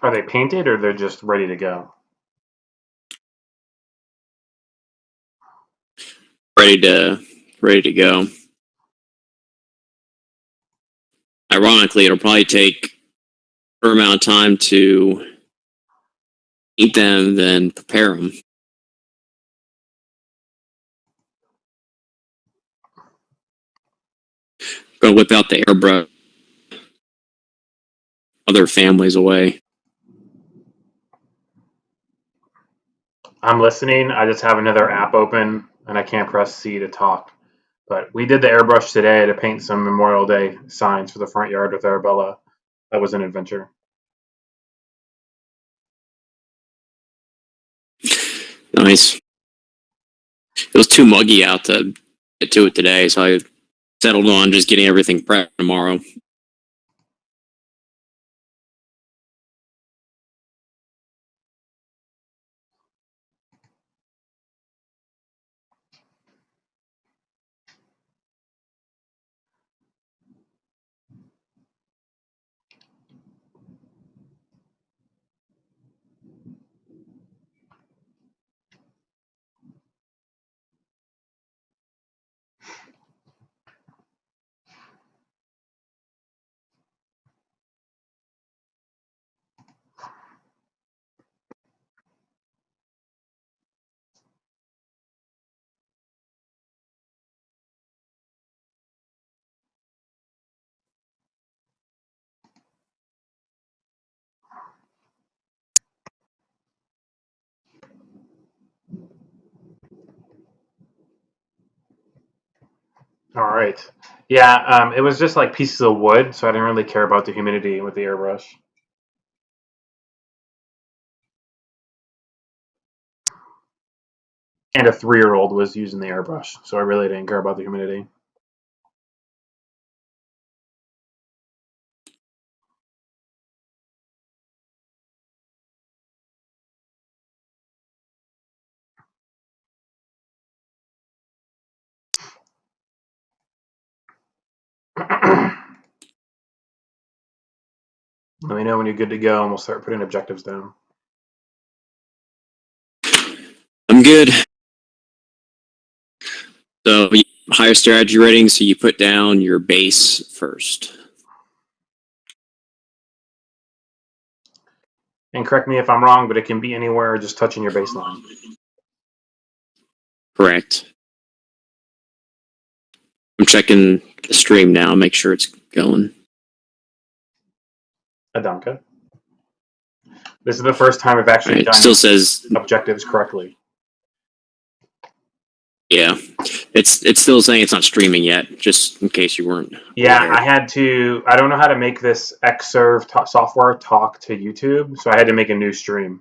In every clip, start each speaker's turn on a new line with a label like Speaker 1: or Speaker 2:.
Speaker 1: Are they painted or they're just ready to go?
Speaker 2: Ready to go. Ironically, it'll probably take a fair amount of time to eat them, then prepare them. Gonna whip out the airbrush. Other families away.
Speaker 1: I'm listening. I just have another app open and I can't press C to talk. But we did the airbrush today to paint some Memorial Day signs for the front yard with Arabella. That was an adventure.
Speaker 2: Nice. It was too muggy out to get to it today, so I settled on just getting everything prepped tomorrow.
Speaker 1: All right. Yeah, it was just like pieces of wood, so I didn't really care about the humidity with the airbrush. And a 3-year-old was using the airbrush, so I really didn't care about the humidity. Let me know when you're good to go, and we'll start putting objectives down.
Speaker 2: I'm good. So higher strategy rating, so you put down your base first.
Speaker 1: And correct me if I'm wrong, but it can be anywhere just touching your baseline.
Speaker 2: Correct. I'm checking the stream now, make sure it's going.
Speaker 1: Adanka. This is the first time I've actually done
Speaker 2: still says
Speaker 1: objectives correctly.
Speaker 2: Yeah. It's still saying it's not streaming yet, just in case you weren't.
Speaker 1: Yeah, aware. I don't know how to make this Xserve software talk to YouTube, so I had to make a new stream.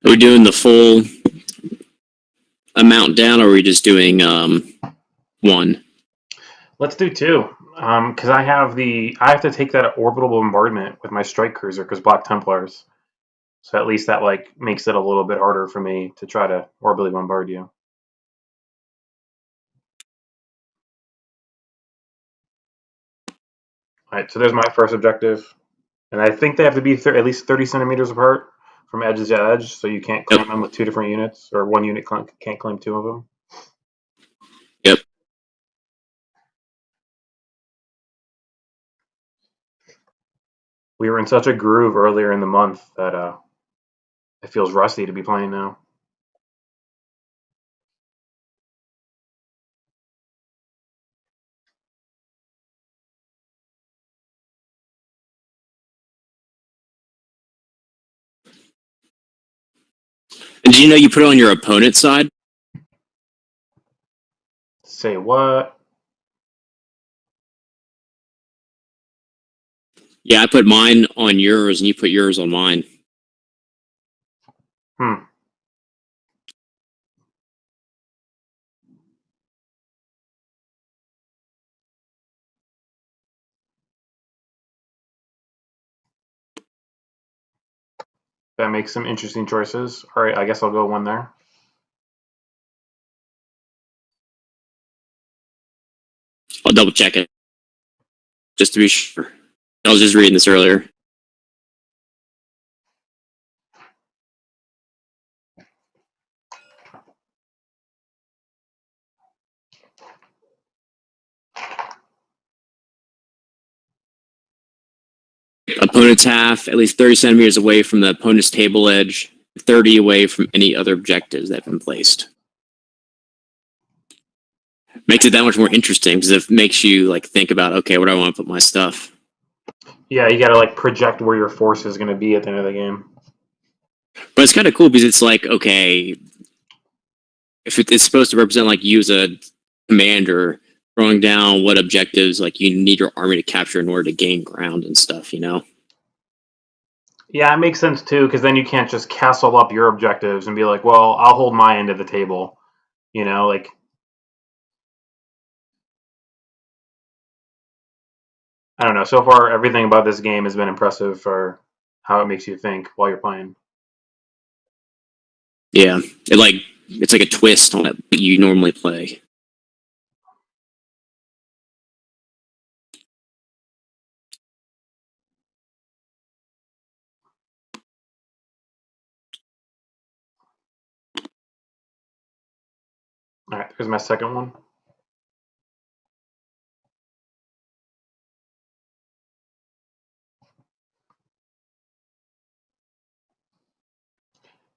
Speaker 2: Are we doing the full amount down, or are we just doing one?
Speaker 1: Let's do two, because I have to take that Orbital Bombardment with my strike cruiser because Black Templars. So at least that like makes it a little bit harder for me to try to orbitally bombard you. All right, so there's my first objective, and I think they have to be at least 30 centimeters apart from edge to edge, so you can't claim them with two different units, or one unit can't claim two of them.
Speaker 2: Yep.
Speaker 1: We were in such a groove earlier in the month that it feels rusty to be playing now.
Speaker 2: And do you know you put it on your opponent's side?
Speaker 1: Say what?
Speaker 2: Yeah, I put mine on yours, and you put yours on mine.
Speaker 1: Hmm. That makes some interesting choices. All right, I guess I'll go one there.
Speaker 2: I'll double check it just to be sure. I was just reading this earlier. Opponent's half, at least 30 centimeters away from the opponent's table edge, 30 away from any other objectives that have been placed. Makes it that much more interesting because it makes you like think about, okay, where do I want to put my stuff?
Speaker 1: Yeah, you got to like project where your force is going to be at the end of the game.
Speaker 2: But it's kind of cool because it's like, okay, if it's supposed to represent like you as a commander throwing down what objectives like you need your army to capture in order to gain ground and stuff, you know?
Speaker 1: Yeah, it makes sense too, because then you can't just castle up your objectives and be like, well, I'll hold my end of the table. You know, like, I don't know. So far, everything about this game has been impressive for how it makes you think while you're playing.
Speaker 2: Yeah, it's like a twist on it you normally play.
Speaker 1: All right, here's my second one.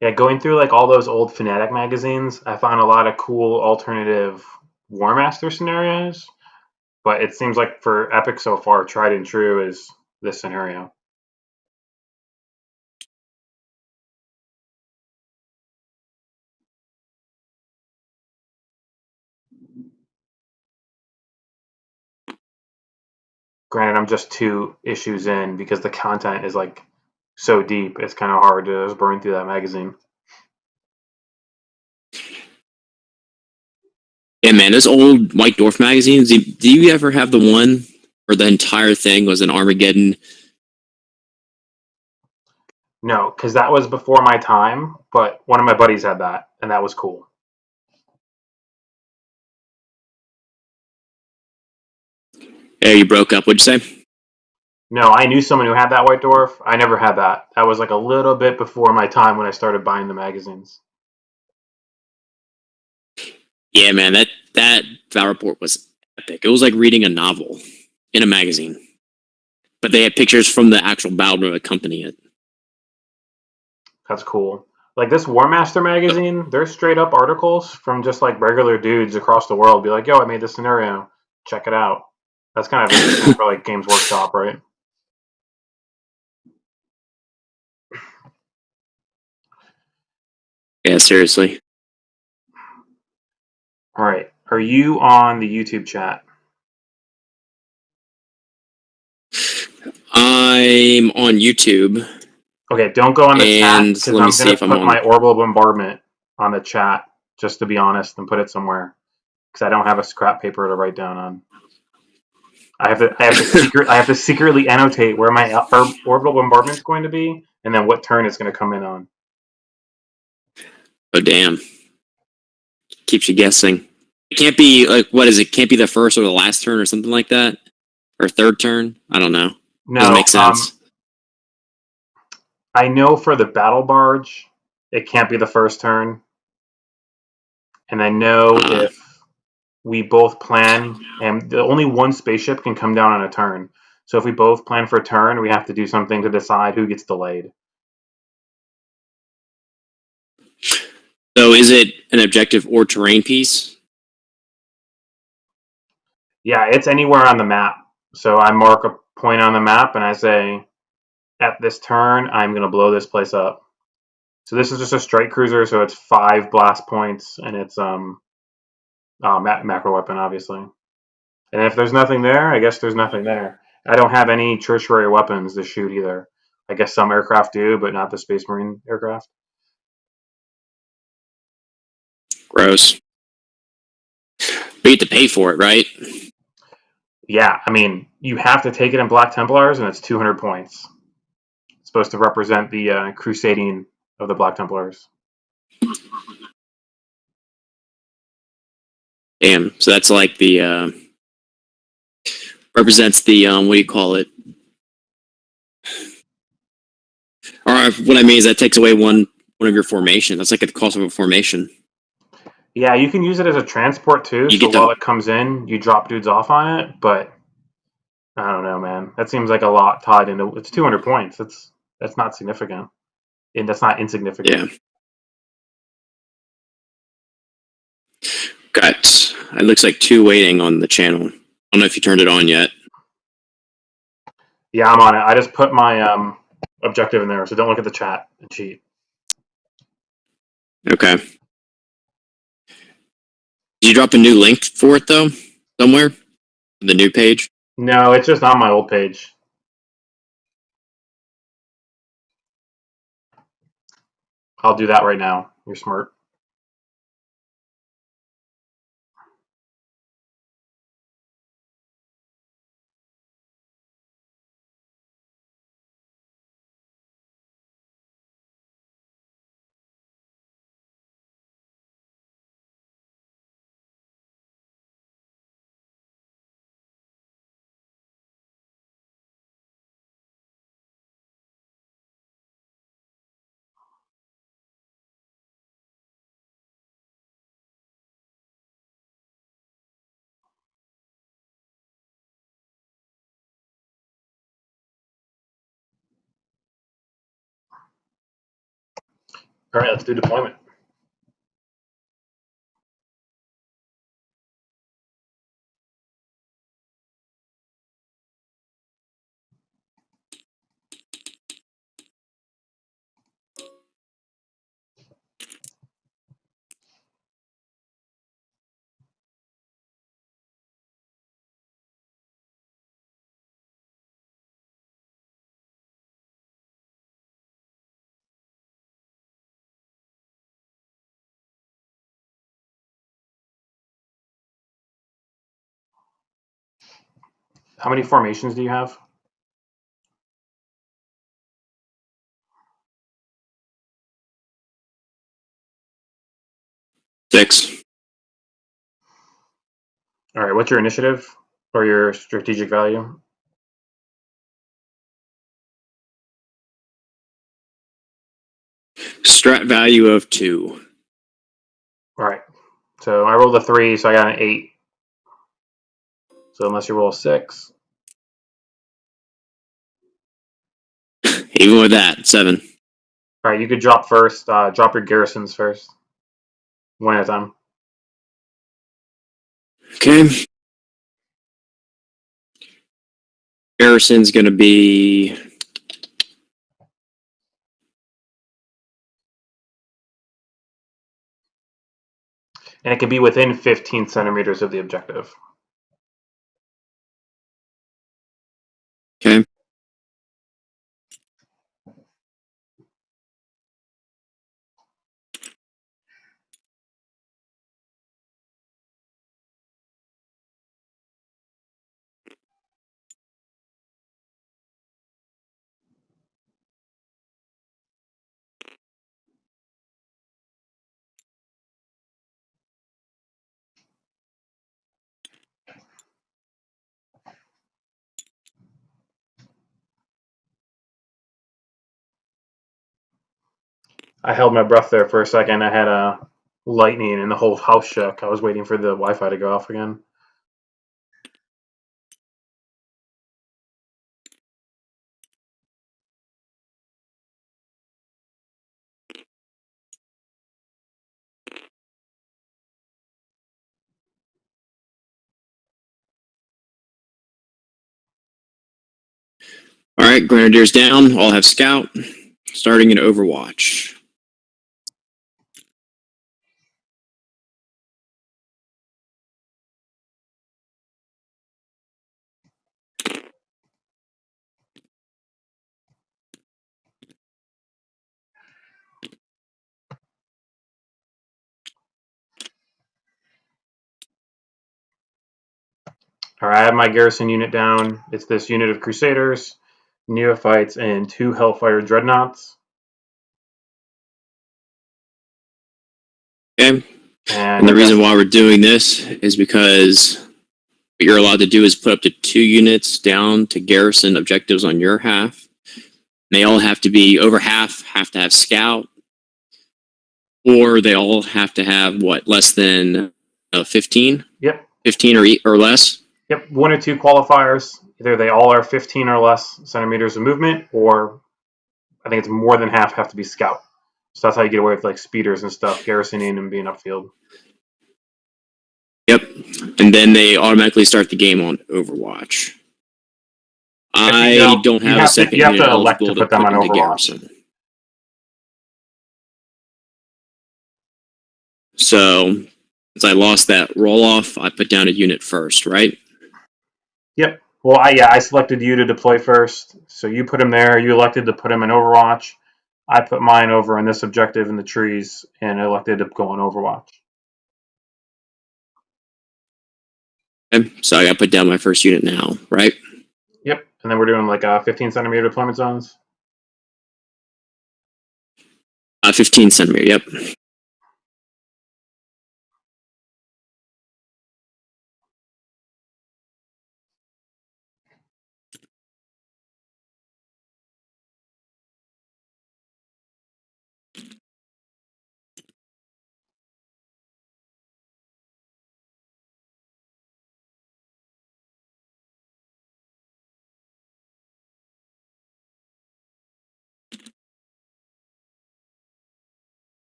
Speaker 1: Yeah, going through like all those old Fnatic magazines, I found a lot of cool alternative War Master scenarios. But it seems like for Epic so far, tried and true is this scenario. Granted, I'm just 2 issues in because the content is like so deep. It's kind of hard to just burn through that magazine.
Speaker 2: Yeah, man, those old White Dwarf magazines, do you ever have the one where the entire thing was an Armageddon?
Speaker 1: No, because that was before my time. But one of my buddies had that, and that was cool.
Speaker 2: Yeah, you broke up, what'd you say?
Speaker 1: No, I knew someone who had that White Dwarf. I never had that. That was like a little bit before my time when I started buying the magazines.
Speaker 2: Yeah, man, that Val report was epic. It was like reading a novel in a magazine. But they had pictures from the actual battle to accompany it.
Speaker 1: That's cool. Like this War Master magazine, there's straight up articles from just like regular dudes across the world. Be like, yo, I made this scenario. Check it out. That's kind of interesting for like Games Workshop, right?
Speaker 2: Yeah, seriously.
Speaker 1: All right. Are you on the YouTube chat?
Speaker 2: I'm on YouTube.
Speaker 1: Okay, don't go on the chat
Speaker 2: And
Speaker 1: because
Speaker 2: let me
Speaker 1: I'm
Speaker 2: see
Speaker 1: gonna
Speaker 2: if I'm
Speaker 1: put
Speaker 2: on.
Speaker 1: my Orbital Bombardment on the chat just to be honest and put it somewhere because I don't have a scrap paper to write down on. I have to secretly annotate where my Orbital Bombardment is going to be and then what turn it's going to come in on.
Speaker 2: Oh, damn. Keeps you guessing. It can't be, like, what is it? Can't be the first or the last turn or something like that? Or third turn? I don't know. Doesn't
Speaker 1: No,
Speaker 2: make sense.
Speaker 1: I know for the Battle Barge, it can't be the first turn. And I know if we both plan, and the only one spaceship can come down on a turn. So if we both plan for a turn, we have to do something to decide who gets delayed.
Speaker 2: So is it an objective or terrain piece?
Speaker 1: Yeah, it's anywhere on the map. So I mark a point on the map and I say, at this turn, I'm going to blow this place up. So this is just a strike cruiser, so it's 5 blast points, and it's macro weapon, obviously. And if there's nothing there, I guess there's nothing there. I don't have any tertiary weapons to shoot either. I guess some aircraft do, but not the Space Marine aircraft.
Speaker 2: Gross. But you have to pay for it, right?
Speaker 1: Yeah, I mean, you have to take it in Black Templars, and it's 200 points. It's supposed to represent the crusading of the Black Templars.
Speaker 2: Damn. So that's like the represents the what do you call it? Or what I mean is that takes away one of your formation. That's like the cost of a formation.
Speaker 1: Yeah, you can use it as a transport too.
Speaker 2: You
Speaker 1: So
Speaker 2: get
Speaker 1: while
Speaker 2: to
Speaker 1: it comes in, you drop dudes off on it. But I don't know, man. That seems like a lot tied into. It's 200 points. That's not significant, and that's not insignificant.
Speaker 2: yeah. Got it looks like 2 waiting on the channel. I don't know if you turned it on yet.
Speaker 1: Yeah, I'm on it. I just put my objective in there, so don't look at the chat and cheat.
Speaker 2: Okay. Did you drop a new link for it though? Somewhere? The new page?
Speaker 1: No, it's just on my old page. I'll do that right now. You're smart. All right, let's do deployment. How many formations do you have?
Speaker 2: 6.
Speaker 1: All right, what's your initiative or your strategic value?
Speaker 2: Strat value of 2.
Speaker 1: All right, so I rolled a 3, so I got an 8. So unless you roll a 6.
Speaker 2: Even with that, 7.
Speaker 1: All right, you could drop first. Drop your garrisons first, one at a time.
Speaker 2: Okay. Garrison's gonna be
Speaker 1: And it can be within 15 centimeters of the objective.
Speaker 2: okay.
Speaker 1: I held my breath there for a second. I had a lightning and the whole house shook. I was waiting for the Wi-Fi to go off again.
Speaker 2: All right, Grenadiers down. All have scout. Starting in Overwatch.
Speaker 1: All right, I have my garrison unit down. It's this unit of Crusaders, Neophytes, and 2 Hellfire Dreadnoughts.
Speaker 2: Okay.
Speaker 1: And
Speaker 2: the reason why we're doing this is because what you're allowed to do is put up to 2 units down to garrison objectives on your half. They all have to be over half have to have scout, or they all have to have what, less than 15?
Speaker 1: Yep.
Speaker 2: 15 or less?
Speaker 1: Yep, 1 or 2 qualifiers. Either they all are 15 or less centimeters of movement, or I think it's more than half have to be scout. So that's how you get away with like speeders and stuff, garrisoning and being upfield.
Speaker 2: Yep. And then they automatically start the game on Overwatch. I don't have a second
Speaker 1: you have
Speaker 2: unit
Speaker 1: to elect to
Speaker 2: eligible
Speaker 1: put them on
Speaker 2: into
Speaker 1: Overwatch.
Speaker 2: garrison. So, since I lost that roll off, I put down a unit first, right?
Speaker 1: Yep. Well, I selected you to deploy first, so you put him there. You elected to put him in Overwatch. I put mine over in this objective in the trees and elected to go on Overwatch.
Speaker 2: Okay. So I got to put down my first unit now, right?
Speaker 1: Yep. And then we're doing like 15 centimeter deployment zones.
Speaker 2: 15 centimeter, yep.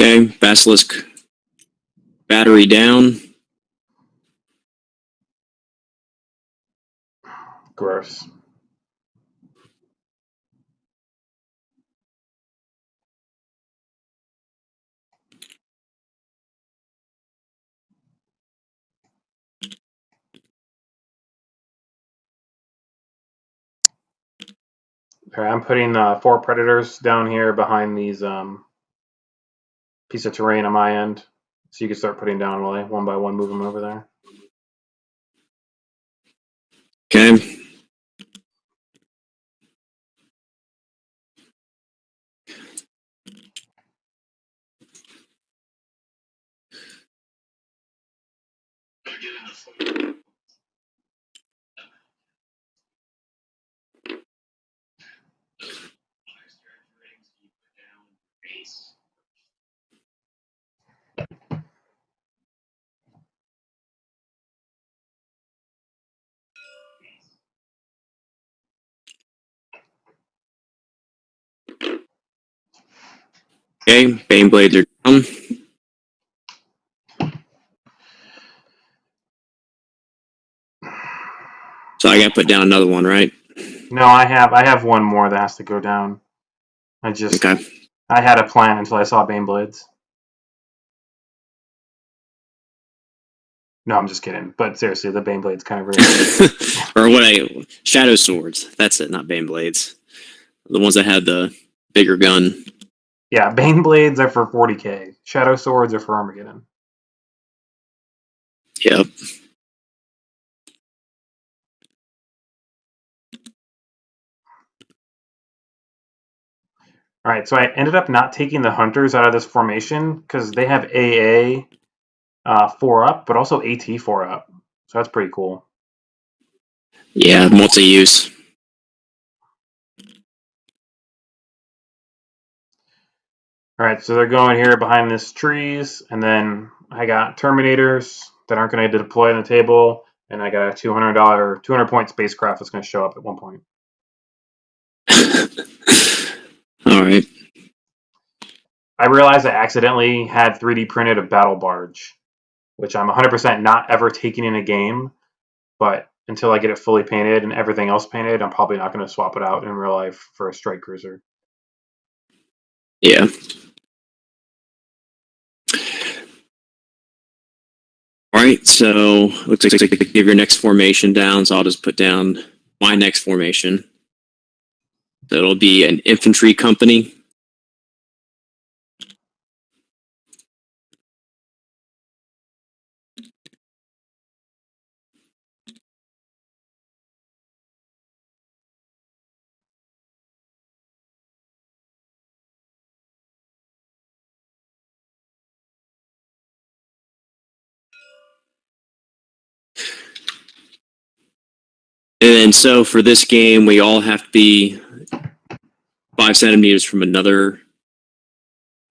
Speaker 2: Okay, Basilisk battery down.
Speaker 1: Gross. All right, I'm putting 4 predators down here behind these piece of terrain on my end, so you can start putting down while I one by one move them over there.
Speaker 2: Okay. Okay, Bane Blades are down. So I got to put down another one, right?
Speaker 1: No, I have one more that has to go down. I had a plan until I saw Bane Blades. No, I'm just kidding. But seriously, the Bane Blades kind of really
Speaker 2: Shadow Swords. That's it, not Bane Blades. The ones that had the bigger gun.
Speaker 1: Yeah, Bane Blades are for 40k. Shadow Swords are for Armageddon.
Speaker 2: Yep.
Speaker 1: All right, so I ended up not taking the Hunters out of this formation because they have AA 4 up, but also AT 4 up. So that's pretty cool.
Speaker 2: Yeah, multi-use.
Speaker 1: All right, so they're going here behind this trees, and then I got Terminators that aren't going to deploy on the table, and I got a $200 spacecraft that's going to show up at one point.
Speaker 2: All right.
Speaker 1: I realized I accidentally had 3D printed a battle barge, which I'm 100% not ever taking in a game, but until I get it fully painted and everything else painted, I'm probably not going to swap it out in real life for a strike cruiser.
Speaker 2: Yeah. All right, so looks like you give your next formation down, so I'll just put down my next formation. So it'll be an infantry company. And then so for this game, we all have to be 5 centimeters from another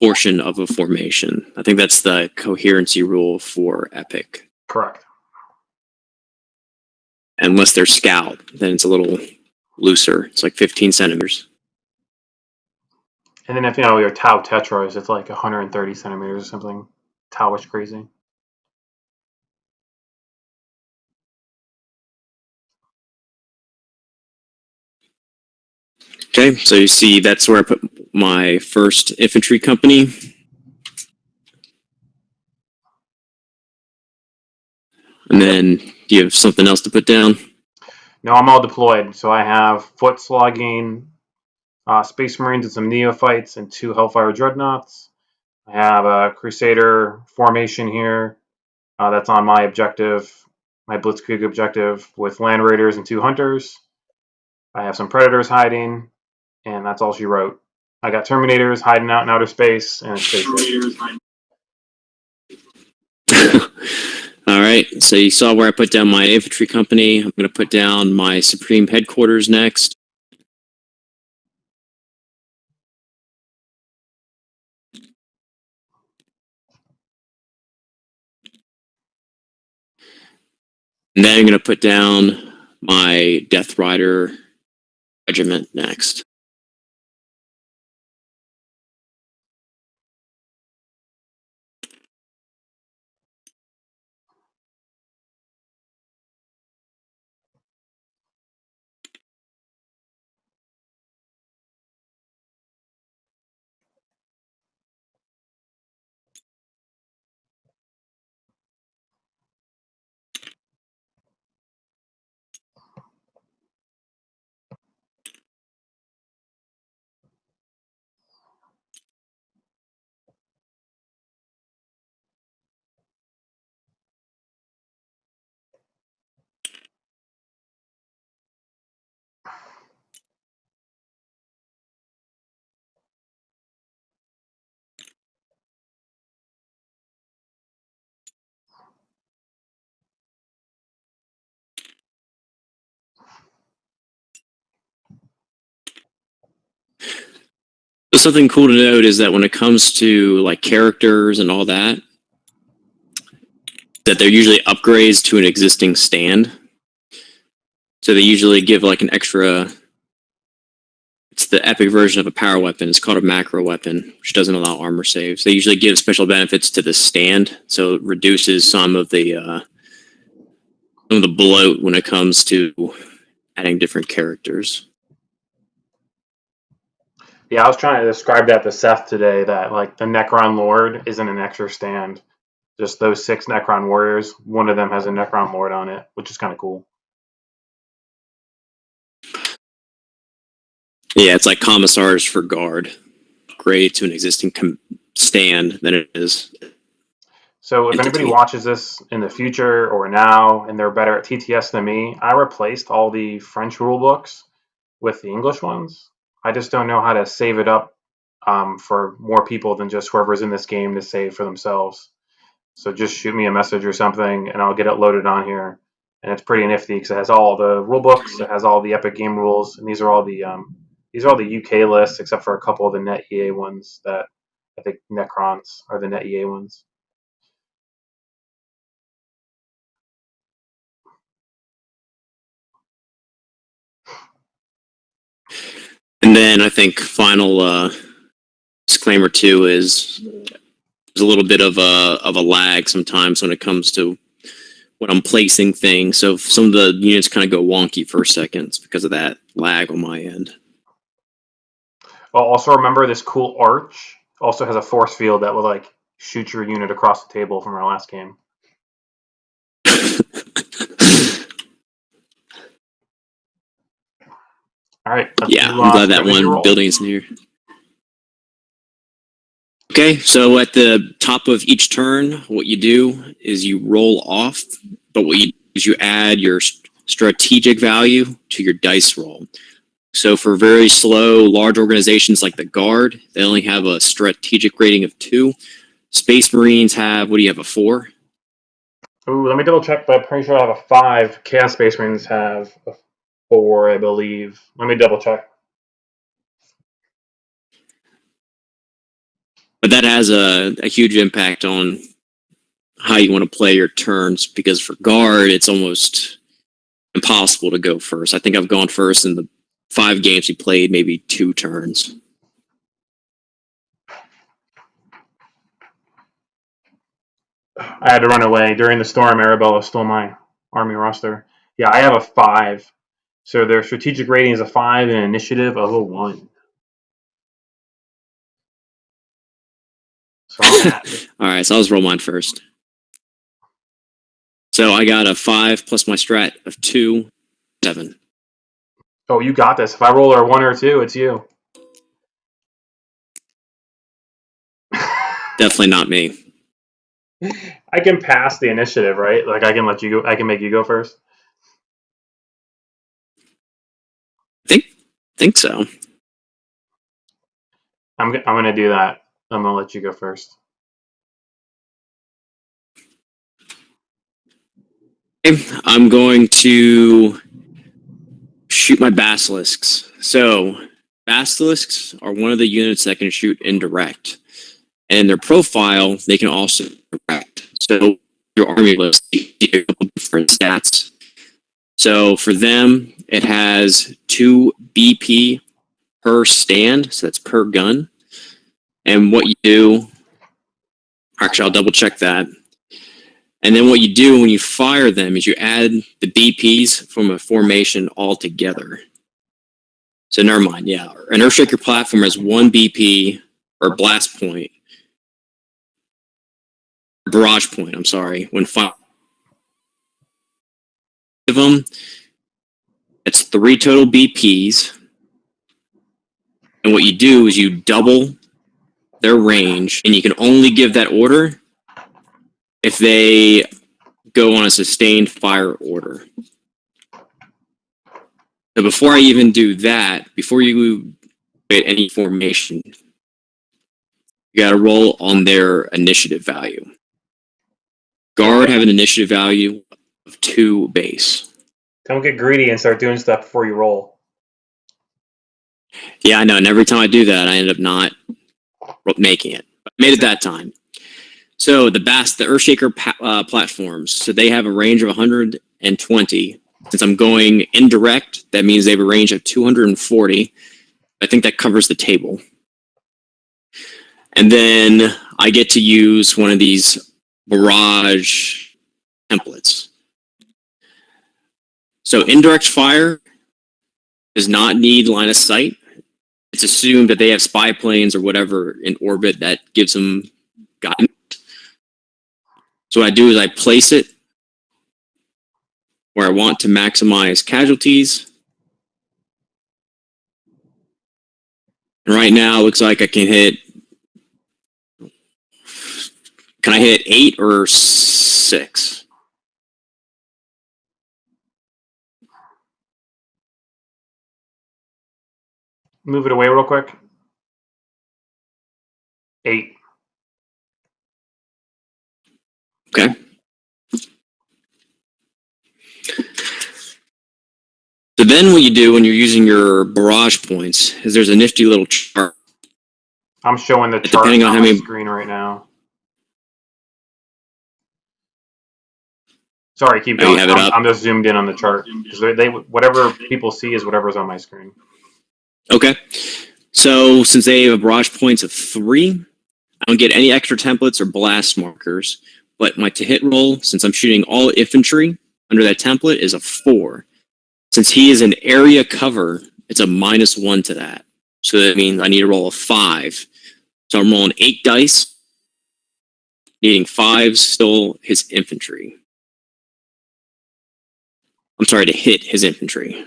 Speaker 2: portion of a formation. I think that's the coherency rule for Epic.
Speaker 1: Correct.
Speaker 2: Unless they're Scout, then it's a little looser. It's like 15 centimeters.
Speaker 1: And then if your Tau Tetras, it's like 130 centimeters or something. Tau is crazy.
Speaker 2: Okay, so you see that's where I put my first infantry company. And then do you have something else to put down?
Speaker 1: No, I'm all deployed. So I have foot slogging, Space Marines and some Neophytes and 2 Hellfire Dreadnoughts. I have a Crusader formation here. That's on my objective, my Blitzkrieg objective, with Land Raiders and 2 Hunters. I have some Predators hiding, and that's all she wrote. I got Terminators hiding out in outer space, and a spaceship.
Speaker 2: All right, so you saw where I put down my infantry company. I'm going to put down my Supreme Headquarters next. And then I'm going to put down my Death Rider regiment next. So something cool to note is that when it comes to like characters and all that, that they're usually upgrades to an existing stand. So they usually give like an extra. It's the epic version of a power weapon. It's called a macro weapon, which doesn't allow armor saves. They usually give special benefits to the stand, so it reduces some of the bloat when it comes to adding different characters.
Speaker 1: Yeah, I was trying to describe that to Seth today, that like the Necron Lord isn't an extra stand. Just those 6 Necron warriors, one of them has a Necron Lord on it, which is kind of cool.
Speaker 2: Yeah, it's like commissars for guard. Upgrade to an existing stand than it is.
Speaker 1: So if anybody watches this in the future or now and they're better at TTS than me, I replaced all the French rule books with the English ones. I just don't know how to save it up for more people than just whoever's in this game to save for themselves. So just shoot me a message or something, and I'll get it loaded on here. And it's pretty nifty because it has all the rule books, it has all the Epic game rules, and these are all the UK lists, except for a couple of the Net EA ones that I think Necrons are the Net EA ones.
Speaker 2: And then I think final disclaimer too is there's a little bit of a lag sometimes when it comes to when I'm placing things. So some of the units kind of go wonky for a second. It's because of that lag on my end.
Speaker 1: Also remember this cool arch also has a force field that will like shoot your unit across the table from our last game. All right.
Speaker 2: Yeah, I'm glad that one building is near. Okay, so at the top of each turn, what you do is you roll off, but what you do is you add your strategic value to your dice roll. So for very slow, large organizations like the Guard, they only have a strategic rating of 2. Space Marines have, what do you have, a 4?
Speaker 1: Ooh, let me double check, but I'm pretty sure I have a 5. Chaos Space Marines have 4, I believe. Let me double check.
Speaker 2: But that has a huge impact on how you want to play your turns, because for guard, it's almost impossible to go first. I think I've gone first in the 5 games we played, maybe 2 turns.
Speaker 1: I had to run away. During the storm, Arabella stole my army roster. Yeah, I have a 5. So their strategic rating is a 5 and initiative of a 1. So I'm happy.
Speaker 2: All right, so I'll just roll mine first. So I got a 5 plus my strat of 2, 7.
Speaker 1: Oh, you got this. If I roll a 1 or 2, it's you.
Speaker 2: Definitely not me.
Speaker 1: I can pass the initiative, right? Like I can let you go. I can make you go first.
Speaker 2: Think so.
Speaker 1: I'm gonna do that. I'm gonna let you go first.
Speaker 2: Okay, I'm going to shoot my basilisks. So basilisks are one of the units that can shoot indirect, and in their profile they can also direct. So your army list, you see a couple different stats. So for them, it has 2 BP per stand, so that's per gun. And what you do, actually, I'll double check that. And then what you do when you fire them is you add the BPs from a formation all together. So never mind, yeah. An Earthshaker platform has 1 BP or blast point, barrage point, I'm sorry, when firing of them, it's 3 total BPs. And what you do is you double their range, and you can only give that order if they go on a sustained fire order. So before I even do that, before you create any formation, you got to roll on their initiative value. Guard have an initiative value of 2 base.
Speaker 1: Don't get greedy and start doing stuff before you roll.
Speaker 2: Yeah, I know. And every time I do that, I end up not making it. But I made it that time. So the Earthshaker platforms, so they have a range of 120. Since I'm going indirect, that means they have a range of 240. I think that covers the table. And then I get to use one of these barrage templates. So indirect fire does not need line of sight. It's assumed that they have spy planes or whatever in orbit that gives them guidance. So what I do is I place it where I want to maximize casualties. And right now, it looks like I can hit. Can I hit 8 or 6?
Speaker 1: Move it away real quick. 8.
Speaker 2: Okay. So then what you do when you're using your barrage points is there's a nifty little chart.
Speaker 1: I'm showing the chart
Speaker 2: Depending on
Speaker 1: on
Speaker 2: how
Speaker 1: my
Speaker 2: many
Speaker 1: screen right now. Sorry, keep going.
Speaker 2: you have it up?
Speaker 1: I'm just zoomed in on the chart because they whatever people see is whatever's on my screen.
Speaker 2: Okay. So since they have barrage points of 3, I don't get any extra templates or blast markers. But my to hit roll, since I'm shooting all infantry under that template, is a 4. Since he is an area cover, it's a -1 to that. So that means I need to roll a 5. So I'm rolling 8 dice, needing 5 still his infantry. I'm sorry, to hit his infantry.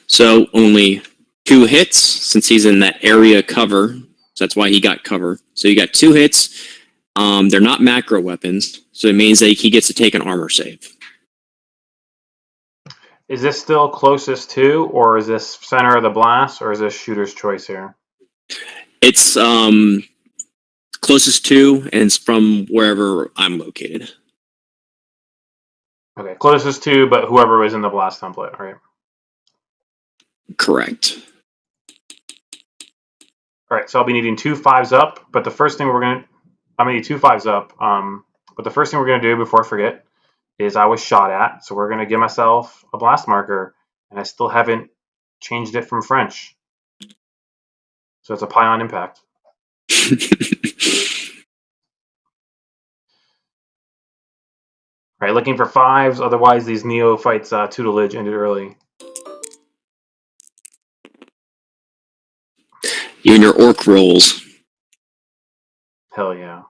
Speaker 2: So only 2 hits, since he's in that area cover. So that's why he got cover. So you got 2 hits. They're not macro weapons, so it means that he gets to take an armor save.
Speaker 1: Is this still closest to, or is this center of the blast, or is this shooter's choice here?
Speaker 2: It's closest to, and it's from wherever I'm located.
Speaker 1: Okay, closest to, but whoever was in the blast template, right?
Speaker 2: Correct.
Speaker 1: All right, so I'll be needing 2 5s up, but the first thing I'm gonna need 2 5s up. But the first thing we're gonna do before I forget is I was shot at, so we're gonna give myself a blast marker, and I still haven't changed it from French, so it's a pion impact. All right, looking for 5s. Otherwise, these neophytes tutelage ended early.
Speaker 2: You and your orc rolls.
Speaker 1: Hell yeah.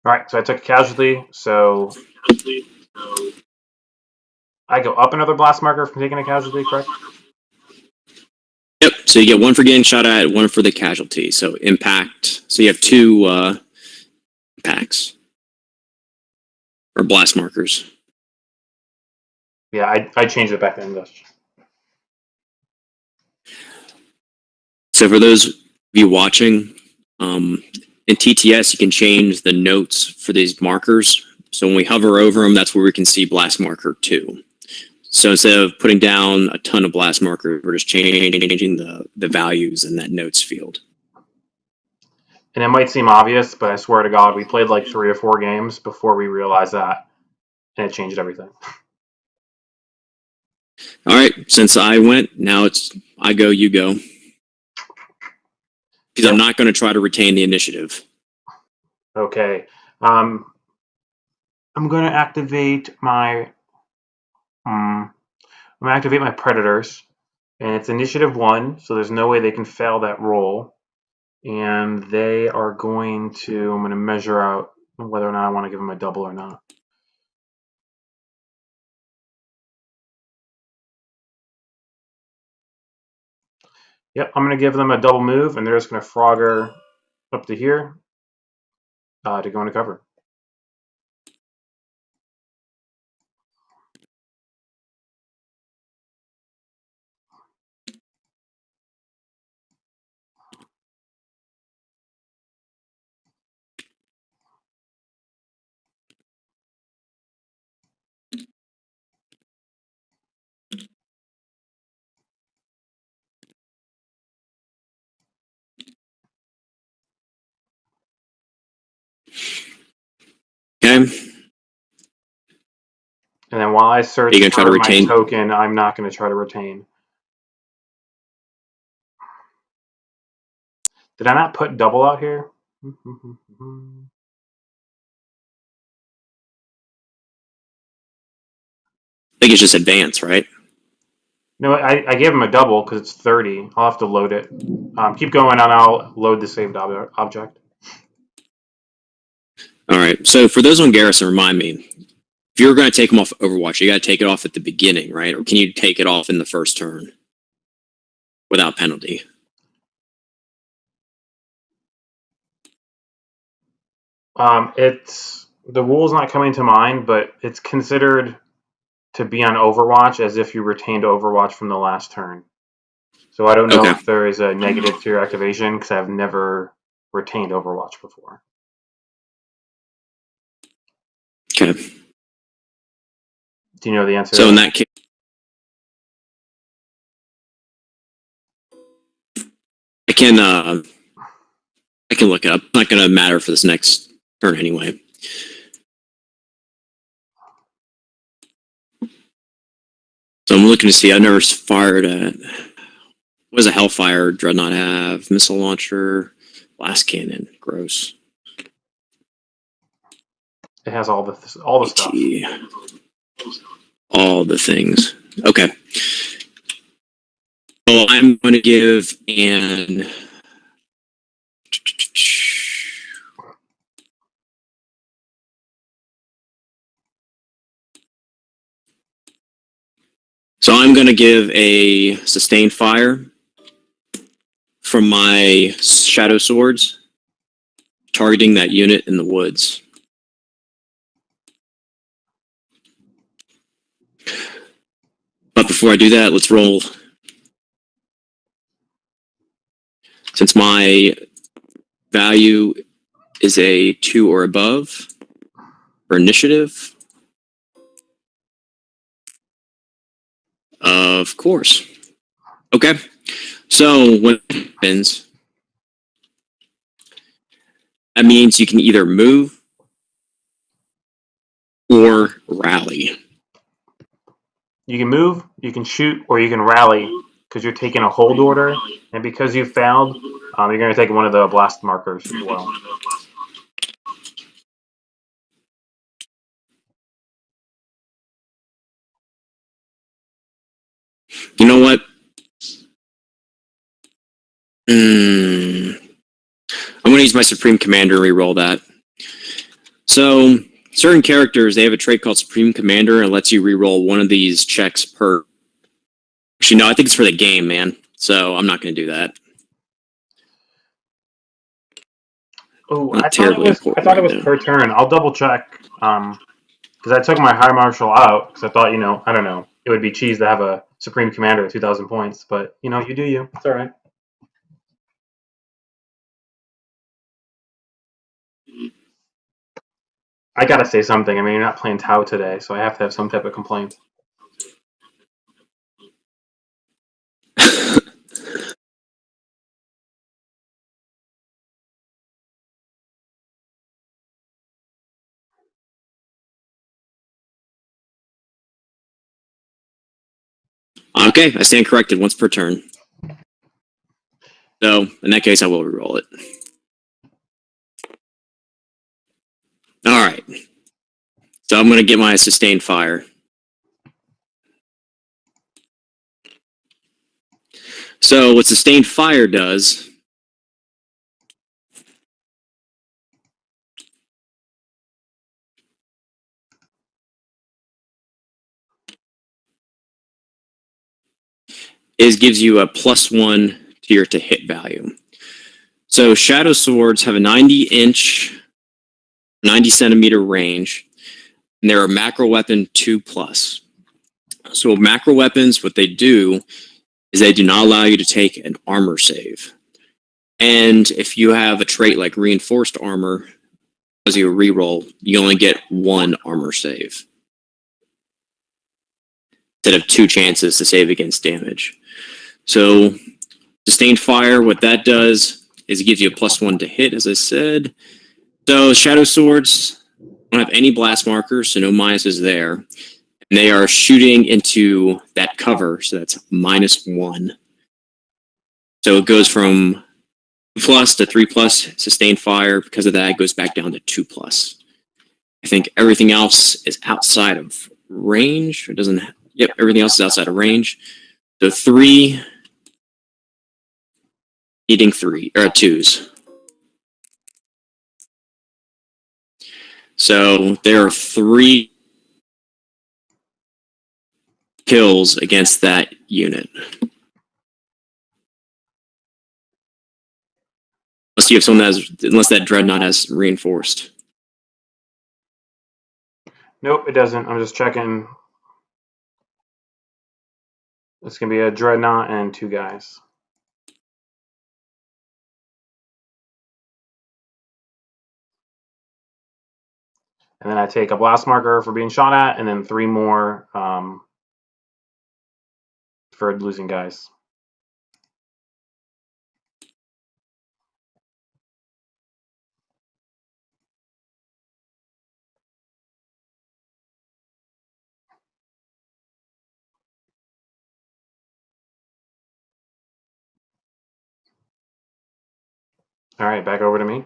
Speaker 1: All right, so I took a casualty, so I go up another blast marker from taking a casualty, correct?
Speaker 2: Yep. So you get 1 for getting shot at, 1 for the casualty. So impact. So you have 2 impacts or blast markers.
Speaker 1: Yeah, I changed it back to English.
Speaker 2: So for those of you watching, in TTS you can change the notes for these markers. So when we hover over them, that's where we can see blast marker 2. So instead of putting down a ton of blast markers, we're just changing the values in that notes field.
Speaker 1: And it might seem obvious, but I swear to God, we played like 3 or 4 games before we realized that, and it changed everything.
Speaker 2: All right, since I went, now it's I go, you go. Because I'm not going to try to retain the initiative.
Speaker 1: Okay. I'm going to activate my... I'm going to activate my Predators, and it's Initiative 1, so there's no way they can fail that roll. And they are going to... I'm going to measure out whether or not I want to give them a double or not. Yep, I'm going to give them a double move, and they're just going to Frogger up to here to go into cover.
Speaker 2: Okay.
Speaker 1: And then while I search
Speaker 2: for
Speaker 1: for my token, I'm not going to try to retain. Did I not put double out here? I
Speaker 2: think it's just advance, right?
Speaker 1: No, I gave him a double because it's 30. I'll have to load it. Keep going, and I'll load the saved object.
Speaker 2: All right. So for those on Garrison, remind me, if you're going to take them off Overwatch, you got to take it off at the beginning, right? Or can you take it off in the first turn without penalty?
Speaker 1: It's the rule's not coming to mind, but it's considered to be on Overwatch as if you retained Overwatch from the last turn. So I don't know if there is a negative to your activation because I've never retained Overwatch before.
Speaker 2: Okay.
Speaker 1: Do you know the answer?
Speaker 2: So in that case, I can look it up. It's not going to matter for this next turn anyway. So I'm looking to see. I've never fired at. What does a Hellfire Dreadnought have? Missile launcher, blast cannon. Gross.
Speaker 1: It has all the stuff.
Speaker 2: All the things. Okay. Well, I'm going to give an. So I'm going to give a sustained fire from my Shadow Swords, targeting that unit in the woods. before I do that, let's roll. Since my value is a 2 or above for initiative, of course. Okay. So when it happens, that means you can either move or rally.
Speaker 1: You can move, you can shoot, or you can rally because you're taking a hold order, and because you failed, you're going to take one of the blast markers as well.
Speaker 2: You know what? I'm going to use my Supreme Commander and reroll that. So, certain characters, they have a trait called Supreme Commander, and it lets you reroll one of these checks per. Actually, no, I think it's for the game, man. So, I'm not going to do that.
Speaker 1: Oh, I thought it was per turn. I'll double check. Because I took my High Marshal out because I thought, I don't know, it would be cheese to have a Supreme Commander at 2,000 points. But, you do you. It's all right. I got to say something. I mean, you're not playing Tau today, so I have to have some type of complaint.
Speaker 2: Okay, I stand corrected once per turn. So, in that case, I will reroll it. Alright. So, I'm going to get my Sustained Fire. So, what Sustained Fire does is gives you a +1 to your to hit value. So Shadow Swords have a 90-inch, 90-centimeter range, and they're a macro weapon 2+. So macro weapons, what they do is they do not allow you to take an armor save. And if you have a trait like Reinforced Armor, as you reroll, you only get 1 armor save instead of 2 chances to save against damage. So Sustained Fire, what that does is it gives you a +1 to hit, as I said. So Shadow Swords don't have any blast markers, so no minuses there. And they are shooting into that cover, so that's -1. So it goes from 2+ to 3+ Sustained Fire. Because of that, it goes back down to 2+. I think everything else is outside of range. It doesn't. Yep, everything else is outside of range. So 3 needing 3 or 2s. So there are 3 kills against that unit. Unless you have someone that has, unless that Dreadnought has reinforced.
Speaker 1: Nope, it doesn't. I'm just checking. It's going to be a Dreadnought and 2 guys. And then I take a blast marker for being shot at, and then 3 more for losing guys. All right, back over to me.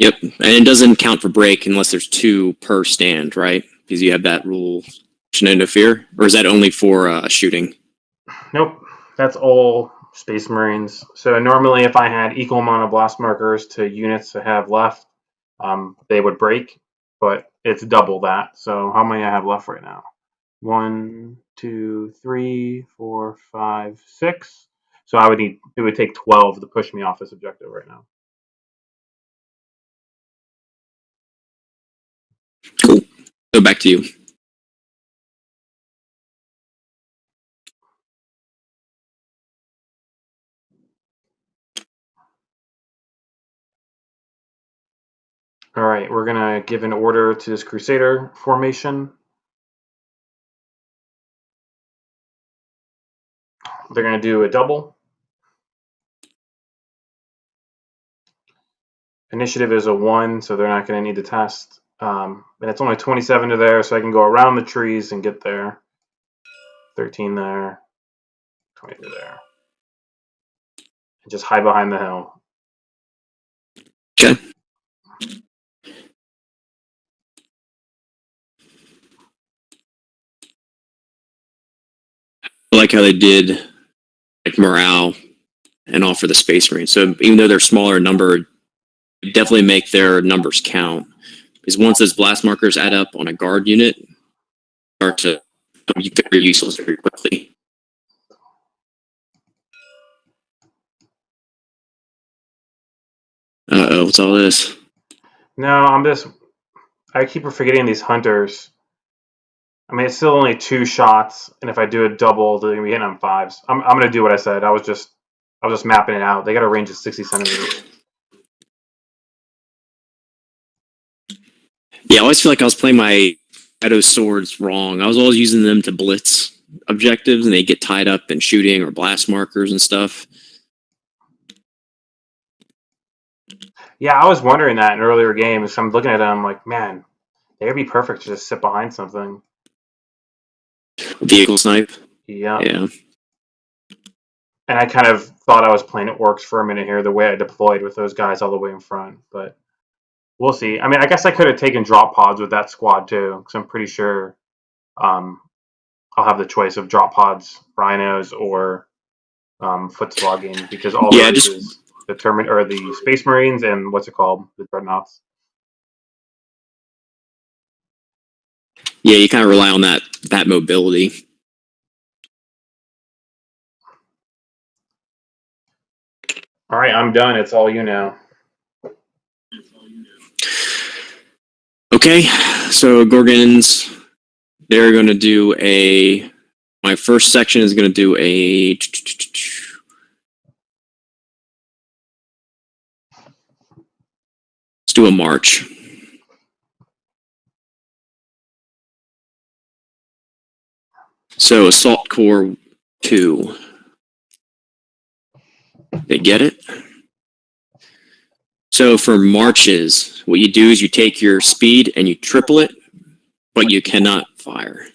Speaker 2: Yep, and it doesn't count for break unless there's 2 per stand, right? Because you have that rule. Should interfere, or is that only for shooting?
Speaker 1: Nope, that's all Space Marines. So normally, if I had equal amount of blast markers to units I have left, they would break, but it's double that. So how many I have left right now? 1, 2, 3, 4, 5, 6. So it would take 12 to push me off this objective right now.
Speaker 2: Cool. So back to you.
Speaker 1: All right, we're gonna give an order to this Crusader formation. They're gonna do a double. Initiative is a 1, so they're not gonna need to test. And it's only 27 to there, so I can go around the trees and get there. 13 there, 20 there. And just hide behind the hill.
Speaker 2: Okay. I like how they did like morale and all for the Space Marines. So even though they're smaller in number, definitely make their numbers count. Because once those blast markers add up on a guard unit, start to be very useless very quickly. Uh-oh, what's all this?
Speaker 1: No, I keep forgetting these hunters. I mean, it's still only 2 shots, and if I do a double, they're gonna be hitting on 5s. I'm gonna do what I said. I was just mapping it out. They got a range of 60 centimeters.
Speaker 2: Yeah, I always feel like I was playing my Shadow swords wrong. I was always using them to blitz objectives, and they get tied up in shooting or blast markers and stuff.
Speaker 1: Yeah, I was wondering that in earlier games. I'm looking at them like, man, they'd be perfect to just sit behind something.
Speaker 2: Vehicle snipe.
Speaker 1: Yeah.
Speaker 2: Yeah.
Speaker 1: And I kind of thought I was playing at Orcs for a minute here, the way I deployed with those guys all the way in front. But we'll see. I mean, I guess I could have taken drop pods with that squad too, because I'm pretty sure I'll have the choice of drop pods, rhinos, or foot slogging, because all there is the Space Marines and what's it called, the Dreadnoughts.
Speaker 2: Yeah, you kind of rely on that mobility.
Speaker 1: All right, I'm done. It's all you now.
Speaker 2: Okay, so Gorgons, they're going to do my first section is going to do let's do a march. So Assault Corps 2. They get it? So for marches, what you do is you take your speed and you triple it, but you cannot fire.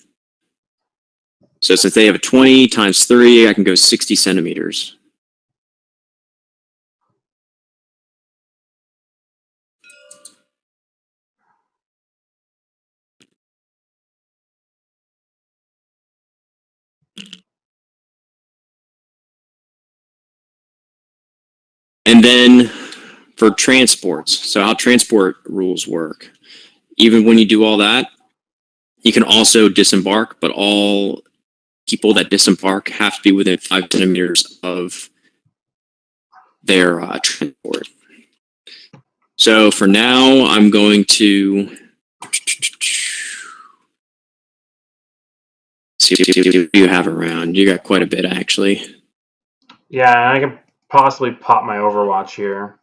Speaker 2: So since they have a 20 times 3, I can go 60 centimeters. And then for transports, so how transport rules work. Even when you do all that, you can also disembark, but all people that disembark have to be within 5 centimeters of their transport. So for now, I'm going to see what you have around. You got quite a bit, actually.
Speaker 1: Yeah, I can possibly pop my Overwatch here.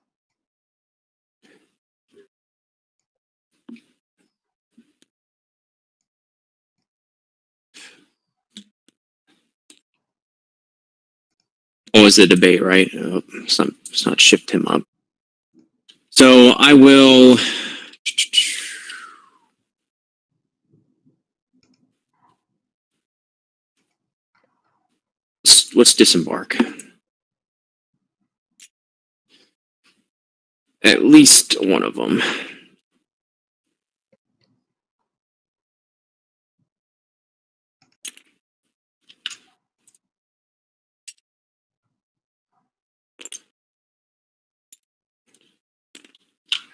Speaker 2: Oh, it's a debate, right? Oh, it's not shift him up. So I will. Let's disembark. At least one of them.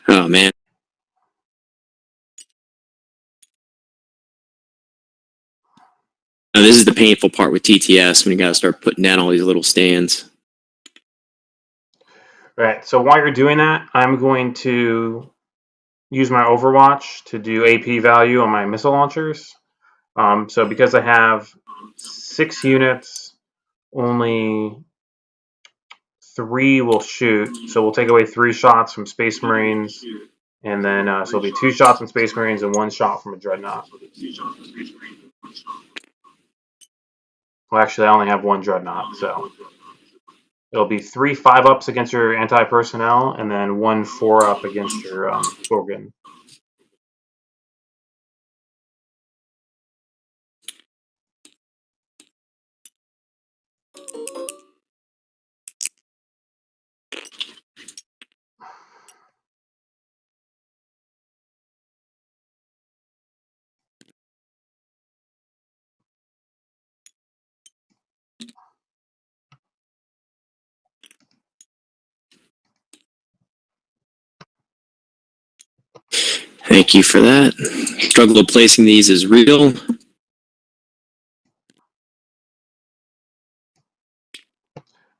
Speaker 2: Oh, man. Now, this is the painful part with TTS when you got to start putting down all these little stands.
Speaker 1: Right, so while you're doing that, I'm going to use my Overwatch to do AP value on my missile launchers. So because I have 6 units, only 3 will shoot. So we'll take away 3 shots from Space Marines And then so it'll be 2 shots from Space Marines and 1 shot from a Dreadnought. Well, actually, I only have 1 Dreadnought, so it'll be 3 5-ups against your anti-personnel, and then 1 4-up against your Gorgon.
Speaker 2: Thank you for that. Struggle of placing these is real.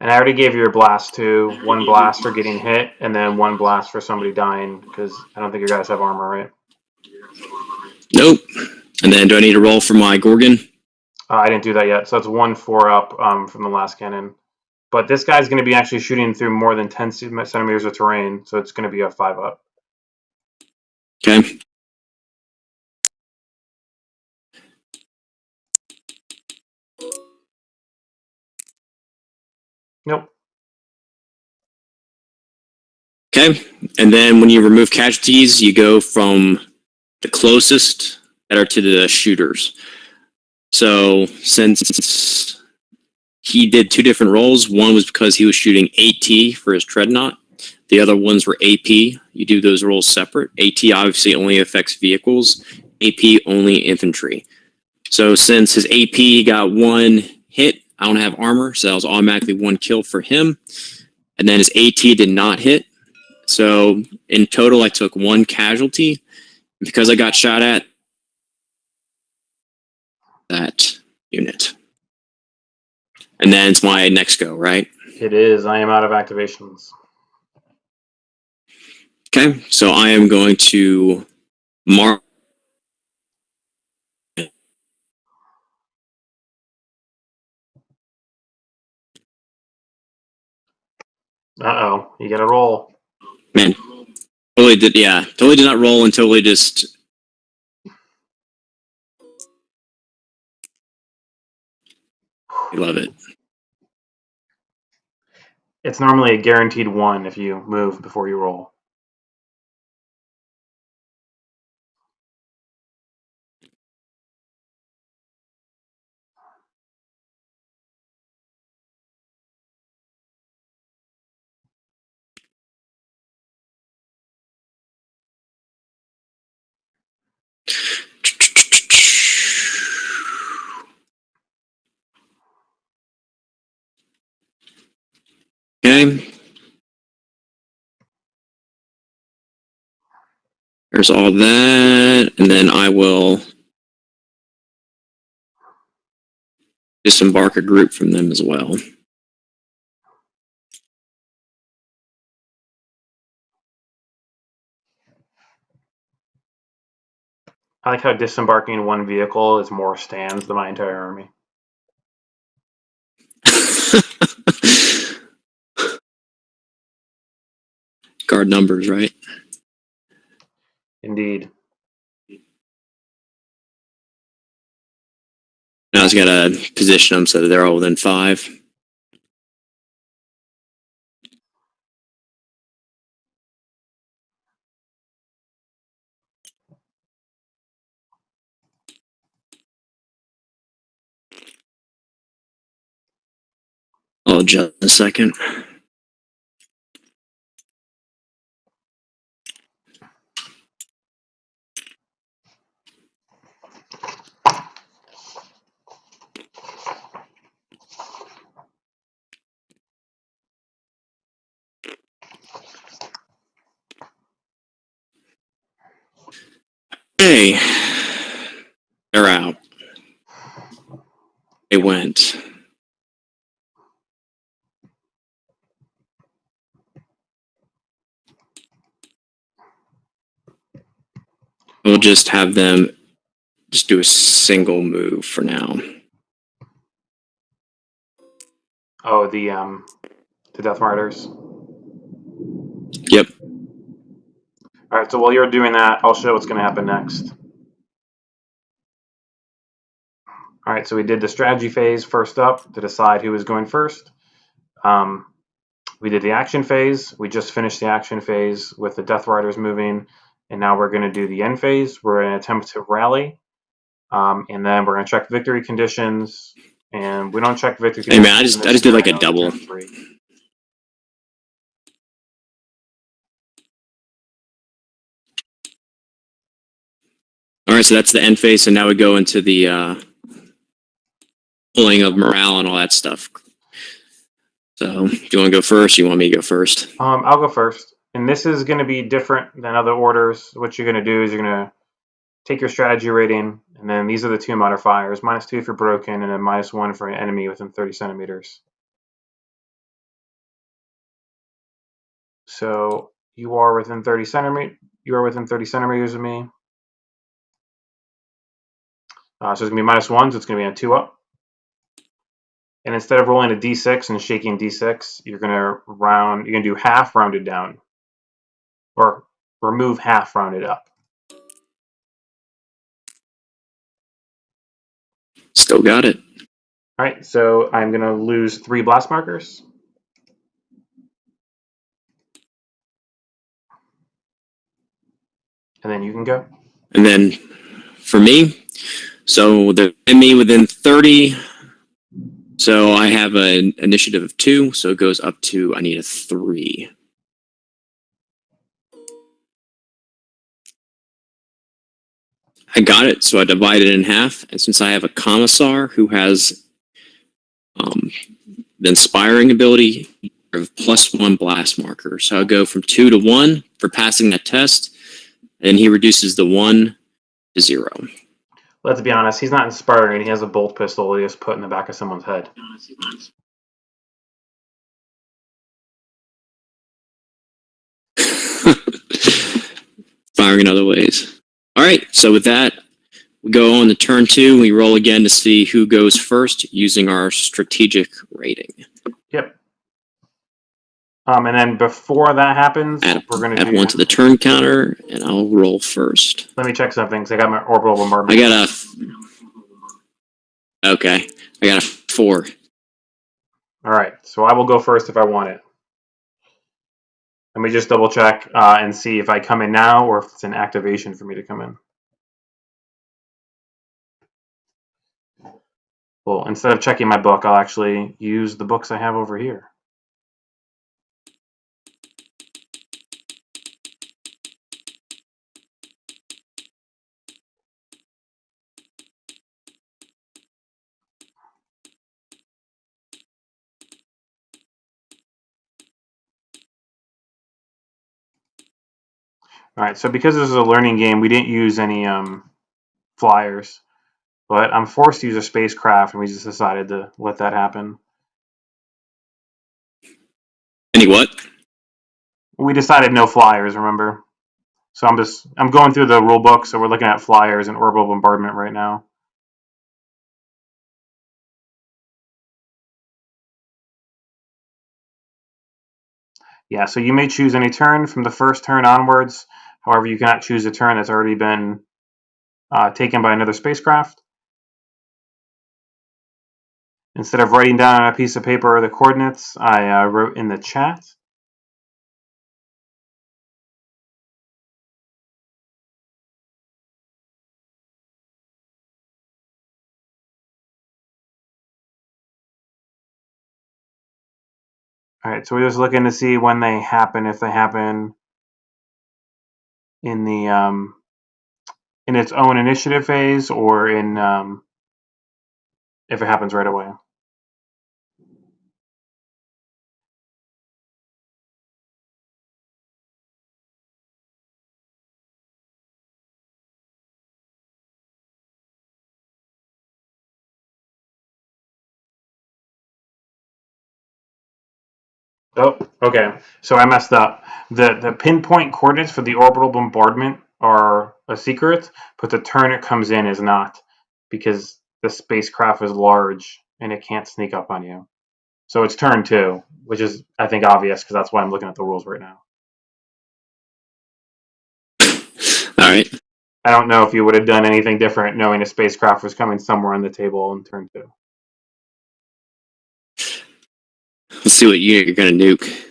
Speaker 1: And I already gave you your blast too. 1 blast for getting hit, and then 1 blast for somebody dying, because I don't think you guys have armor, right?
Speaker 2: Nope. And then do I need to roll for my Gorgon?
Speaker 1: I didn't do that yet, so it's 1 4-up from the last cannon. But this guy's going to be actually shooting through more than 10 centimeters of terrain, so it's going to be a 5-up.
Speaker 2: Okay.
Speaker 1: Nope.
Speaker 2: Okay. And then when you remove casualties, you go from the closest that are to the shooters. So since he did 2 different rolls, one was because he was shooting AT for his Dreadnought. The other ones were AP. You do those rolls separate. AT obviously only affects vehicles. AP only infantry. So since his AP got 1 hit, I don't have armor, so that was automatically 1 kill for him. And then his AT did not hit. So in total, I took 1 casualty. Because I got shot at that unit. And then it's my next go, right?
Speaker 1: It is. I am out of activations.
Speaker 2: Okay, so I am going to mark.
Speaker 1: Uh-oh. You got to roll.
Speaker 2: Man, totally did not roll and totally just. I love it.
Speaker 1: It's normally a guaranteed 1 if you move before you roll.
Speaker 2: Okay. There's all that, and then I will disembark a group from them as well.
Speaker 1: I like how disembarking 1 vehicle is more stands than my entire army.
Speaker 2: Guard numbers, right?
Speaker 1: Indeed.
Speaker 2: Now I just gotta position them so that they're all within 5. I'll adjust in a second. Okay. They're out. They went. We'll just have them just do a single move for now.
Speaker 1: Oh, the Death Riders.
Speaker 2: Yep.
Speaker 1: All All right, so while you're doing that, I'll show what's going to happen next. All right, so we did the strategy phase first up to decide who was going first. We did the action phase. We just finished the action phase with the Death Riders moving, and now we're going to do the end phase. We're going to attempt to rally, and then we're going to check victory conditions. And we don't check victory
Speaker 2: Hey
Speaker 1: conditions.
Speaker 2: man, I just did like a double. All right, so that's the end phase, and now we go into the pulling of morale and all that stuff. So, do you want to go first? Or you want me to go first?
Speaker 1: I'll go first. And this is going to be different than other orders. What you're going to do is you're going to take your strategy rating, and then these are the two modifiers: -2 if you're broken, and then -1 for an enemy within 30 centimeters. So you are within 30 centimeters. You are within 30 centimeters of me. So it's going to be -1, so it's going to be a 2 up. And instead of rolling a d6 and shaking d6, you're going to round. You're going to do half rounded down, or remove half rounded up.
Speaker 2: Still got it.
Speaker 1: All right, so I'm going to lose 3 blast markers. And then you can go.
Speaker 2: And then for me, so the enemy within 30. So I have an initiative of 2, so it goes up to, I need a 3. I got it, so I divide it in half, and since I have a commissar who has the inspiring ability of +1 blast marker, so I'll go from 2 to 1 for passing that test, and he reduces the 1 to 0.
Speaker 1: Let's be honest, he's not inspiring. He has a bolt pistol he just put in the back of someone's head.
Speaker 2: Firing in other ways. All right, so with that, we go on to turn 2. We roll again to see who goes first using our strategic rating.
Speaker 1: Yep. And then before that happens, we're going to
Speaker 2: add 1 to the turn counter, and I'll roll first.
Speaker 1: Let me check something, because I got my Orbital Bombardment.
Speaker 2: Okay. I got a 4.
Speaker 1: All right, so I will go first if I want it. Let me just double check and see if I come in now or if it's an activation for me to come in. Well, instead of checking my book, I'll actually use the books I have over here. All right, so because this is a learning game, we didn't use any flyers, but I'm forced to use a spacecraft, and we just decided to let that happen.
Speaker 2: Any what?
Speaker 1: We decided no flyers, remember? So I'm going through the rule book, so we're looking at flyers and orbital bombardment right now. Yeah, so you may choose any turn from the first turn onwards. However, you cannot choose a turn that's already been taken by another spacecraft. Instead of writing down on a piece of paper the coordinates, I wrote in the chat. All right, so we're just looking to see when they happen, if they happen in the in its own initiative phase, or in if it happens right away. Oh, okay. So I messed up. The pinpoint coordinates for the orbital bombardment are a secret, but the turn it comes in is not, because the spacecraft is large and it can't sneak up on you. So it's turn 2, which is, I think, obvious, because that's why I'm looking at the rules right now.
Speaker 2: All right.
Speaker 1: I don't know if you would have done anything different knowing a spacecraft was coming somewhere on the table in turn 2.
Speaker 2: Let's see what unit you're going to nuke.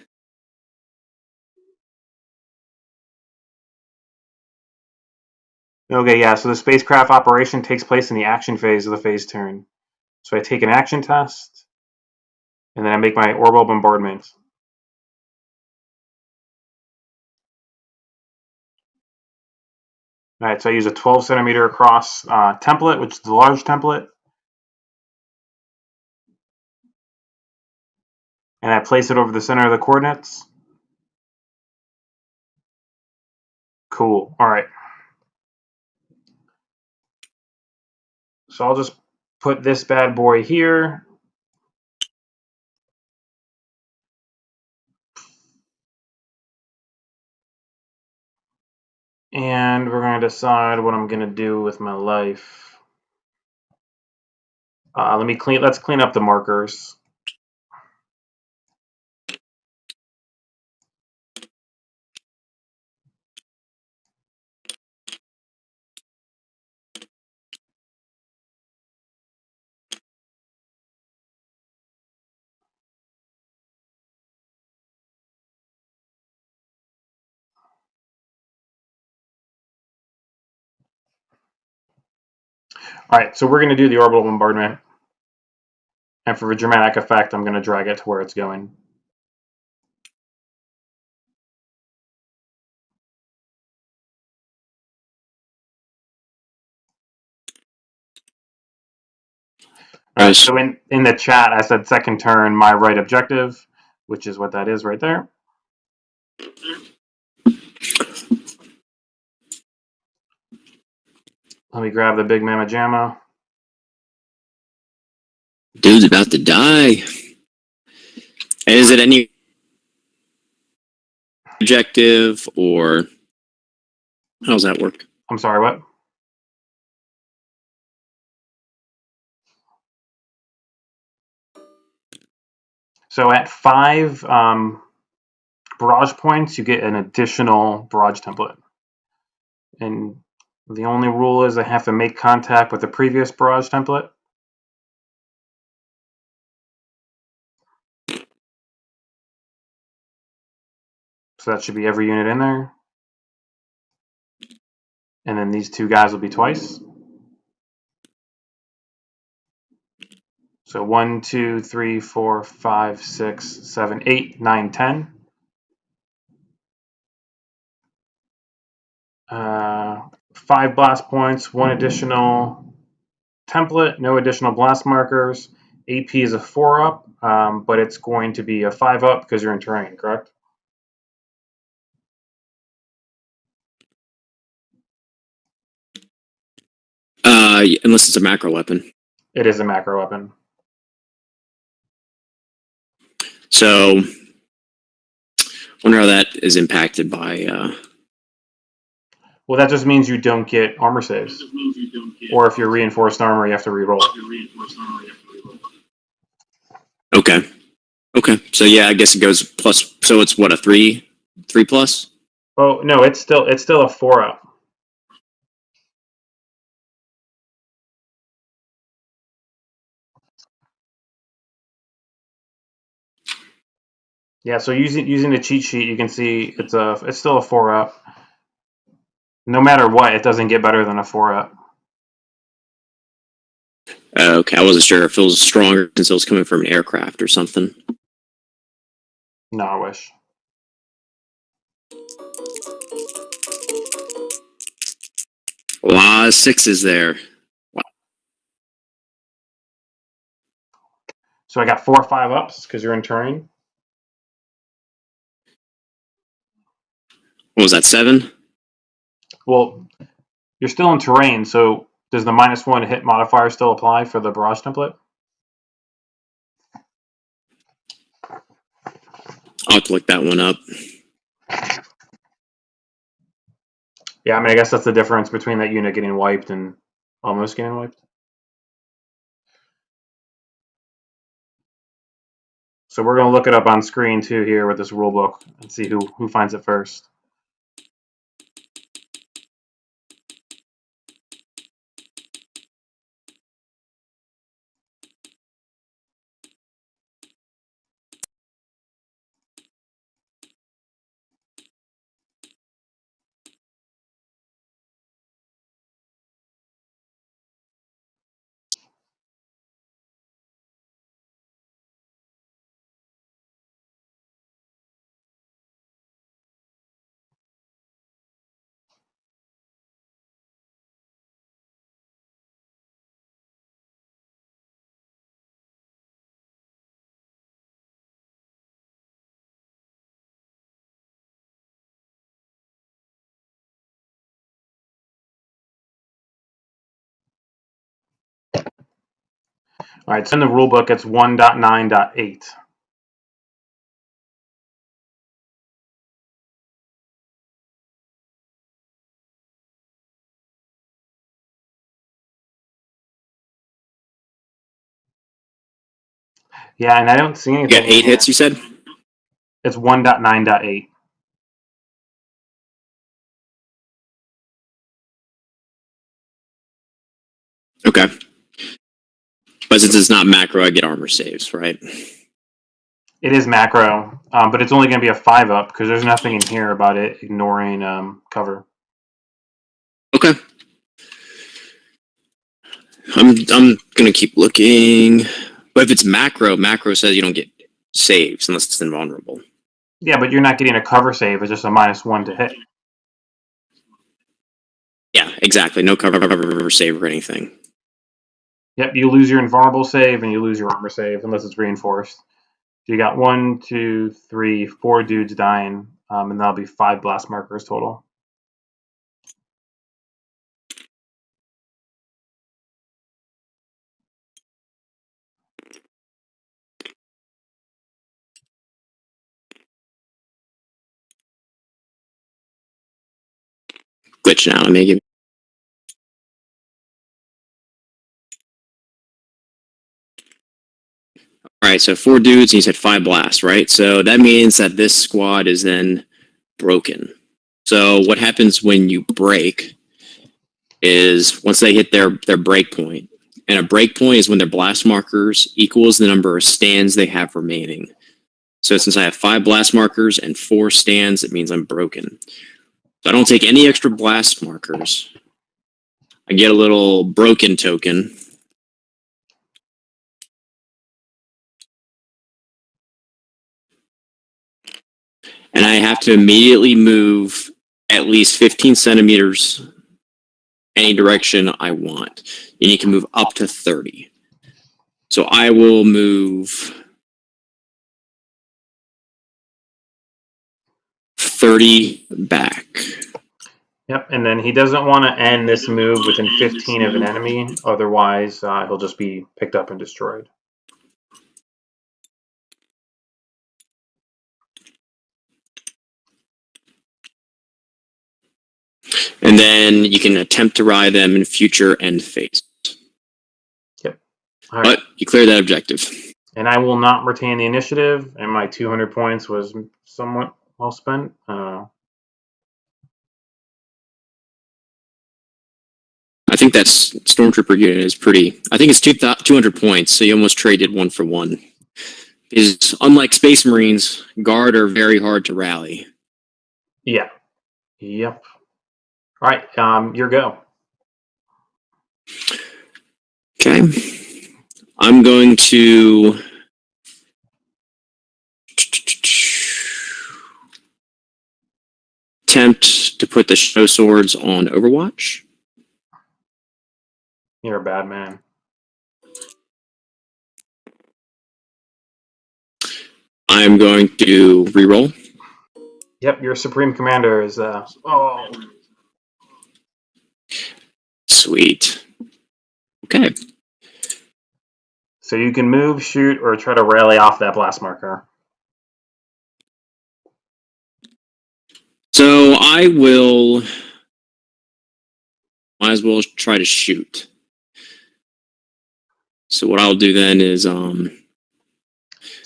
Speaker 1: Okay, yeah, so the spacecraft operation takes place in the action phase of the phase turn. So I take an action test, and then I make my orbital bombardment. All right, so I use a 12 centimeter across template, which is the large template. And I place it over the center of the coordinates. Cool, all right. So I'll just put this bad boy here. And we're going to decide what I'm going to do with my life. Let's clean up the markers. All right, so we're going to do the orbital bombardment. And for a dramatic effect, I'm going to drag it to where it's going. All right, so in the chat, I said second turn, my right objective, which is what that is right there. Let me grab the big mamma jamma.
Speaker 2: Dude's about to die. Is it any objective, or how does that work?
Speaker 1: I'm sorry, what? So at 5 barrage points, you get an additional barrage template. And the only rule is I have to make contact with the previous barrage template. So that should be every unit in there. And then these two guys will be twice. So 1, 2, 3, 4, 5, 6, 7, 8, 9, 10. 5 blast points, 1 additional template, no additional blast markers. AP is a 4 up, but it's going to be a 5 up because you're in terrain, correct?
Speaker 2: Unless it's a macro weapon.
Speaker 1: It is a macro weapon.
Speaker 2: So, wonder how that is impacted by.
Speaker 1: Well, that just means you don't get armor saves. Or if you're reinforced armor, you have to reroll.
Speaker 2: Okay. Okay. So yeah, I guess it goes plus. So it's what, a 3 plus?
Speaker 1: Oh no, it's still a 4 up. Yeah, so using the cheat sheet, you can see it's still a 4 up. No matter what, it doesn't get better than a 4 up.
Speaker 2: Okay, I wasn't sure if it was stronger since it was coming from an aircraft or something.
Speaker 1: No, I wish.
Speaker 2: A lot of 6s there. Wow.
Speaker 1: So I got 4 or 5 ups because you're in terrain.
Speaker 2: What was that, 7?
Speaker 1: Well, you're still in terrain, so does the -1 hit modifier still apply for the barrage template?
Speaker 2: I'll have to look that one up.
Speaker 1: Yeah, I mean, I guess that's the difference between that unit getting wiped and almost getting wiped. So we're going to look it up on screen too here with this rule book and see who finds it first. All right, so in the rule book, it's 1.9.8. Yeah, and I don't see
Speaker 2: You
Speaker 1: anything.
Speaker 2: got 8 hits, you said?
Speaker 1: It's 1.9.8.
Speaker 2: Okay. But since it's not macro, I get armor saves, right?
Speaker 1: It is macro, but it's only going to be a 5-up because there's nothing in here about it ignoring cover.
Speaker 2: Okay. I'm gonna keep looking. But if it's macro says you don't get saves unless it's invulnerable.
Speaker 1: Yeah, but you're not getting a cover save. It's just a -1 to hit.
Speaker 2: Yeah, exactly. No cover save or anything.
Speaker 1: Yep, you lose your invulnerable save and you lose your armor save unless it's reinforced. So you got 1, 2, 3, 4 dudes dying, and that'll be 5 blast markers total.
Speaker 2: Glitching out. Let me give. All right, so 4 dudes, and you said 5 blasts, right? So that means that this squad is then broken. So what happens when you break is once they hit their break point, and a break point is when their blast markers equals the number of stands they have remaining. So since I have 5 blast markers and 4 stands, it means I'm broken. So I don't take any extra blast markers. I get a little broken token. And I have to immediately move at least 15 centimeters any direction I want. And you can move up to 30. So I will move 30 back.
Speaker 1: Yep, and then he doesn't want to end this move within 15 of an enemy. Otherwise, he'll just be picked up and destroyed.
Speaker 2: And then you can attempt to ride them in future end phase.
Speaker 1: Yep. All right.
Speaker 2: But you clear that objective.
Speaker 1: And I will not retain the initiative, and my 200 points was somewhat well spent.
Speaker 2: I think that Stormtrooper unit is pretty. I think it's 200 points, so you almost traded 1 for 1. Because unlike Space Marines, Guard are very hard to rally.
Speaker 1: Yeah. Yep. All right, your go.
Speaker 2: Okay. I'm going to attempt to put the Shadow Swords on Overwatch.
Speaker 1: You're a bad man.
Speaker 2: I'm going to reroll.
Speaker 1: Yep, your Supreme Commander is... oh.
Speaker 2: Sweet. Okay.
Speaker 1: So you can move, shoot, or try to rally off that blast marker.
Speaker 2: So I will... Might as well try to shoot. So what I'll do then is
Speaker 1: So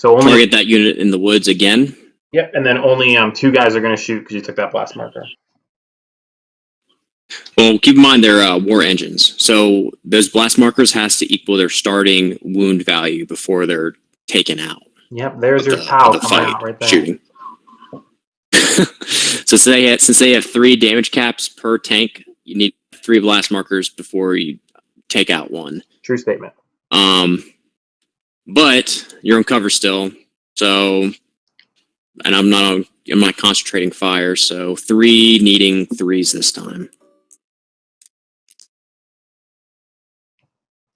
Speaker 1: only
Speaker 2: target that unit in the woods again.
Speaker 1: Yep, and then only 2 guys are going to shoot because you took that blast marker.
Speaker 2: Well, keep in mind they're war engines. So those blast markers has to equal their starting wound value before they're taken out.
Speaker 1: Yep, there's your POW coming
Speaker 2: fight,
Speaker 1: out right there.
Speaker 2: shooting. So since they have 3 damage caps per tank, you need 3 blast markers before you take out 1.
Speaker 1: True statement.
Speaker 2: But you're on cover still, so and I'm not concentrating fire, so 3 needing 3s this time.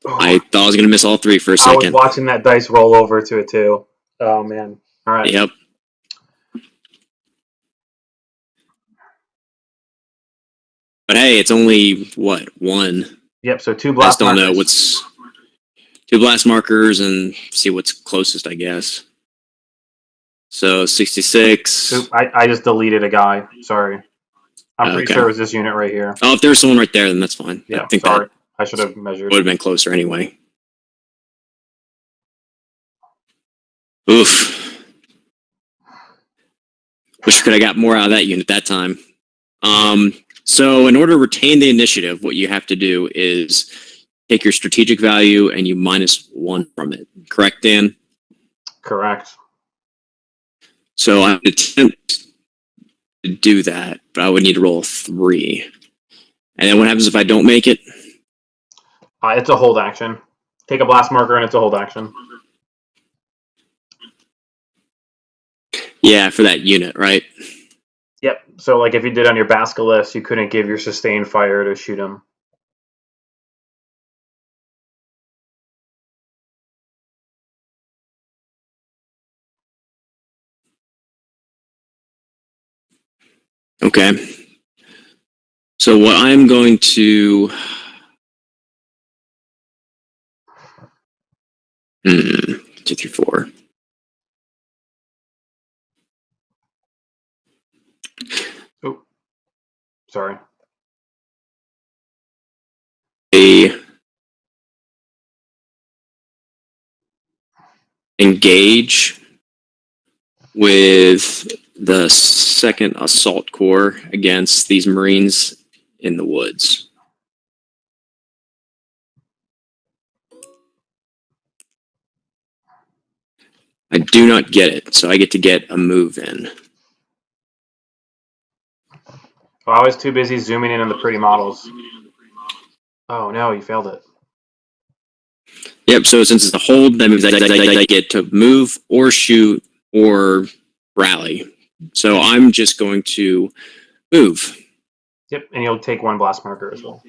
Speaker 1: Oh,
Speaker 2: I thought I was gonna miss all 3 for a second.
Speaker 1: I was watching that dice roll over to it too. Oh man! All right.
Speaker 2: Yep. But hey, it's only what 1.
Speaker 1: Yep. So 2
Speaker 2: I
Speaker 1: blast
Speaker 2: just don't
Speaker 1: markers.
Speaker 2: know what's do blast markers and see what's closest, I guess. So 66.
Speaker 1: Oop, I just deleted a guy. Sorry. I'm pretty
Speaker 2: Okay.
Speaker 1: sure it was this unit right here.
Speaker 2: Oh, if there's someone right there, then that's fine.
Speaker 1: Yeah,
Speaker 2: I think
Speaker 1: sorry.
Speaker 2: that
Speaker 1: I should have measured.
Speaker 2: would have been closer anyway. Oof. Wish I could have got more out of that unit that time. So in order to retain the initiative, what you have to do is take your strategic value and you -1 from it. Correct, Dan?
Speaker 1: Correct.
Speaker 2: So I would attempt to do that, but I would need to roll a 3. And then what happens if I don't make it?
Speaker 1: It's a hold action. Take a blast marker and it's a hold action.
Speaker 2: Yeah, for that unit, right?
Speaker 1: Yep. So like if you did on your Basilisk, you couldn't give your sustained fire to shoot him.
Speaker 2: Okay. So what I'm going to 2, 3, 4.
Speaker 1: Oh, sorry.
Speaker 2: Engage with the 2nd Assault Corps against these Marines in the woods. I do not get it, so I get to get a move in.
Speaker 1: Oh, I was too busy zooming in on the pretty models. Oh no, you failed it.
Speaker 2: Yep, so since it's a hold, that means I get to move or shoot or rally. So I'm just going to move.
Speaker 1: Yep, and you'll take 1 blast marker as well.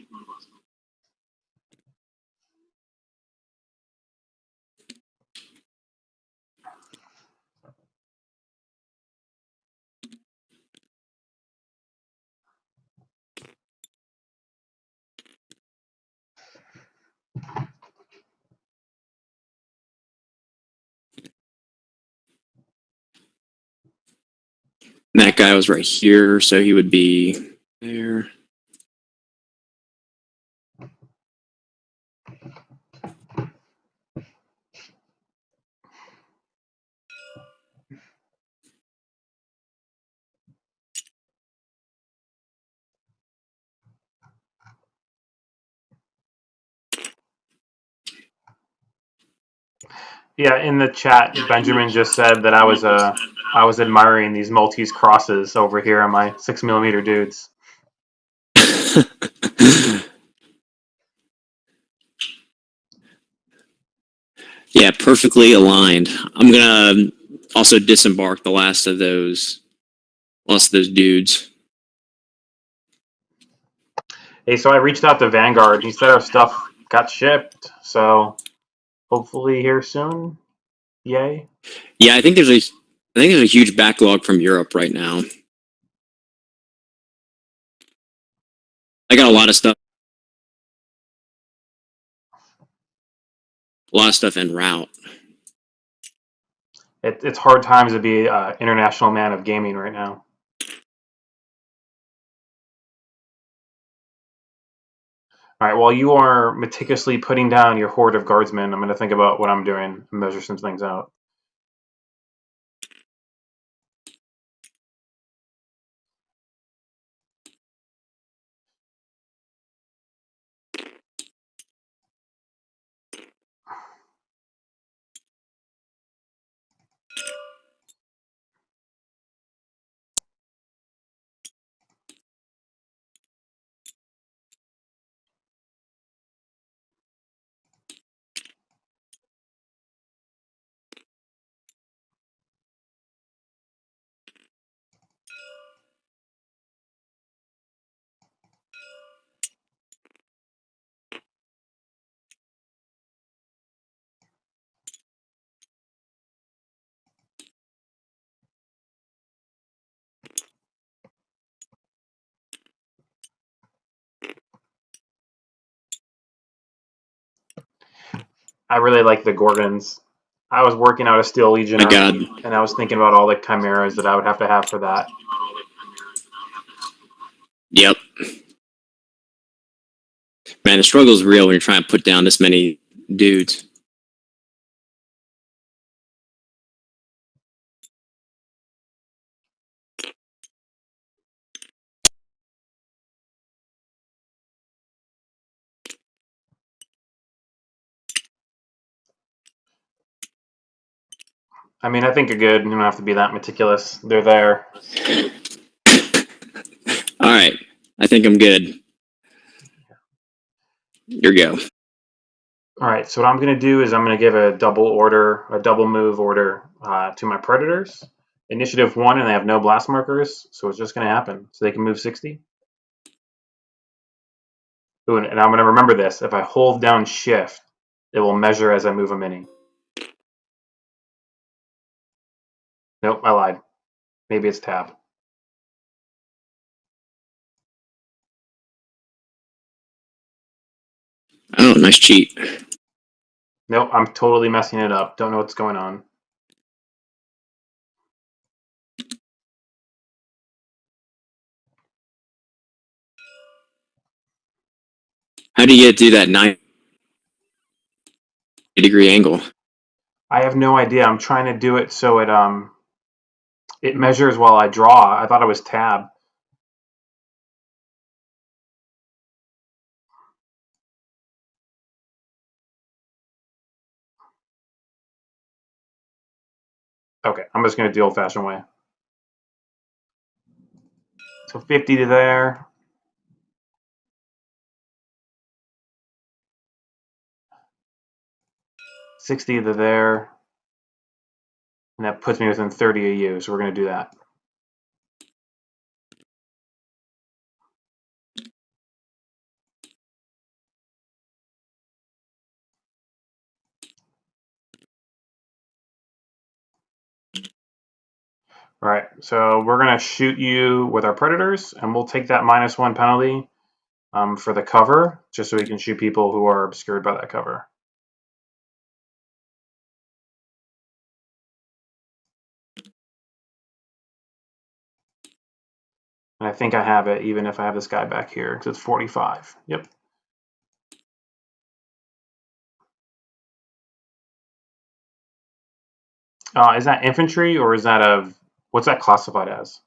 Speaker 2: And that guy was right here, so he would be there.
Speaker 1: Yeah, in the chat, Benjamin just said that I was admiring these Maltese crosses over here on my 6mm dudes.
Speaker 2: Yeah, perfectly aligned. I'm gonna also disembark the last of those dudes.
Speaker 1: Hey, so I reached out to Vanguard. He said our stuff got shipped, so hopefully here soon. Yay.
Speaker 2: Yeah, I think there's a huge backlog from Europe right now. I got a lot of stuff en route.
Speaker 1: It's hard times to be an international man of gaming right now. All right, while you are meticulously putting down your horde of guardsmen, I'm going to think about what I'm doing and measure some things out. I really like the Gorgons. I was working out a Steel Legion
Speaker 2: My God.
Speaker 1: army, and I was thinking about all the chimeras that I would have to have for that.
Speaker 2: Yep. Man, the struggle is real when you're trying to put down this many dudes.
Speaker 1: I mean, I think you're good. You don't have to be that meticulous. They're there.
Speaker 2: All right. I think I'm good. Here we go.
Speaker 1: All right, so what I'm going to do is I'm going to give a double move order to my Predators. Initiative 1, and they have no blast markers, so it's just going to happen. So they can move 60. Ooh, and I'm going to remember this. If I hold down Shift, it will measure as I move a mini. Nope, I lied. Maybe it's Tab.
Speaker 2: Oh, nice cheat.
Speaker 1: Nope, I'm totally messing it up. Don't know what's going on.
Speaker 2: How do you do that 90-degree angle?
Speaker 1: I have no idea. I'm trying to do it so it measures while I draw. I thought it was Tab. Okay, I'm just going to do the old-fashioned way. So 50 to there. 60 to there. And that puts me within 30 of you, so we're going to do that. All right, so we're going to shoot you with our Predators, and we'll take that -1 penalty for the cover, just so we can shoot people who are obscured by that cover. And I think I have it, even if I have this guy back here, because it's 45. Yep. Is that infantry, or is that what's that classified as?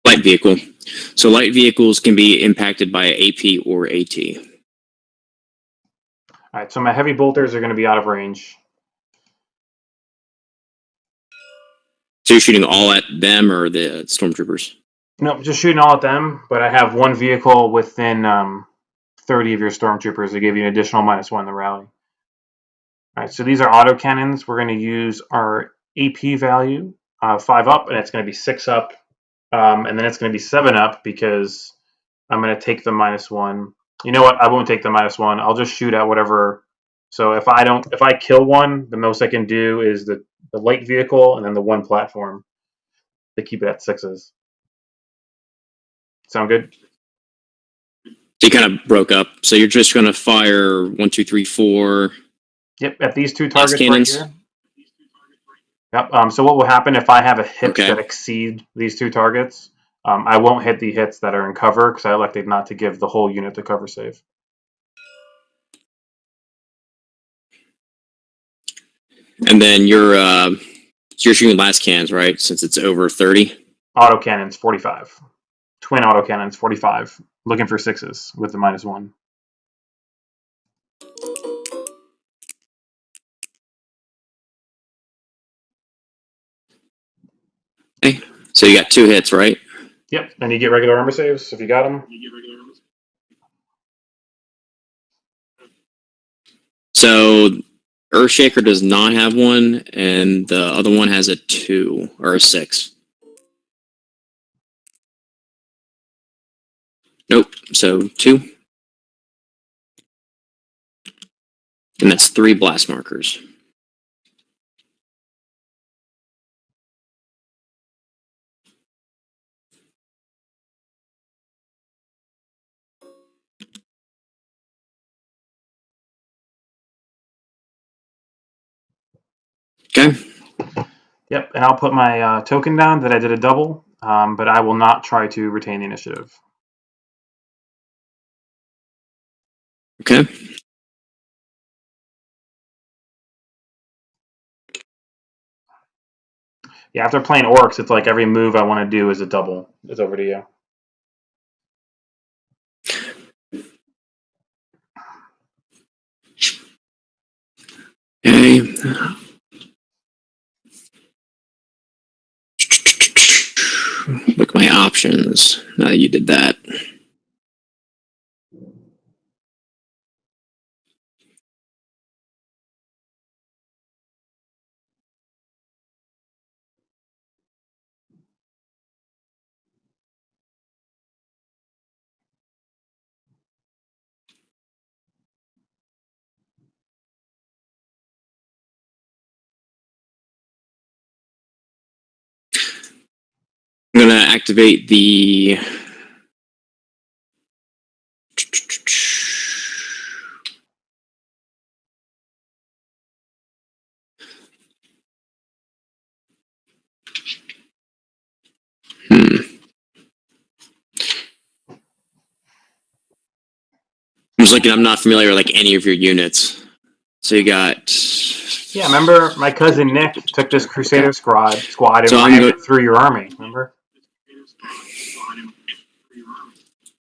Speaker 2: Light vehicle. So light vehicles can be impacted by AP or AT.
Speaker 1: All right, so my heavy bolters are going to be out of range.
Speaker 2: So you're shooting all at them or the stormtroopers?
Speaker 1: Nope, just shooting all at them, but I have one vehicle within 30 of your stormtroopers to give you an additional -1 in the rally. All right, so these are autocannons. We're going to use our AP value, 5 up, and it's going to be 6 up, and then it's going to be 7 up because I'm going to take the -1. You know what? I won't take the -1. I'll just shoot at whatever. So if I kill one, the most I can do is the light vehicle and then the one platform to keep it at 6s. Sound good?
Speaker 2: They kind of broke up. So you're just going to fire 1, 2, 3, 4.
Speaker 1: Yep, at these 2 targets
Speaker 2: cannons.
Speaker 1: right here. Yep. So what will happen if I have a hit
Speaker 2: Okay.
Speaker 1: that exceed these 2 targets? I won't hit the hits that are in cover because I elected not to give the whole unit the cover save.
Speaker 2: And then you're shooting last cans, right? Since it's over 30.
Speaker 1: Autocannons 45. Twin autocannons 45. Looking for 6s with the -1.
Speaker 2: Okay. So you got 2 hits, right?
Speaker 1: Yep. And you get regular armor saves if you got them.
Speaker 2: So Earthshaker does not have one, and the other one has a 2 or a 6. Nope. So 2. And that's 3 blast markers. Okay.
Speaker 1: Yep, and I'll put my token down that I did a double, but I will not try to retain the initiative.
Speaker 2: Okay.
Speaker 1: Yeah, after playing orcs, it's like every move I want to do is a double. It's over to you.
Speaker 2: Okay. Look at my options now that you did that. I'm gonna activate the I'm just looking. I'm not familiar with like any of your units. So you got.
Speaker 1: Yeah, remember my cousin Nick took this Crusader squad and
Speaker 2: So
Speaker 1: ran it through your army. Remember?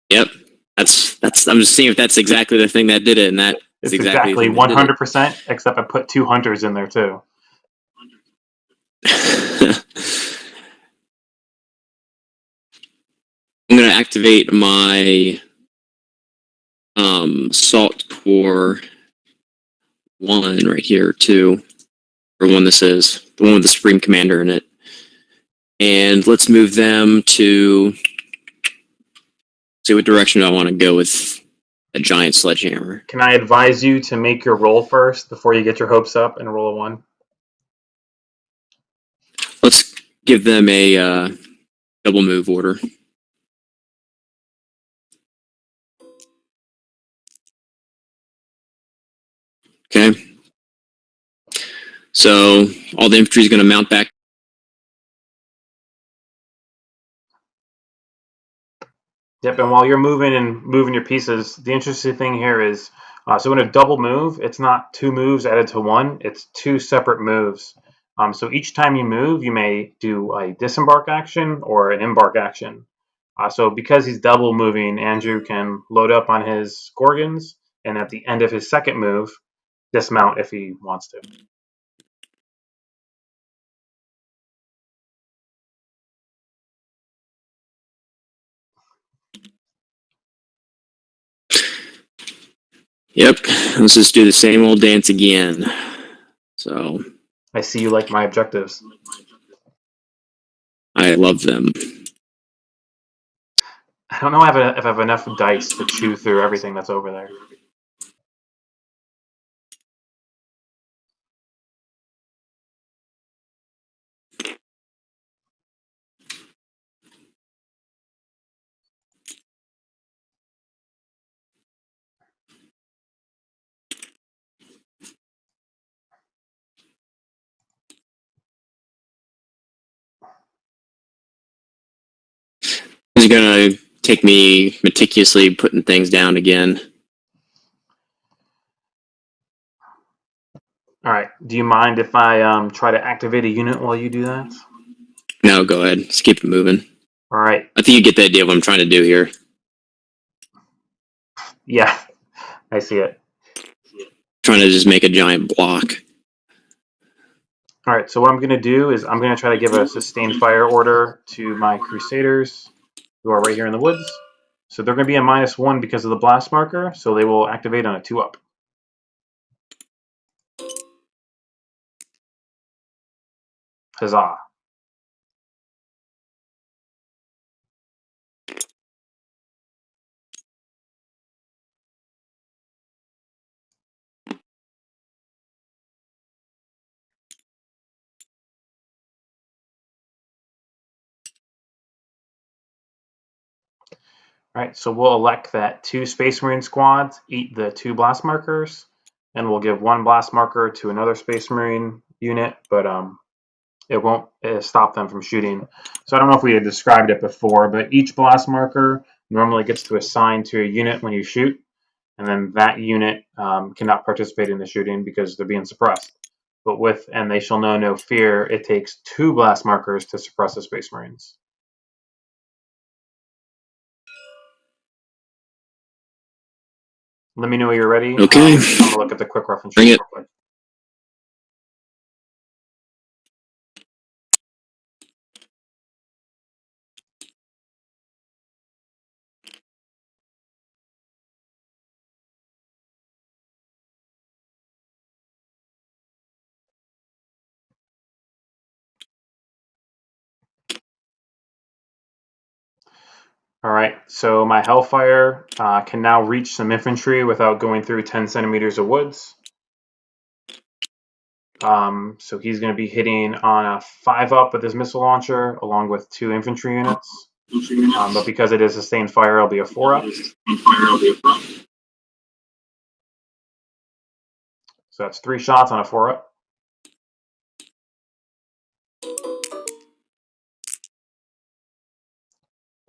Speaker 2: Yep. That's. I'm just seeing if that's exactly the thing that did it, and that
Speaker 1: It's
Speaker 2: is exactly
Speaker 1: 100%. Except I put 2 hunters in there too.
Speaker 2: I'm gonna activate my Salt Core 1 right here, 2, or 1 this is, the one with the Supreme Commander in it. And let's move them to, see what direction I want to go with a giant sledgehammer.
Speaker 1: Can I advise you to make your roll first before you get your hopes up and roll a 1?
Speaker 2: Let's give them a double move order. Okay. So all the infantry is going to mount back.
Speaker 1: Yep, and while you're moving your pieces, the interesting thing here is, so in a double move, it's not 2 moves added to 1, it's 2 separate moves. So each time you move, you may do a disembark action or an embark action. So because he's double moving, Andrew can load up on his Gorgons, and at the end of his second move, dismount if he wants to.
Speaker 2: Yep. Let's just do the same old dance again. So
Speaker 1: I see you like my objectives.
Speaker 2: I love them.
Speaker 1: I don't know if I have enough dice to chew through everything that's over there.
Speaker 2: It's going to take me meticulously putting things down again.
Speaker 1: All right. Do you mind if I try to activate a unit while you do that?
Speaker 2: No, go ahead. Let's keep it moving.
Speaker 1: All right.
Speaker 2: I think you get the idea of what I'm trying to do here.
Speaker 1: Yeah, I see it.
Speaker 2: Trying to just make a giant block.
Speaker 1: All right. So what I'm going to do is I'm going to try to give a sustained fire order to my Crusaders who are right here in the woods. So they're going to be a -1 because of the blast marker. So they will activate on a 2-up. Huzzah. All right, so we'll elect that 2 Space Marine squads eat the 2 blast markers, and we'll give 1 blast marker to another Space Marine unit, but it won't stop them from shooting. So I don't know if we had described it before, but each blast marker normally gets to assign to a unit when you shoot, and then that unit cannot participate in the shooting because they're being suppressed. But with "and they shall know no fear," it takes 2 blast markers to suppress the Space Marines. Let me know when you're ready.
Speaker 2: Okay.
Speaker 1: I'm going to look at the quick reference
Speaker 2: Bring
Speaker 1: sheet
Speaker 2: it.
Speaker 1: real quick. All right, so my Hellfire can now reach some infantry without going through 10 centimeters of woods. So he's going to be hitting on a 5-up with his missile launcher, along with 2 infantry units. But because it is sustained fire, it'll be a 4-up. So that's 3 shots on a 4-up.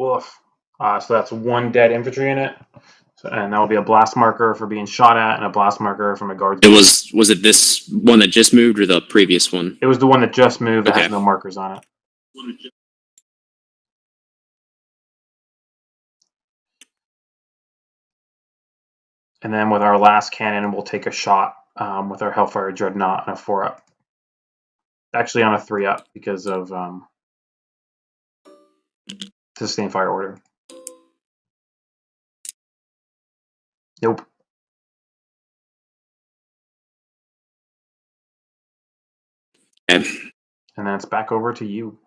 Speaker 1: Oof. So that's 1 dead infantry unit. And that will be a blast marker for being shot at, and a blast marker from a guard.
Speaker 2: Was it this one that just moved or the previous one?
Speaker 1: It was the one that just moved that
Speaker 2: Okay.
Speaker 1: has no markers on it. And then with our last cannon, we'll take a shot with our Hellfire Dreadnought on a 4-up. Actually on a 3-up because of sustained fire order. Nope.
Speaker 2: Okay.
Speaker 1: And then it's back over to you.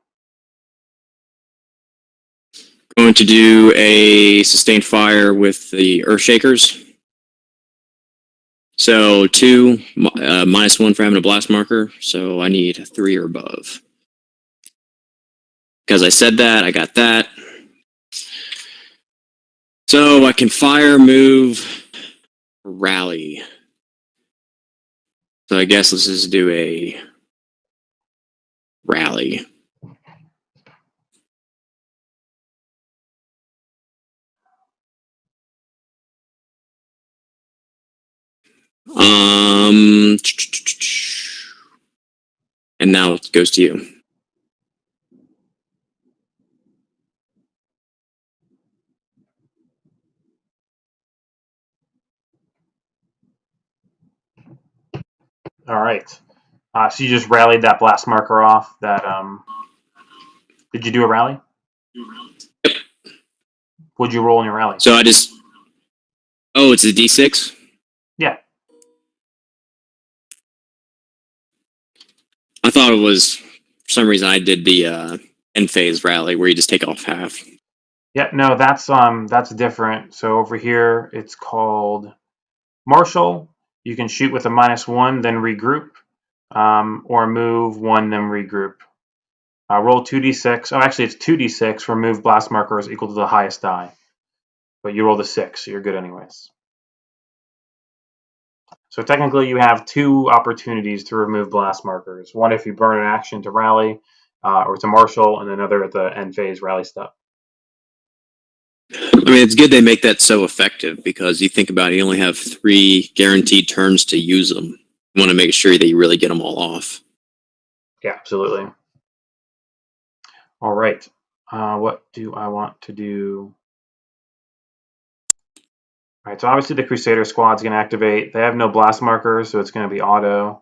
Speaker 2: Going to do a sustained fire with the Earthshakers. So 2, -1 for having a blast marker. So I need 3 or above. Because I said that, I got that. So I can fire, move, rally. So I guess let's just do a rally. And now it goes to you.
Speaker 1: All right. So you just rallied that blast marker off. That did you do a rally?
Speaker 2: Yep.
Speaker 1: What'd you roll in your rally?
Speaker 2: So I just. Oh, it's a D6?
Speaker 1: Yeah.
Speaker 2: I thought it was, for some reason, I did the end phase rally where you just take off half.
Speaker 1: Yeah, no, that's different. So over here, it's called Marshal. You can shoot with a -1, then regroup, or move 1, then regroup. Roll 2d6. Oh, actually, it's 2d6. Remove blast markers equal to the highest die. But you rolled a 6, so you're good anyways. So technically, you have 2 opportunities to remove blast markers. One if you burn an action to rally, or to marshal, and another at the end phase rally step.
Speaker 2: I mean, it's good they make that so effective because you think about it, you only have 3 guaranteed turns to use them. You want to make sure that you really get them all off.
Speaker 1: Yeah, absolutely. All right. What do I want to do? All right, so obviously the Crusader squad's going to activate. They have no blast markers, so it's going to be auto.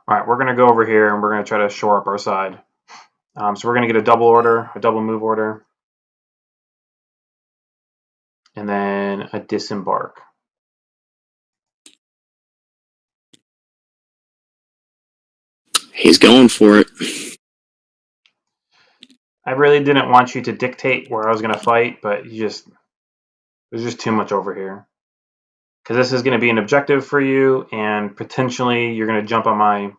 Speaker 1: All right, we're going to go over here and we're going to try to shore up our side. So we're going to get a double order, a double move order, and then a disembark.
Speaker 2: He's going for it.
Speaker 1: I really didn't want you to dictate where I was going to fight, but you just There's just too much over here. Because this is going to be an objective for you, and potentially you're going to jump on my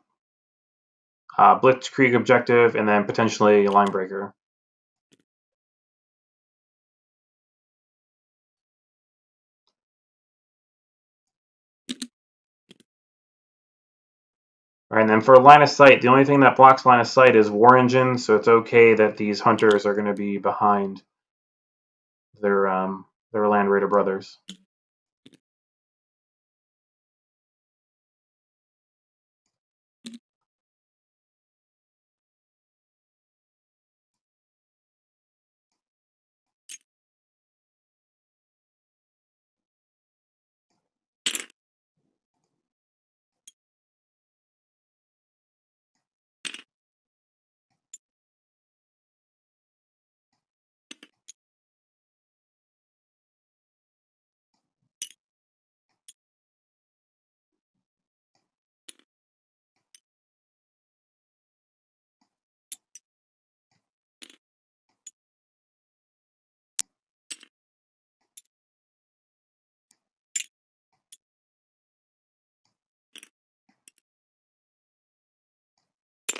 Speaker 1: Blitzkrieg objective, and then potentially a line breaker. All right, and then for line of sight, the only thing that blocks line of sight is war engines, so it's okay that these hunters are going to be behind their Land Raider brothers.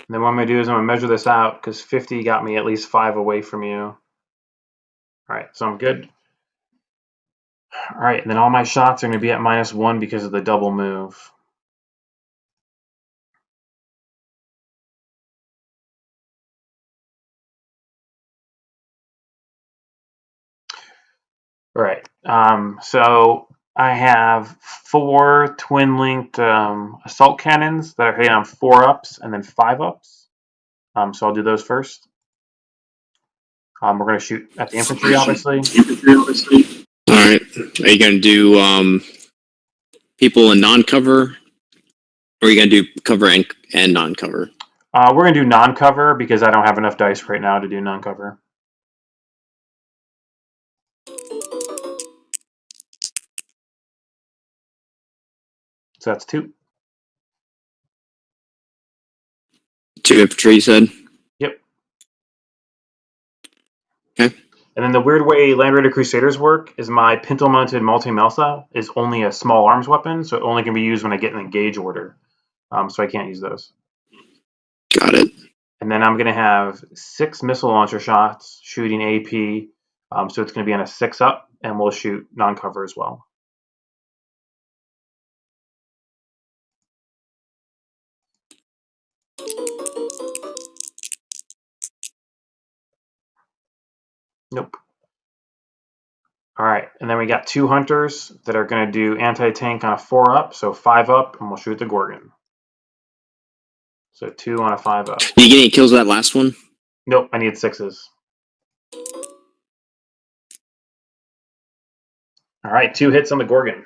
Speaker 1: And then what I'm going to do is I'm going to measure this out because 50 got me at least 5 away from you. All right, so I'm good. All right, and then all my shots are going to be at -1 because of the double move. All right, so I have 4 twin-linked assault cannons that are hitting on 4 ups and then 5 ups. So I'll do those first. We're going to shoot at the infantry, obviously.
Speaker 2: All right. Are you going to do people in non-cover, or are you going to do cover and non-cover?
Speaker 1: We're going to do non-cover because I don't have enough dice right now to do non-cover. So that's 2.
Speaker 2: 2 infantry, you said?
Speaker 1: Yep.
Speaker 2: Okay.
Speaker 1: And then the weird way Land Raider Crusaders work is my pintle-mounted multi-melsa is only a small arms weapon, so it only can be used when I get an engage order. So I can't use those.
Speaker 2: Got it.
Speaker 1: And then I'm going to have 6 missile launcher shots shooting AP, so it's going to be on a 6 up, and we'll shoot non-cover as well. Nope. All right, and then we got 2 hunters that are going to do anti-tank on a 4 up, so 5 up, and we'll shoot the Gorgon. So 2 on a 5 up.
Speaker 2: Did you get any kills with that last one?
Speaker 1: Nope, I need 6s. All right, 2 hits on the Gorgon.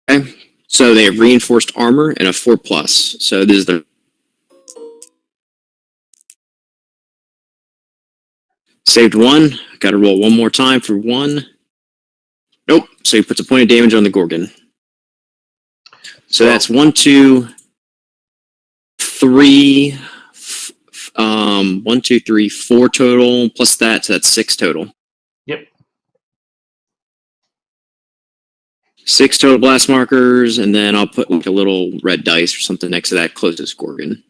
Speaker 2: Okay. So they have reinforced armor and a 4+. So this is the saved 1. Got to roll 1 more time for 1. Nope. So he puts a point of damage on the Gorgon. So that's 1, 2, 3. 1, 2, 3, 4 total plus that, so that's 6 total.
Speaker 1: Yep.
Speaker 2: 6 total blast markers, and then I'll put like a little red dice or something next to that closest Gorgon.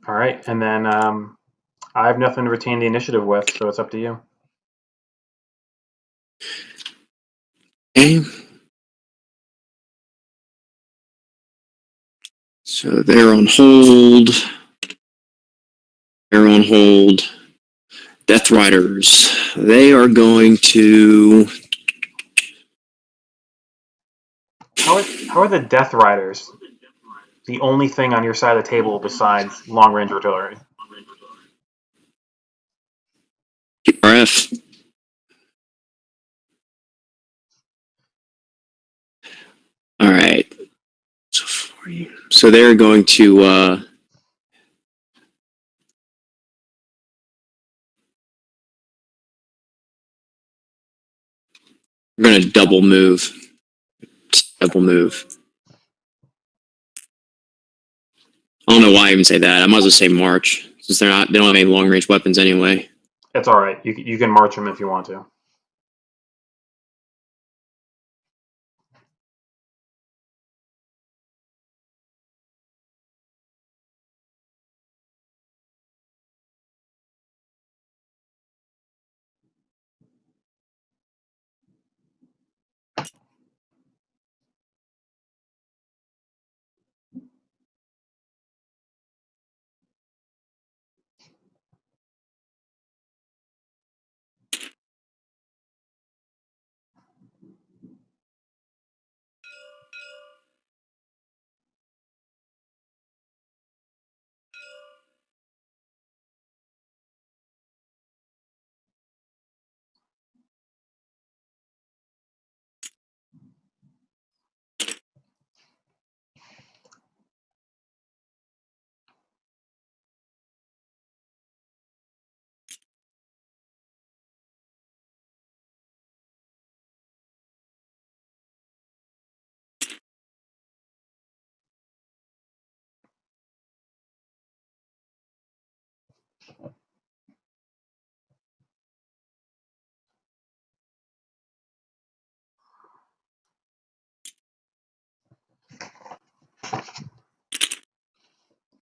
Speaker 1: All right, and then I have nothing to retain the initiative with, so it's up to you.
Speaker 2: Okay. So they're on hold. They're on hold. Death Riders. They are going to...
Speaker 1: How are the Death Riders the only thing on your side of the table besides long-range artillery?
Speaker 2: RF. All right. So they're going to we're going to double move. Double move. I don't know why I even say that. I might as well say march, since they don't have any long range weapons anyway.
Speaker 1: It's all right. You can march them if you want to.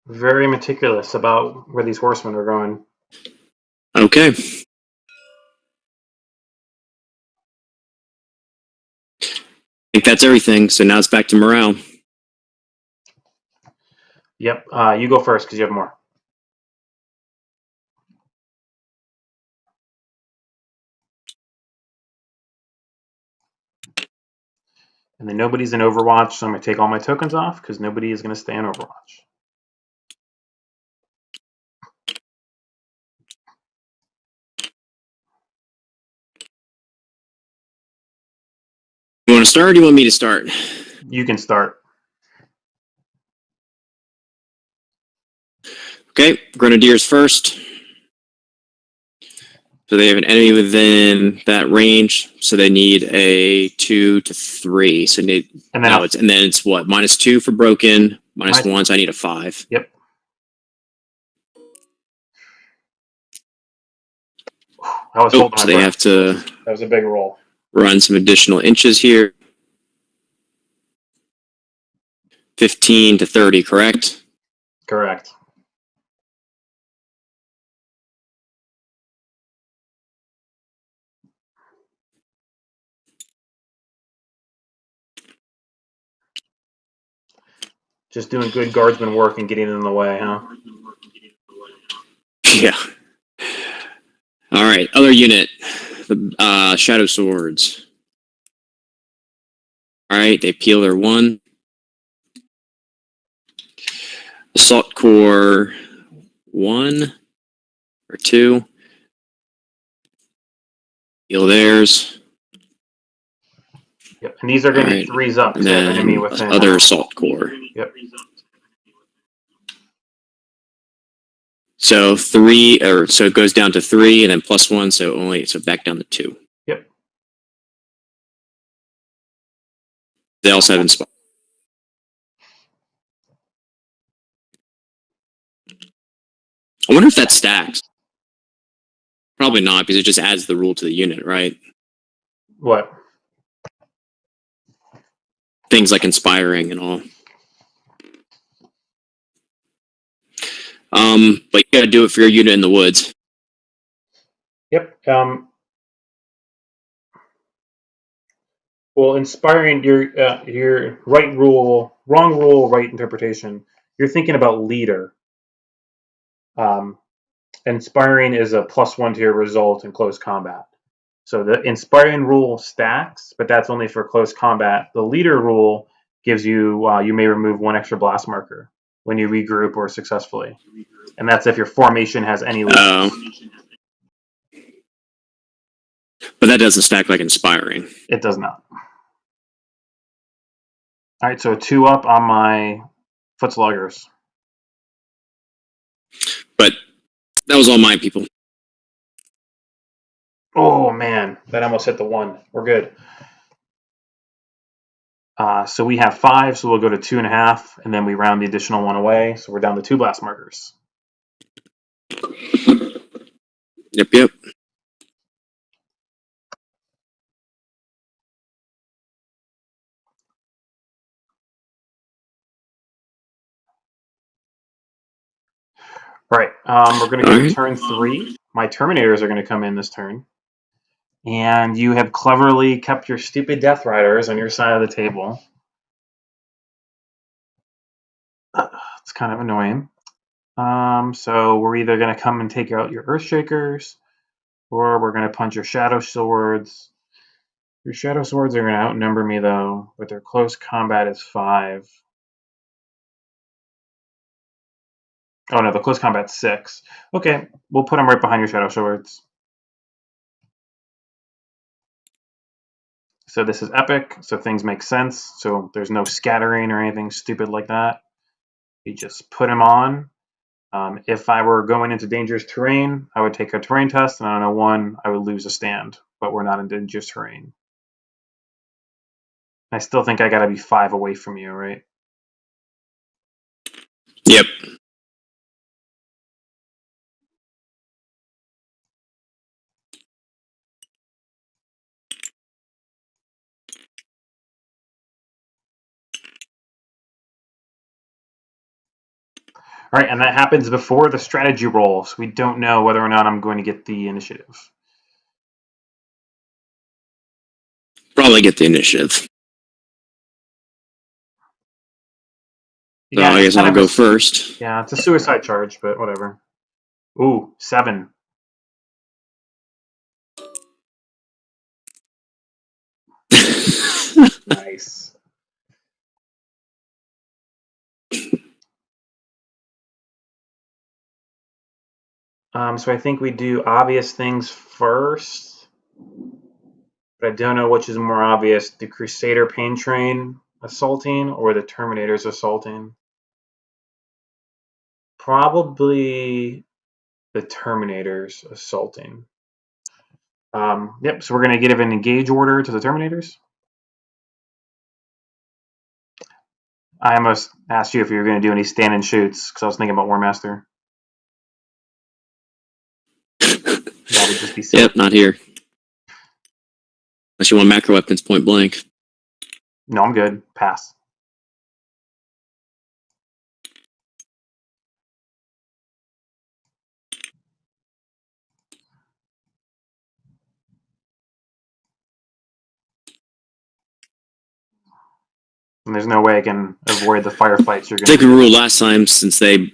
Speaker 1: Very meticulous about where these horsemen are going.
Speaker 2: Okay. I think that's everything. So now it's back to morale.
Speaker 1: Yep. You go first because you have more. And then nobody's in Overwatch, so I'm going to take all my tokens off because nobody is going to stay in Overwatch.
Speaker 2: You want to start or do you want me to start?
Speaker 1: You can start.
Speaker 2: Okay, Grenadiers first. So they have an enemy within that range, so they need a 2 to 3. So need
Speaker 1: And then
Speaker 2: it's what, -2 for broken, -1. So I need a 5.
Speaker 1: Yep. I was holding my
Speaker 2: so they
Speaker 1: breath.
Speaker 2: have to.
Speaker 1: That was a big roll.
Speaker 2: Run some additional inches here. 15 to 30, correct?
Speaker 1: Correct. Just doing good guardsman work and getting in the way, huh?
Speaker 2: Yeah. All right, other unit, the Shadow Swords. All right, they peel their 1. Assault Corps 1 or 2. Peel theirs.
Speaker 1: Yep. And these are going to be 3s up.
Speaker 2: And then
Speaker 1: enemy within
Speaker 2: other Assault Corps.
Speaker 1: Yep.
Speaker 2: So 3, so it goes down to 3 and then +1, so back down to 2.
Speaker 1: Yep.
Speaker 2: They also have Inspire. I wonder if that stacks. Probably not, because it just adds the rule to the unit, right?
Speaker 1: What?
Speaker 2: Things like inspiring and all. But you gotta do it for your unit in the woods.
Speaker 1: Yep. Well, inspiring your right rule, wrong rule, right interpretation. You're thinking about leader. Inspiring is a +1 to your result in close combat. So the inspiring rule stacks, but that's only for close combat. The leader rule gives you you may remove 1 extra blast marker when you regroup or successfully, and that's if your formation has any leaders.
Speaker 2: But that doesn't stack like inspiring.
Speaker 1: It does not. All right, so 2 up on my footsloggers.
Speaker 2: But that was all my people.
Speaker 1: Oh man, that almost hit the 1. We're good. So we have 5, so we'll go to 2.5, and then we round the additional 1 away. So we're down to 2 blast markers.
Speaker 2: Yep.
Speaker 1: All right, we're going to go to turn 3. My Terminators are going to come in this turn. And you have cleverly kept your stupid Death Riders on your side of the table. It's kind of annoying. So we're either going to come and take out your Earthshakers, or we're going to punch your Shadow Swords. Your Shadow Swords are going to outnumber me, though, but their close combat is 5. Oh, no, the close combat's 6. Okay, we'll put them right behind your Shadow Swords. So this is epic, so things make sense. So there's no scattering or anything stupid like that. You just put them on. If I were going into dangerous terrain, I would take a terrain test, and on a 1, I would lose a stand. But we're not in dangerous terrain. I still think I got to be 5 away from you, right?
Speaker 2: Yep.
Speaker 1: All right, and that happens before the strategy roll, so we don't know whether or not I'm going to get the initiative.
Speaker 2: Probably get the initiative.
Speaker 1: Yeah,
Speaker 2: so I guess I'll go first.
Speaker 1: Yeah, it's a suicide charge, but whatever. Ooh, 7. Nice. So I think we do obvious things first, but I don't know which is more obvious: the Crusader Pain Train assaulting or the Terminators assaulting. Probably the Terminators assaulting. Yep. So we're going to give an engage order to the Terminators. I almost asked you if you were going to do any stand and shoots because I was thinking about War Master. That would just be silly.
Speaker 2: Yep, not here. Unless you want macro weapons point blank.
Speaker 1: No, I'm good. Pass. And there's no way I can avoid the firefights you're going to
Speaker 2: Take a rule last time since they...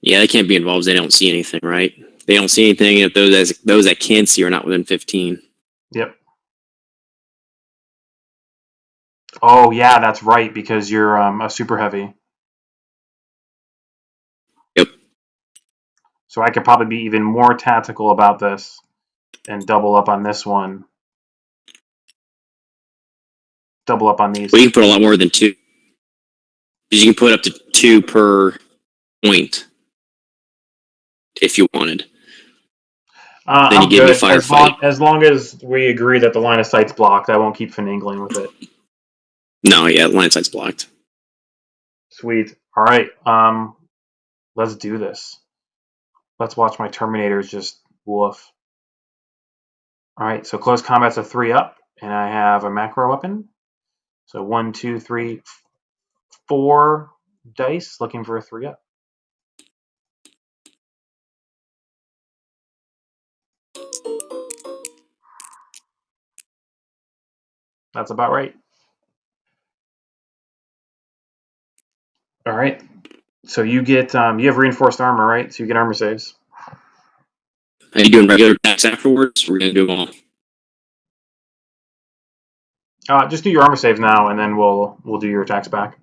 Speaker 2: Yeah, they can't be involved. They don't see anything, right? They don't see anything if those that can see are not within 15.
Speaker 1: Yep. Oh, yeah, that's right, because you're a super heavy.
Speaker 2: Yep.
Speaker 1: So I could probably be even more tactical about this and double up on this one. Double up on these.
Speaker 2: Well, you can put a lot more than 2. Because you can put up to 2 per point if you wanted.
Speaker 1: Then you give me firefight. As long as we agree that the line of sight's blocked, I won't keep finagling with it.
Speaker 2: No, yeah, line of sight's blocked.
Speaker 1: Sweet. All right. Let's do this. Let's watch my Terminators just woof. All right. So close combat's a 3 up, and I have a macro weapon. So 1, 2, 3, 4 dice looking for a 3 up. That's about right. All right. So you get you have reinforced armor, right? So you get armor saves.
Speaker 2: Are you doing regular attacks afterwards? We're gonna do them all.
Speaker 1: Just do your armor saves now, and then we'll do your attacks back.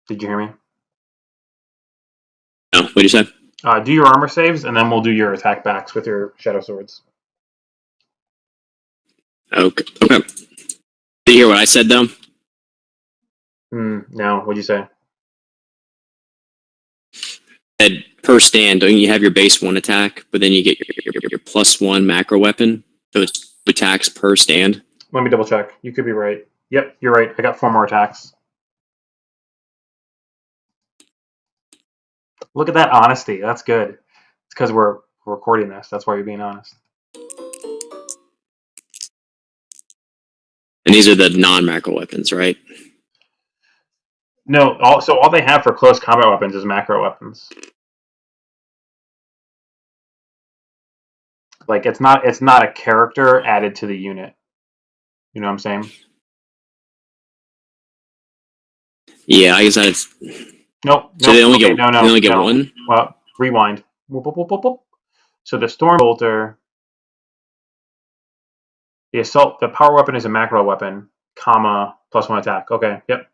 Speaker 1: Did you hear me?
Speaker 2: No, what did you say?
Speaker 1: Do your armor saves, and then we'll do your attack backs with your shadow swords.
Speaker 2: Okay. Okay. Did you hear what I said though?
Speaker 1: No, what'd you say?
Speaker 2: That per stand, don't you have your base 1 attack, but then you get your +1 macro weapon, so it's attacks per stand.
Speaker 1: Let me double check. You could be right. Yep, you're right. I got 4 more attacks. Look at that honesty. That's good. It's because we're recording this. That's why you're being honest.
Speaker 2: And these are the non-macro weapons, right?
Speaker 1: No, so all they have for close combat weapons is macro weapons. Like it's not a character added to the unit. You know what I'm saying?
Speaker 2: Yeah, I guess that's.
Speaker 1: Nope.
Speaker 2: So they only
Speaker 1: okay,
Speaker 2: get they only get one.
Speaker 1: Well, rewind. Whoop, whoop, whoop, whoop, whoop. So the storm bolter, the power weapon is a macro weapon, comma +1 attack. Okay, yep.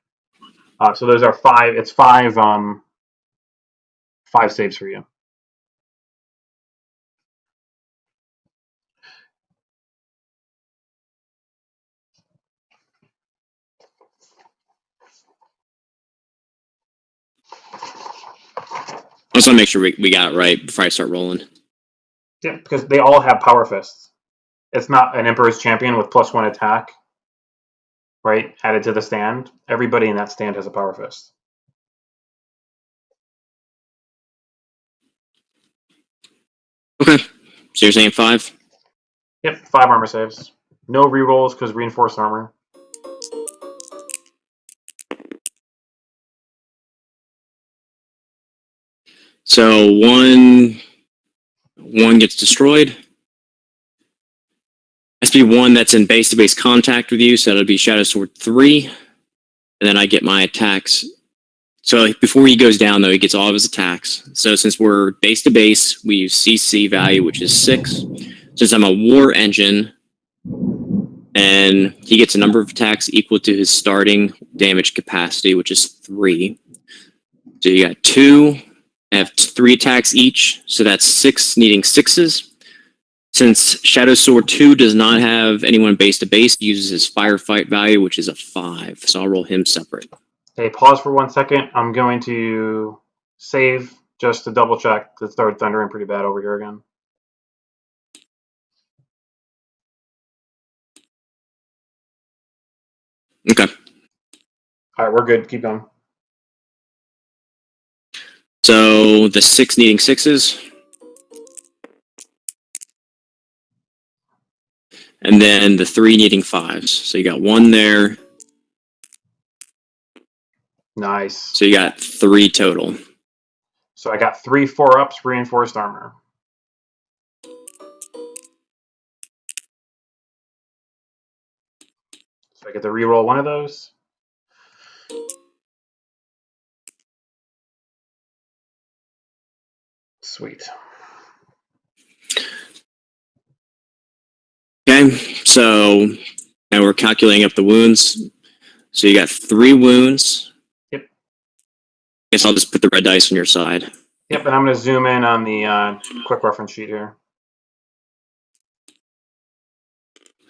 Speaker 1: So those are 5. It's 5 saves for you.
Speaker 2: I just want to make sure we got it right before I start rolling.
Speaker 1: Yeah, because they all have power fists. It's not an Emperor's Champion with +1 attack, right? Added to the stand. Everybody in that stand has a power fist.
Speaker 2: Okay. So you're saying 5?
Speaker 1: Yep, 5 armor saves. No rerolls because reinforced armor.
Speaker 2: So one gets destroyed. Has to be one that's in base-to-base contact with you, so that'll be Shadow Sword 3. And then I get my attacks. So before he goes down, though, he gets all of his attacks. So since we're base-to-base, we use CC value, which is 6. Since I'm a war engine, and he gets a number of attacks equal to his starting damage capacity, which is 3. So you got 2. I have 3 attacks each, so that's 6 needing 6s. Since Shadow Sword 2 does not have anyone base to base, uses his firefight value, which is a 5. So I'll roll him separate.
Speaker 1: Okay, pause for 1 second. I'm going to save just to double check. It started thundering pretty bad over here again.
Speaker 2: Okay.
Speaker 1: All right, we're good. Keep going.
Speaker 2: So the 6 needing 6s. And then the 3 needing 5s. So you got 1 there.
Speaker 1: Nice.
Speaker 2: So you got 3 total.
Speaker 1: So I got 3 4-ups, reinforced armor. So I get to reroll one of those. Sweet.
Speaker 2: Okay, so now we're calculating up the wounds. So you got 3 wounds.
Speaker 1: Yep.
Speaker 2: Guess I'll just put the red dice on your side.
Speaker 1: Yep, and I'm going to zoom in on the quick reference sheet here.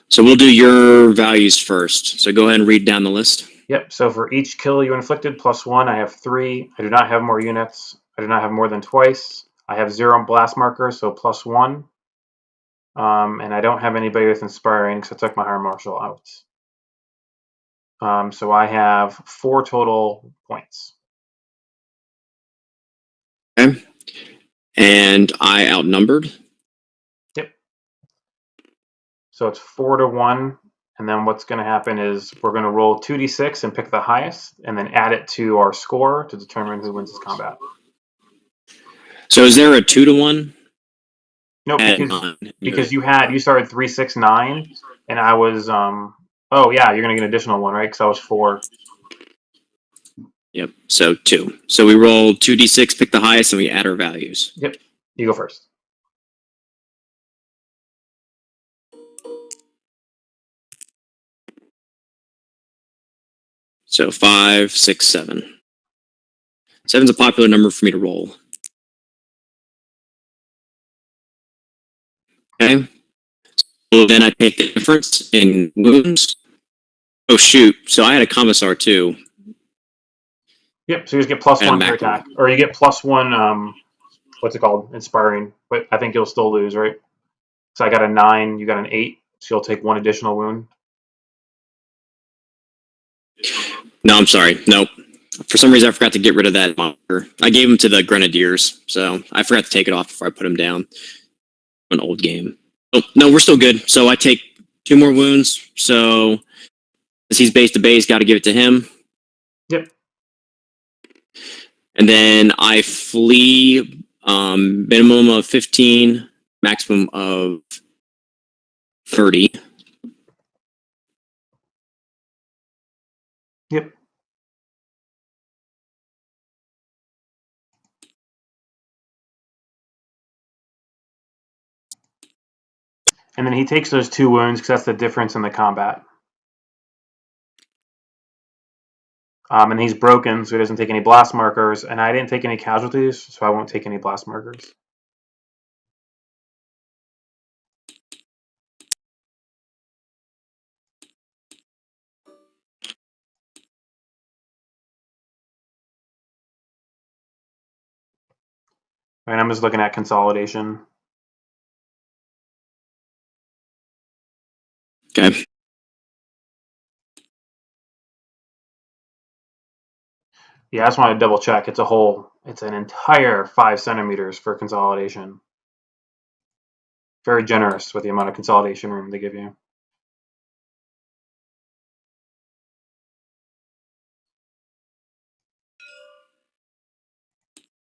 Speaker 2: So we'll do your values first. So go ahead and read down the list.
Speaker 1: Yep, so for each kill you inflicted, +1, I have 3. I do not have more units. I do not have more than twice. I have 0 blast markers, so +1. And I don't have anybody with inspiring, so I took my higher martial out. So I have 4 total points.
Speaker 2: Okay. And I outnumbered.
Speaker 1: Yep. So it's 4-1. And then what's going to happen is we're going to roll 2d6 and pick the highest, and then add it to our score to determine who wins this combat.
Speaker 2: So is there a 2-1?
Speaker 1: No, because you started 3, 6, 9, and I was oh yeah, you're gonna get an additional 1, right? Because I was 4.
Speaker 2: Yep. So 2. So we roll 2d6, pick the highest, and we add our values.
Speaker 1: Yep. You go first.
Speaker 2: So 5, 6, 7. 7's a popular number for me to roll. Okay. Well, then I take the difference in wounds. Oh shoot! So I had a commissar too.
Speaker 1: Yep. So you just get plus
Speaker 2: And a
Speaker 1: one to your
Speaker 2: macro.
Speaker 1: attack, or you get plus one. What's it called? Inspiring. But I think you'll still lose, right? So I got a 9. You got an 8. So you'll take 1 additional wound.
Speaker 2: No, I'm sorry. Nope. For some reason, I forgot to get rid of that marker. I gave him to the Grenadiers, so I forgot to take it off before I put him down. An old game. Oh no, we're still good. So I take 2 more wounds. So as he's base to base, got to give it to him.
Speaker 1: Yep.
Speaker 2: And then I flee. Minimum of 15, maximum of 30.
Speaker 1: Yep. And then he takes those 2 wounds because that's the difference in the combat. And he's broken, so he doesn't take any blast markers. And I didn't take any casualties, so I won't take any blast markers. And I'm just looking at consolidation.
Speaker 2: Okay.
Speaker 1: Yeah, I just want to double check. It's a whole, it's an entire 5 centimeters for consolidation. Very generous with the amount of consolidation room they give you.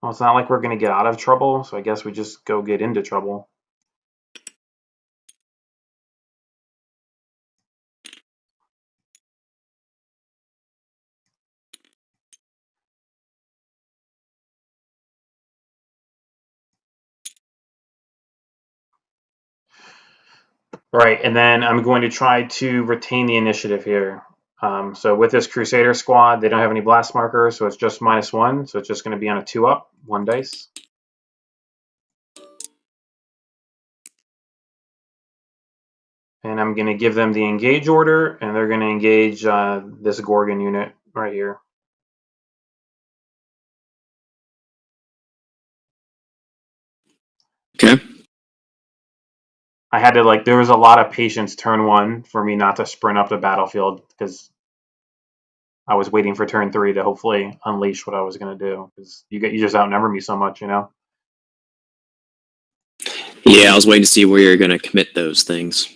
Speaker 1: Well, it's not like we're going to get out of trouble, so I guess we just go get into trouble. Right, and then I'm going to try to retain the initiative here. So with this Crusader squad, they don't have any blast markers, so it's just -1. So it's just going to be on a 2-up, 1 dice. And I'm going to give them the engage order, and they're going to engage this Gorgon unit right here.
Speaker 2: Okay.
Speaker 1: I had to there was a lot of patience turn 1 for me not to sprint up the battlefield because I was waiting for turn 3 to hopefully unleash what I was going to do because you just outnumber me so much, you know.
Speaker 2: Yeah, I was waiting to see where you're going to commit those things.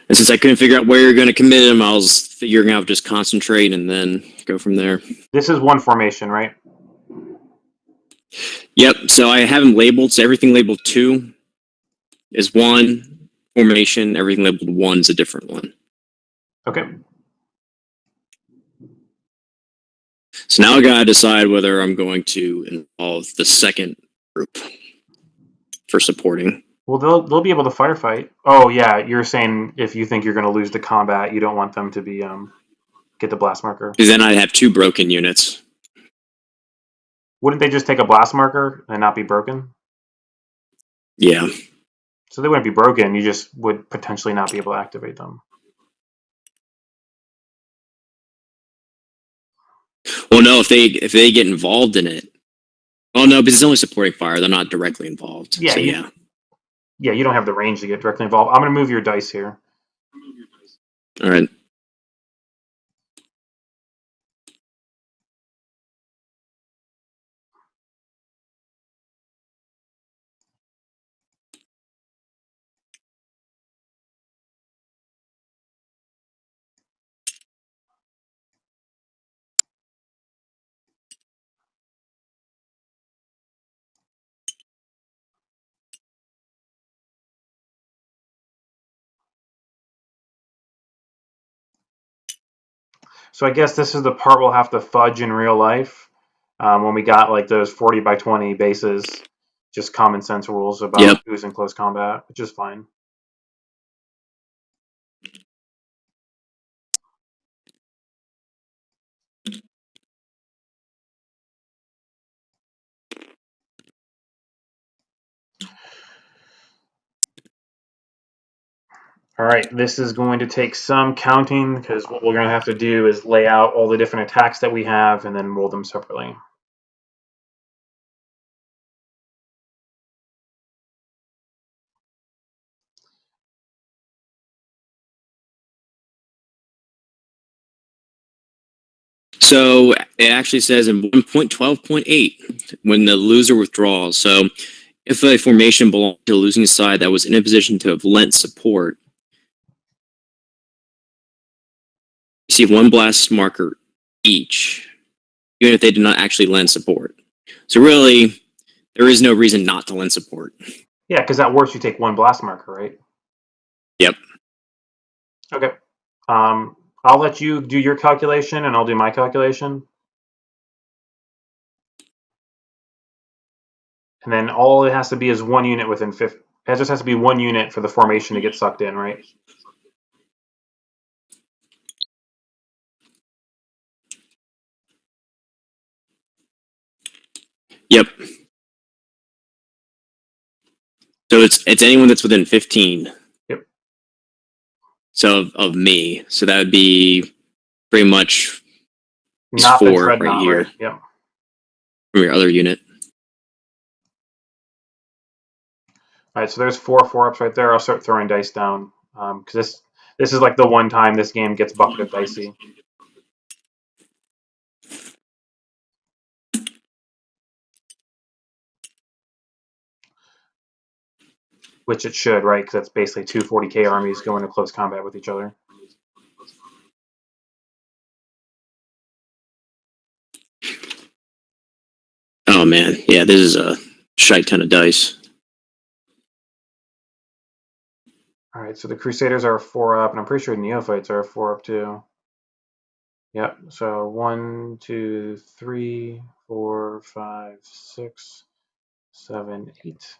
Speaker 2: And since I couldn't figure out where you're going to commit them, I was figuring out just concentrate and then go from there.
Speaker 1: This is 1 formation, right?
Speaker 2: Yep. So I have them labeled. So everything labeled 2 is 1 formation. Everything labeled 1 is a different one.
Speaker 1: Okay.
Speaker 2: So now I got to decide whether I'm going to involve the second group for supporting.
Speaker 1: Well, they'll be able to firefight. Oh yeah, you're saying if you think you're going to lose the combat, you don't want them to be get the blast marker.
Speaker 2: Because then I'd have 2 broken units.
Speaker 1: Wouldn't they just take a blast marker and not be broken?
Speaker 2: Yeah.
Speaker 1: So they wouldn't be broken. You just would potentially not be able to activate them.
Speaker 2: Well, no, if they get involved in it. Oh no, because it's only supporting fire. They're not directly involved.
Speaker 1: Yeah.
Speaker 2: So yeah.
Speaker 1: Yeah, you don't have the range to get directly involved. I'm going to move your dice here.
Speaker 2: All right.
Speaker 1: So I guess this is the part we'll have to fudge in real life when we got those 40 by 20 bases. Just common sense rules about who's in close combat, which is fine. All right, this is going to take some counting because what we're going to have to do is lay out all the different attacks that we have and then roll them separately.
Speaker 2: So it actually says in 1.12.8 when the loser withdraws. So if a formation belonged to the losing side that was in a position to have lent support, receive one blast marker each, even if they did not actually lend support. So really, there is no reason not to lend support.
Speaker 1: Yeah, because at worst you take one blast marker, right?
Speaker 2: Yep.
Speaker 1: Okay. I'll let you do your calculation and I'll do my calculation. And then all it has to be is 1 unit within 50. It just has to be 1 unit for the formation to get sucked in, right?
Speaker 2: Yep. So it's anyone that's within 15.
Speaker 1: Yep.
Speaker 2: So of me. So that would be pretty much
Speaker 1: Not the
Speaker 2: 4 right
Speaker 1: dreadnought,
Speaker 2: here
Speaker 1: right? Yep.
Speaker 2: from your other unit.
Speaker 1: All right, so there's 4 4-ups right there. I'll start throwing dice down because this is like the one time this game gets bucketed dicey. Which it should, right? Because that's basically two 40k armies going to close combat with each other.
Speaker 2: Oh man, yeah, this is a shite ton of dice.
Speaker 1: All right, so the Crusaders are a 4-up, and I'm pretty sure Neophytes are a 4-up too. Yep, so 1, 2, 3, 4, 5, 6, 7, 8.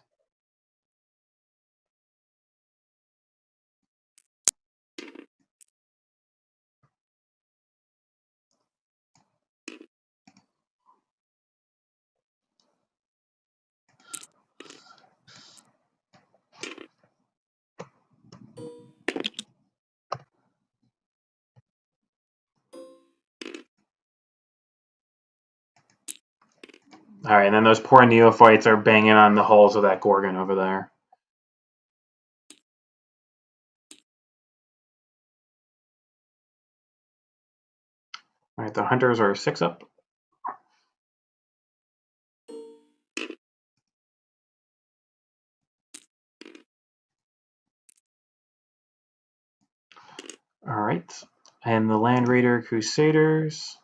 Speaker 1: All right, and then those poor Neophytes are banging on the hulls of that Gorgon over there. All right, the Hunters are 6-up. All right, and the Land Raider Crusaders.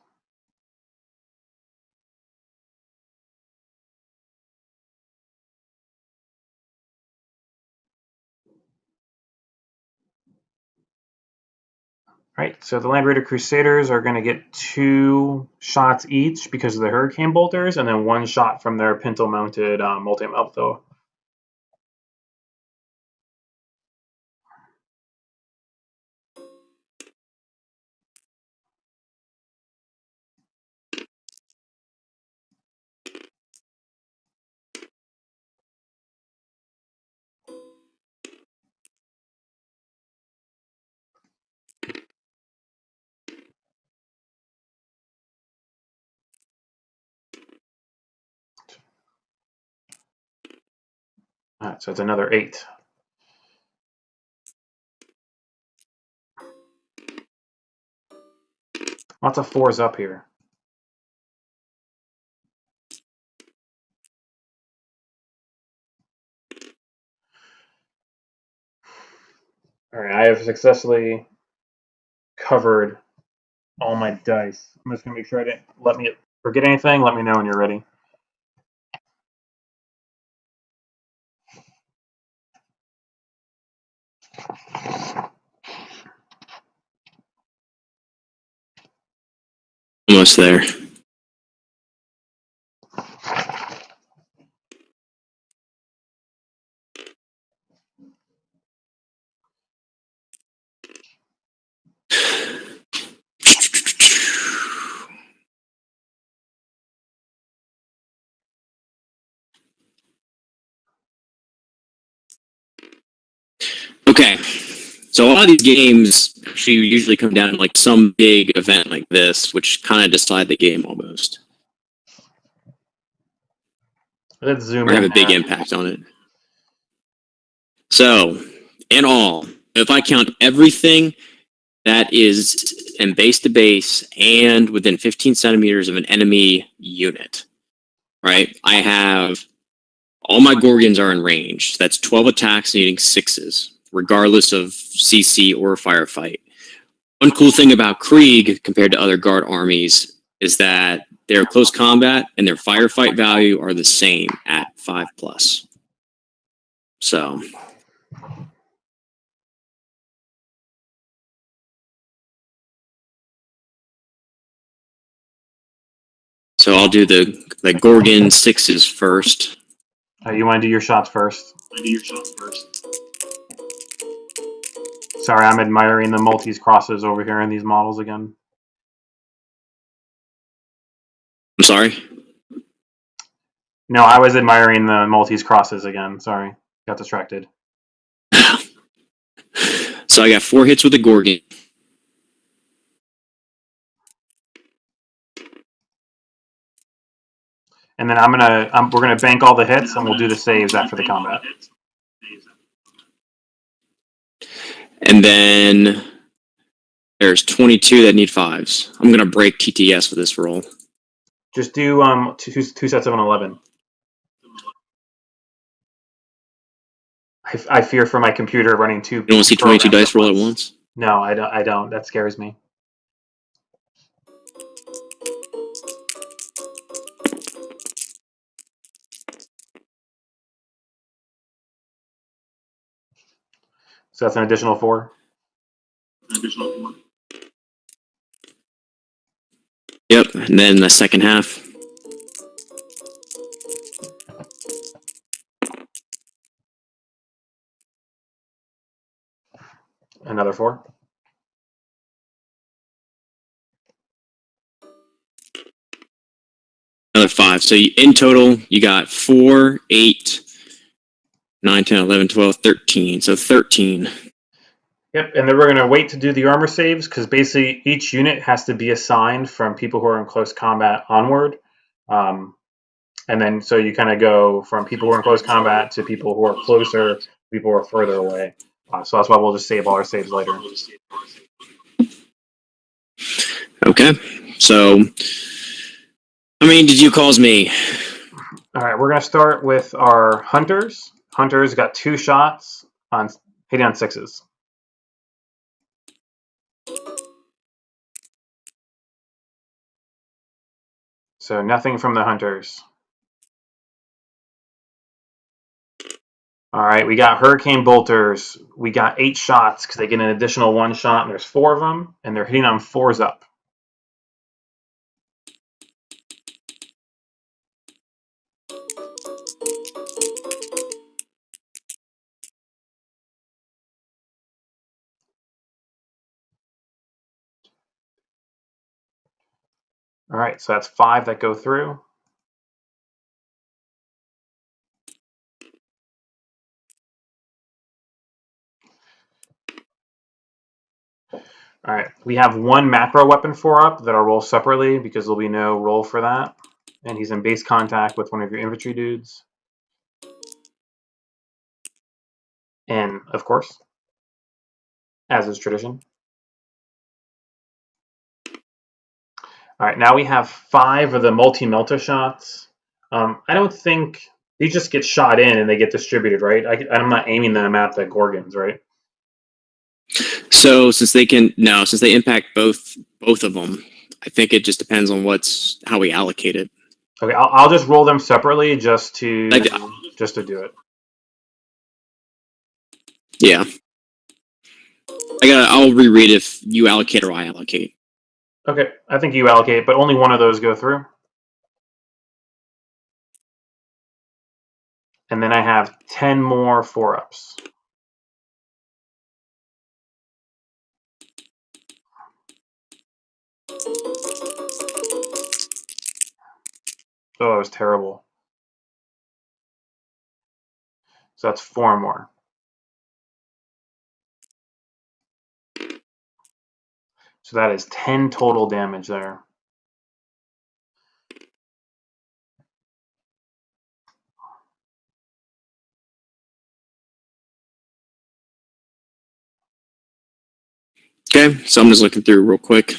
Speaker 1: Right, so the Land Raider Crusaders are going to get 2 shots each because of the Hurricane Bolters, and then 1 shot from their pintle-mounted multi-melto. All right, so it's another 8. Lots of 4s up here. All right, I have successfully covered all my dice. I'm just going to make sure I didn't let me forget anything. Let me know when you're ready.
Speaker 2: Almost there. Okay, so So a lot of these games actually usually come down to like some big event like this, which kind of decide the game almost,
Speaker 1: Let's zoom
Speaker 2: or have
Speaker 1: in
Speaker 2: a big
Speaker 1: there.
Speaker 2: impact on it. So, in all, if I count everything that is in base to base and within 15 centimeters of an enemy unit, right? I have all my Gorgons are in range. That's 12 attacks needing 6s, regardless of CC or firefight. One cool thing about Krieg compared to other guard armies is that their close combat and their firefight value are the same at 5+. So I'll do the Gorgon 6s first.
Speaker 1: You want to do your shots first? Sorry, I'm admiring the Maltese crosses over here in these models again.
Speaker 2: I'm sorry?
Speaker 1: No, I was admiring the Maltese crosses again. Sorry, got distracted.
Speaker 2: So I got 4 hits with the Gorgon.
Speaker 1: And then we're gonna bank all the hits, and we'll do the saves after the combat.
Speaker 2: And then there's 22 that need 5s. I'm gonna break TTS with this roll.
Speaker 1: Just do two sets of an 11. I fear for my computer running two.
Speaker 2: You don't want to see 22 dice roll at once?
Speaker 1: No, I don't. That scares me. So that's an additional 4.
Speaker 2: Yep, and then the second half.
Speaker 1: Another 4.
Speaker 2: Another 5. So in total, you got 4, 8, 9, 10, 11, 12, 13. So 13.
Speaker 1: Yep, and then we're going to wait to do the armor saves because basically each unit has to be assigned from people who are in close combat onward. And then so you kind of go from people who are in close combat to people who are closer, people who are further away. So that's why we'll just save all our saves later.
Speaker 2: Okay, so how many did you cause me?
Speaker 1: All right, we're going to start with our hunters. Hunters got 2 shots on hitting on 6s. So nothing from the hunters. All right, we got Hurricane Bolters. We got 8 shots because they get an additional 1 shot, and there's 4 of them, and they're hitting on 4s up. All right, so that's 5 that go through. All right, we have 1 macro weapon 4 up that I'll roll separately because there'll be no roll for that. And he's in base contact with one of your infantry dudes. And, of course, as is tradition. All right, now we have 5 of the multi-melta shots. I don't think these just get shot in and they get distributed, right? I'm not aiming them at the Gorgons, right?
Speaker 2: So since they impact both of them, I think it just depends on how we allocate it.
Speaker 1: Okay, I'll just roll them separately just to do it.
Speaker 2: Yeah, I'll reread if you allocate or I allocate.
Speaker 1: Okay, I think you allocate, but only one of those go through. And then I have 10 more 4-ups. Oh, that was terrible. So that's 4 more. So that is 10 total damage there.
Speaker 2: Okay, so I'm just looking through real quick.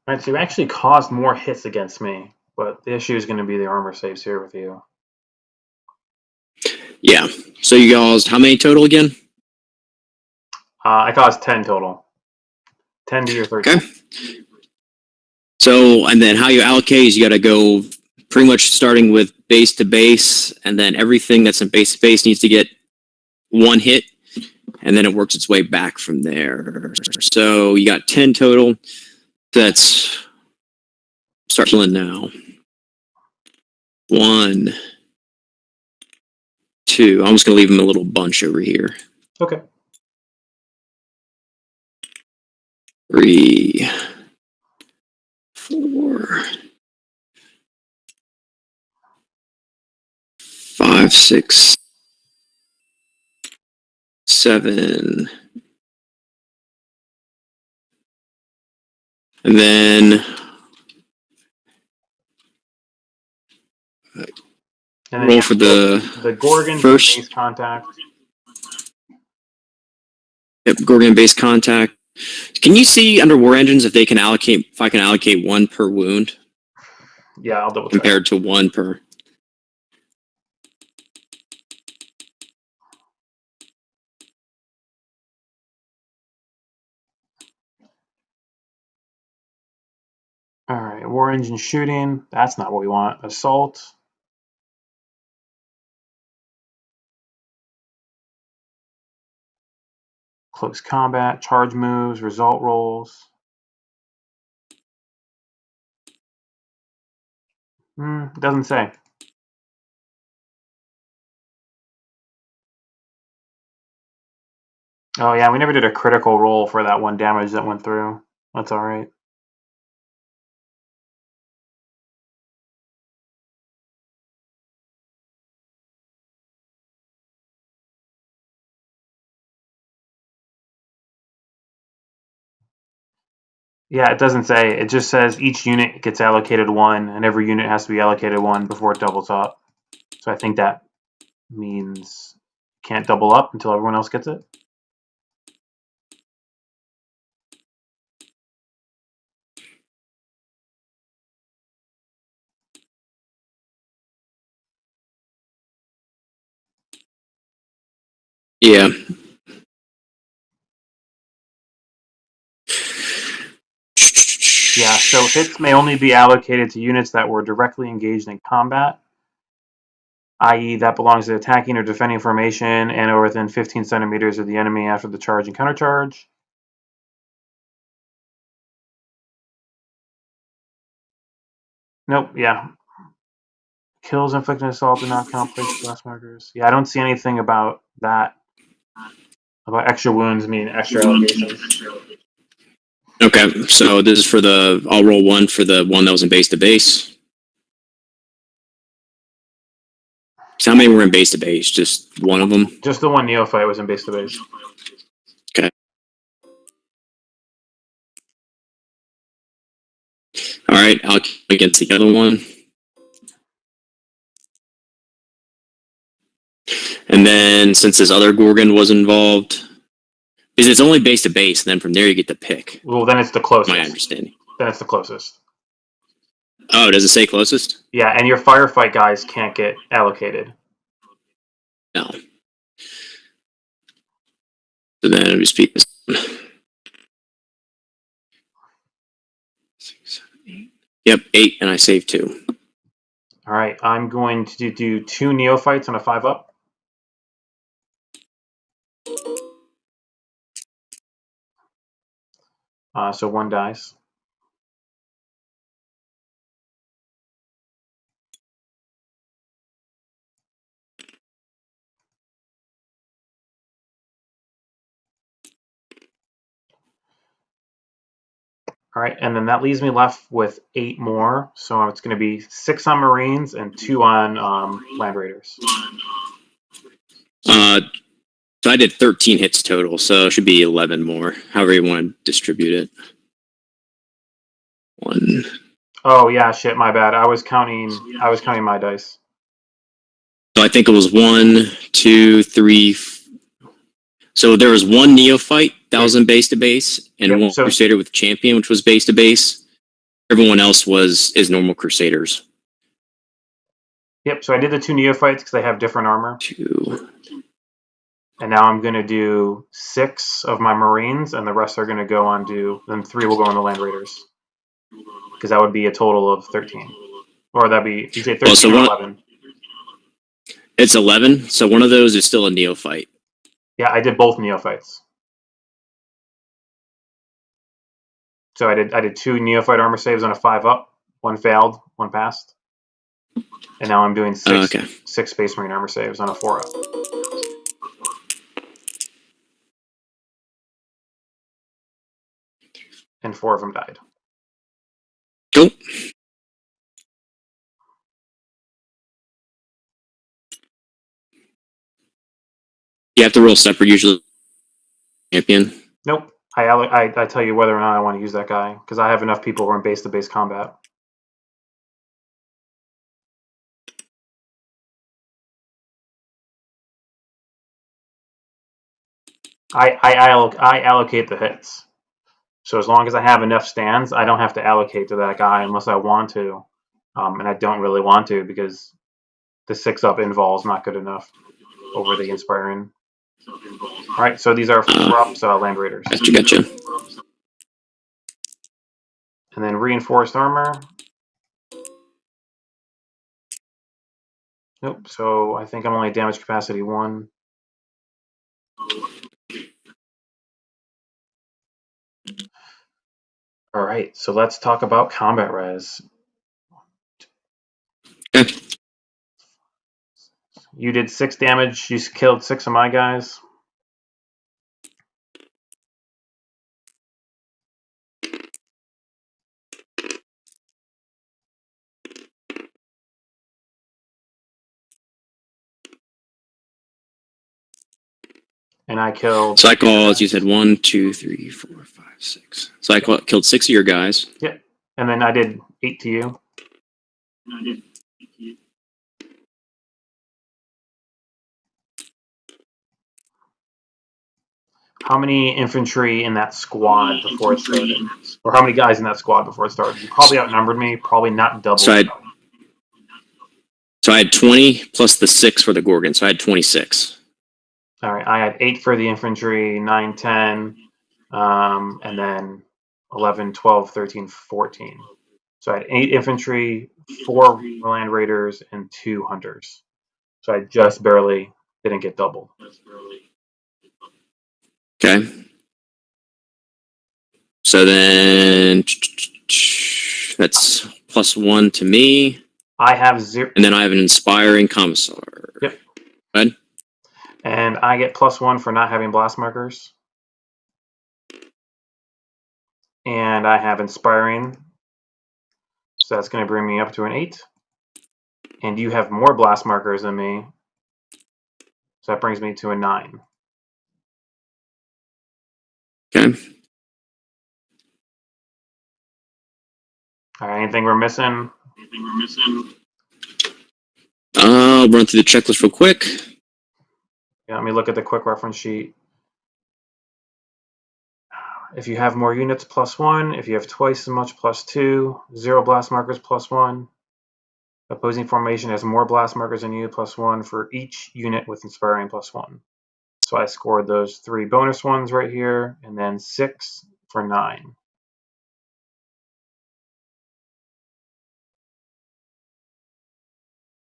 Speaker 1: All right, so you actually caused more hits against me, but the issue is going to be the armor saves here with you.
Speaker 2: Yeah. So you guys, how many total again?
Speaker 1: I caused 10 total. 10 to your 13.
Speaker 2: Okay. So, and then how you allocate is you got to go pretty much starting with base to base, and then everything that's in base to base needs to get one hit, and then it works its way back from there. So you got 10 total. That's start killing now. 1, 2. I'm just gonna leave them a little bunch over here.
Speaker 1: Okay.
Speaker 2: 3, 4, 5, 6, 7, and then
Speaker 1: And then
Speaker 2: roll for
Speaker 1: the Gorgon
Speaker 2: first
Speaker 1: base contact.
Speaker 2: Yep, Gorgon base contact. Can you see under war engines if I can allocate 1 per wound?
Speaker 1: Yeah, I'll double check.
Speaker 2: Compared to 1 per.
Speaker 1: All right, war engine shooting. That's not what we want. Assault. Close combat, charge moves, result rolls. It doesn't say. Oh yeah, we never did a critical roll for that 1 damage that went through. That's all right. Yeah, it doesn't say. It just says each unit gets allocated 1, and every unit has to be allocated 1 before it doubles up. So I think that means you can't double up until everyone else gets it.
Speaker 2: Yeah.
Speaker 1: Yeah, so hits may only be allocated to units that were directly engaged in combat, i.e. that belongs to attacking or defending formation and are within 15 centimeters of the enemy after the charge and countercharge. Nope, yeah. Kills inflicting assault do not count place blast markers. Yeah, I don't see anything about that. About extra wounds meaning extra allocations.
Speaker 2: Okay, so this is for I'll roll 1 for the one that was in base to base. So how many were in base to base? Just one of them?
Speaker 1: Just the 1 neophyte was in base to base.
Speaker 2: Okay. Alright, I'll kill against the other one. And then since this other Gorgon was involved, because it's only base to base, and then from there you get to pick.
Speaker 1: Well, then it's the closest.
Speaker 2: My understanding.
Speaker 1: Then it's the closest.
Speaker 2: Oh, does it say closest?
Speaker 1: Yeah, and your firefight guys can't get allocated.
Speaker 2: No. So then I'll just beat this. 6, 7, 8. Yep, 8, and I saved 2.
Speaker 1: All right, I'm going to do 2 neophytes on a 5-up. So 1 dies. All right, and then that leaves me left with 8 more. So it's going to be 6 on Marines and 2 on Land Raiders.
Speaker 2: So I did 13 hits total, so it should be 11 more. However you want to distribute it. 1.
Speaker 1: Oh yeah, shit, my bad. I was counting my dice.
Speaker 2: So I think it was 1, 2, 3. So there was 1 neophyte that was in base to base, and
Speaker 1: Yep,
Speaker 2: 1
Speaker 1: so-
Speaker 2: crusader with champion, which was base to base. Everyone else is normal crusaders.
Speaker 1: Yep, so I did the 2 neophytes because they have different armor.
Speaker 2: 2.
Speaker 1: And now I'm going to do 6 of my Marines, and the rest are going to go on then 3 will go on the Land Raiders. Because that would be a total of 13. Or that'd be, you say 13 or 11?
Speaker 2: It's 11, so one of those is still a neophyte.
Speaker 1: Yeah, I did both neophytes. So I did 2 neophyte armor saves on a 5-up. 1 failed, 1 passed. And now I'm doing 6 Space Marine armor saves on a 4-up. And 4 of them died.
Speaker 2: Cool. You have to roll separate usually. Champion.
Speaker 1: Nope. I tell you whether or not I want to use that guy because I have enough people who are in base-to-base combat. I allocate the hits. So as long as I have enough stands, I don't have to allocate to that guy unless I want to. And I don't really want to because the 6-up invol is not good enough over the Inspiring. All right, so these are 4-ups Land Raiders.
Speaker 2: Gotcha.
Speaker 1: And then Reinforced Armor. Nope, so I think I'm only damage capacity 1. All right, so let's talk about combat res. You did 6 damage. You killed 6 of my guys. And I killed.
Speaker 2: So I called. You said 1, 2, 3, 4, 5, 6. So I killed 6 of your guys.
Speaker 1: Yeah, and then I did 8 to you. How many infantry in that squad before it started? Or how many guys in that squad before it started? You probably outnumbered me, probably not double.
Speaker 2: So I had 20 plus the 6 for the Gorgon, so I had 26.
Speaker 1: All right, I had 8 for the infantry, 9, 10, and then 11, 12, 13, 14. So I had 8 infantry, 4 Land Raiders, and 2 Hunters. So I just barely didn't get double.
Speaker 2: Okay. So then that's +1 to me.
Speaker 1: I have 0.
Speaker 2: And then I have an Inspiring Commissar.
Speaker 1: Yep.
Speaker 2: Go ahead.
Speaker 1: And I get +1 for not having blast markers. And I have Inspiring. So that's going to bring me up to an 8. And you have more blast markers than me. So that brings me to a 9.
Speaker 2: Okay.
Speaker 1: All right, anything we're missing?
Speaker 2: I'll run through the checklist real quick.
Speaker 1: Yeah, let me look at the quick reference sheet. If you have more units, +1. If you have twice as much, +2. 0 blast markers, +1. Opposing formation has more blast markers than you, +1 for each unit with Inspiring +1. So I scored those 3 bonus ones right here, and then 6 for 9.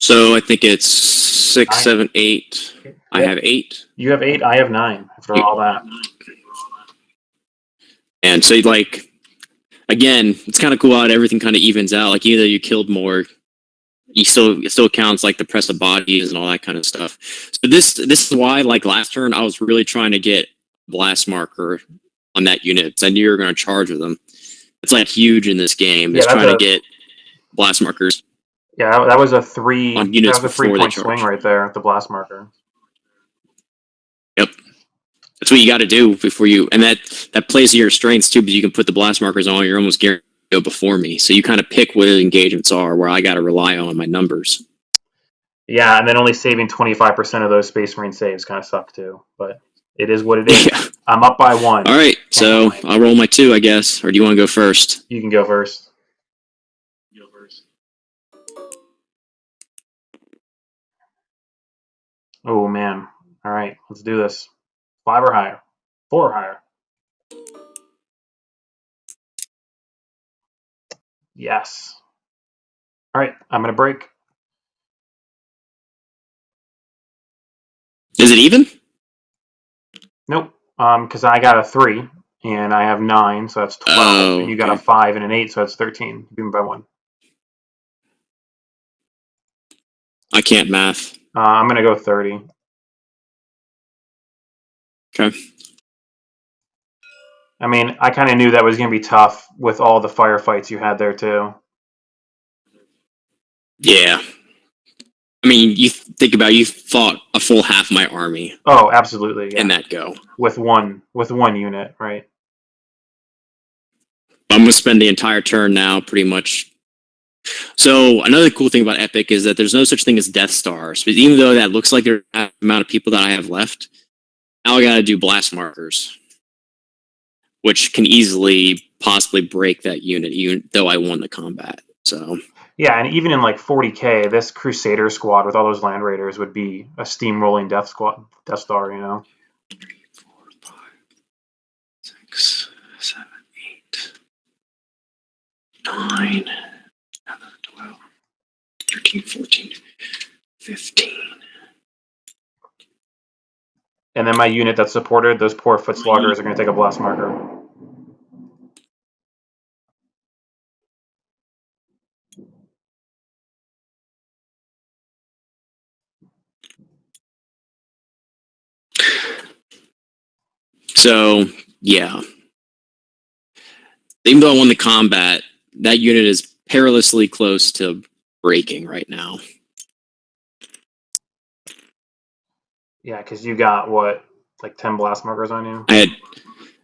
Speaker 2: So I think it's 6, 7, 8. Yep. I have 8.
Speaker 1: You have 8. I have 9 after all that.
Speaker 2: And so, like, again, it's kind of cool how everything kind of evens out. Like, either you killed more, it still counts like the press of bodies and all that kind of stuff. So this is why, like last turn, I was really trying to get blast marker on that unit because I knew you were going to charge with them. It's like huge in this game.
Speaker 1: Yeah,
Speaker 2: Is trying to get blast markers.
Speaker 1: Yeah, that was a three.
Speaker 2: On units
Speaker 1: that was a
Speaker 2: before
Speaker 1: 3-point
Speaker 2: they
Speaker 1: swing
Speaker 2: charge.
Speaker 1: right there. The blast marker.
Speaker 2: Yep, that's what you got to do before you, and that plays to your strengths too, because you can put the blast markers on. You're almost guaranteed to go before me, so you kind of pick what the engagements are where I got to rely on my numbers.
Speaker 1: Yeah, and then only saving 25% of those Space Marine saves kind of suck too, but it is what it is. Yeah. I'm up by 1.
Speaker 2: All right, so I'll roll my 2, I guess, or do you want to go first?
Speaker 1: You can go first. Oh man! All right, let's do this. 5 or higher. 4 or higher. Yes. All right, I'm gonna break.
Speaker 2: Is it even?
Speaker 1: Nope. Because I got a 3 and I have 9, so that's 12,
Speaker 2: oh,
Speaker 1: and you got a 5 and an 8, so that's 13. Even by 1.
Speaker 2: I can't math.
Speaker 1: I'm gonna go 30.
Speaker 2: Okay.
Speaker 1: I mean, I kind of knew that was gonna be tough with all the firefights you had there too.
Speaker 2: Yeah. I mean, you think about it, you fought a full half my army.
Speaker 1: Oh, absolutely. Yeah.
Speaker 2: In that go.
Speaker 1: With one unit, right?
Speaker 2: I'm gonna spend the entire turn now, pretty much. So another cool thing about Epic is that there's no such thing as Death Stars. But even though that looks like the amount of people that I have left, now I gotta do blast markers, which can easily possibly break that unit, even though I won the combat. So.
Speaker 1: Yeah, and even in like 40k, this Crusader squad with all those Land Raiders would be a steamrolling Death Star, you know.
Speaker 2: 3, 4, 5, 6, 7, 8, 9, 12, 13, 14, 15.
Speaker 1: And then my unit that's supported, those poor foot sloggers are going to take a blast marker.
Speaker 2: So, yeah. Even though I won the combat, that unit is perilously close to breaking right now.
Speaker 1: Yeah, because you got, what, like 10 blast markers on you?
Speaker 2: I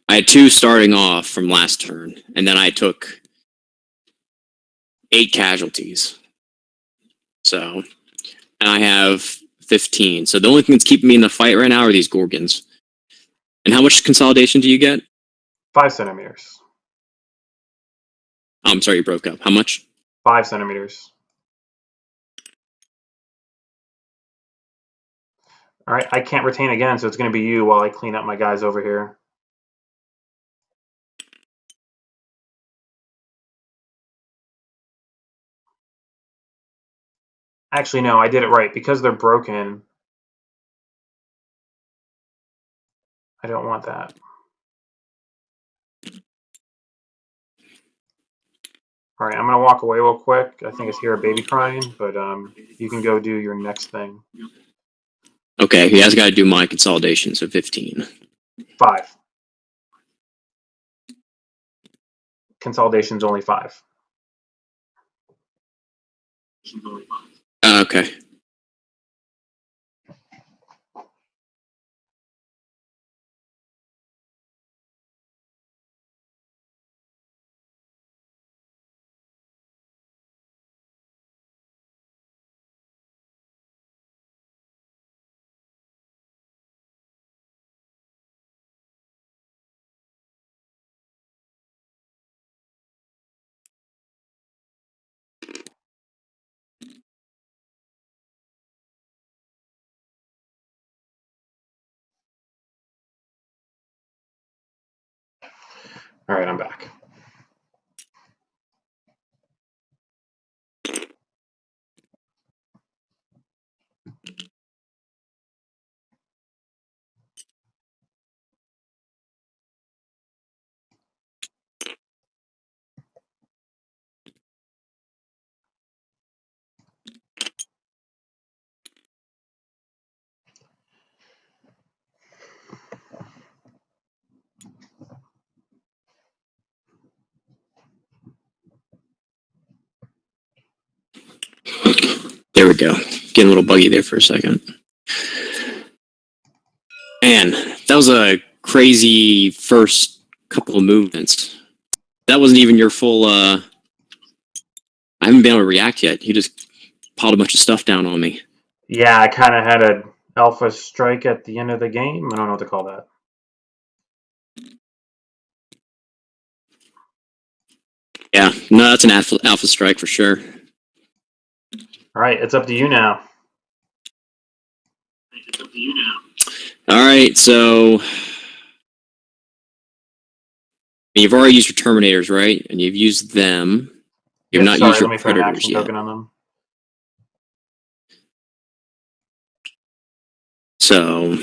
Speaker 2: had 2 starting off from last turn, and then I took 8 casualties. So, and I have 15. So the only thing that's keeping me in the fight right now are these Gorgons. And how much consolidation do you get?
Speaker 1: 5 centimeters.
Speaker 2: I'm sorry, you broke up. How much?
Speaker 1: 5 centimeters. All right, I can't retain again, so it's going to be you while I clean up my guys over here. Actually, no, I did it right. Because they're broken, I don't want that. All right, I'm going to walk away real quick. I think it's hear a baby crying, but you can go do your next thing.
Speaker 2: Okay, he has got to do my consolidation, so 15.
Speaker 1: 5. Consolidation's only 5.
Speaker 2: Okay.
Speaker 1: All right, I'm back.
Speaker 2: There we go. Getting a little buggy there for a second. Man, that was a crazy first couple of movements. That wasn't even your full. I haven't been able to react yet. You just piled a bunch of stuff down on me.
Speaker 1: Yeah, I kind of had an alpha strike at the end of the game. I don't know what to call that.
Speaker 2: Yeah, no, that's an alpha strike for sure.
Speaker 1: All right, it's up to you now.
Speaker 2: All right, so you've already used your Terminators, right? And you've used them. You've not used your Predators yet.
Speaker 1: Token on them.
Speaker 2: So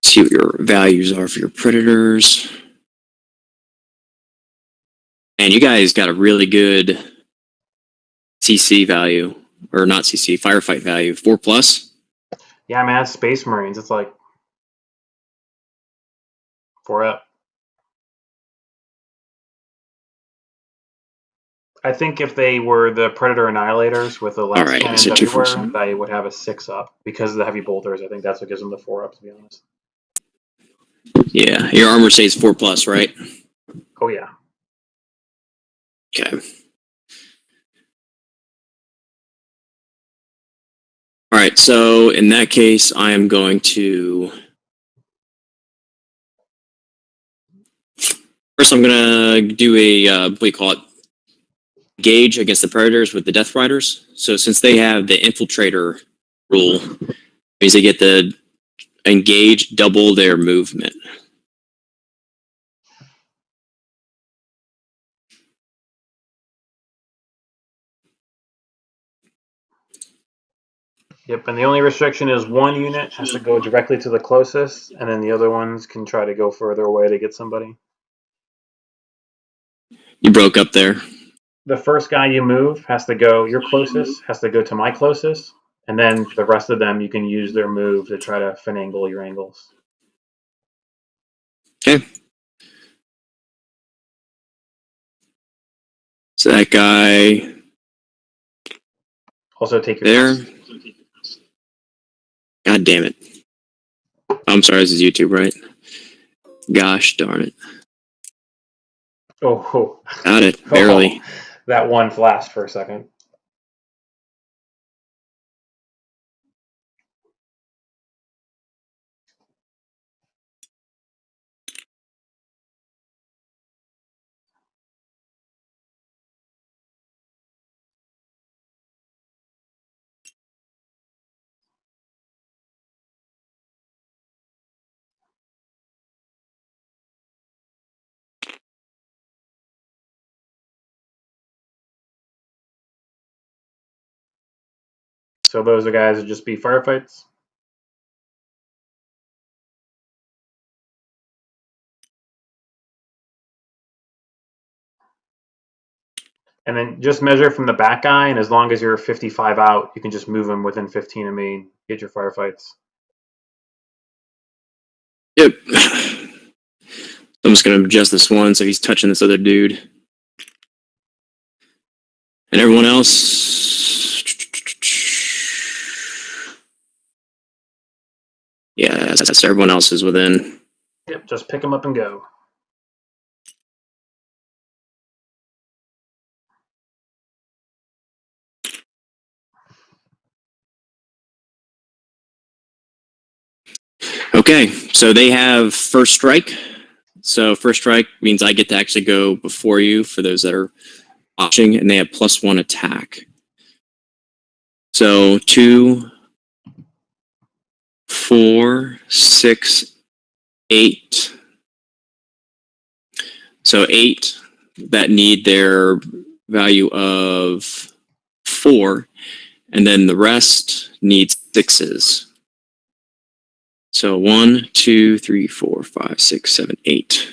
Speaker 2: see what your values are for your Predators. And you guys got a really good CC value, or not CC, firefight value, 4+.
Speaker 1: Yeah, man, it's Space Marines. It's like 4 up. I think if they were the Predator Annihilators with the less cannons everywhere, they would have a 6 up because of the heavy bolters. I think that's what gives them the 4 up, to be honest.
Speaker 2: Yeah, your armor says 4+, right?
Speaker 1: Oh yeah.
Speaker 2: Okay. All right, so in that case, I am going to. First, I'm going to do a, what do you call it? Gauge against the Predators with the Death Riders. So since they have the Infiltrator rule, means they get to engage double their movement.
Speaker 1: Yep, and the only restriction is one unit has to go directly to the closest, and then the other ones can try to go further away to get somebody.
Speaker 2: You broke up there.
Speaker 1: The first guy you move has to go, your closest has to go to my closest, and then the rest of them you can use their move to try to finagle your angles.
Speaker 2: Okay. So that guy.
Speaker 1: Also take your
Speaker 2: there. God damn it. I'm sorry, this is YouTube, right? Gosh darn it.
Speaker 1: Oh.
Speaker 2: Got it, barely.
Speaker 1: Oh, that one flashed for a second. So those are guys that just be firefights. And then just measure from the back guy, and as long as you're 55 out, you can just move him within 15 of me, get your firefights.
Speaker 2: Yep. I'm just going to adjust this one so he's touching this other dude. And everyone else. Yeah, that's everyone else is within.
Speaker 1: Yep, just pick them up and go.
Speaker 2: Okay, so they have first strike. So first strike means I get to actually go before you for those that are watching, and they have +1 attack. So 2, 4, 6, 8. So 8 that need their value of 4, and then the rest need 6s. So 1, 2, 3, 4, 5, 6, 7, 8.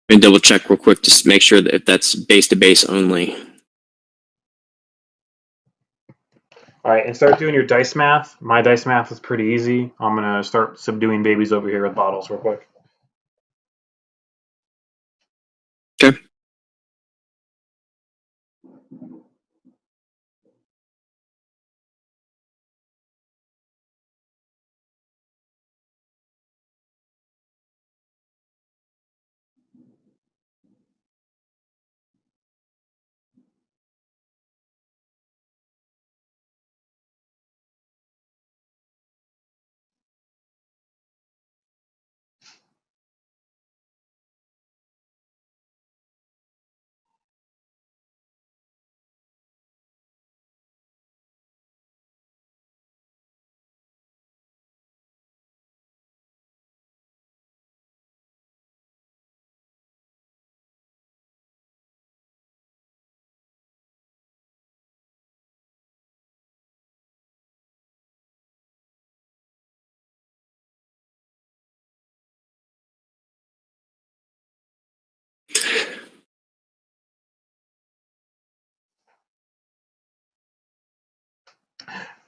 Speaker 2: And double check real quick to make sure that if that's base to base only.
Speaker 1: All right, and start doing your dice math. My dice math is pretty easy. I'm gonna start subduing babies over here with bottles real quick.
Speaker 2: Okay.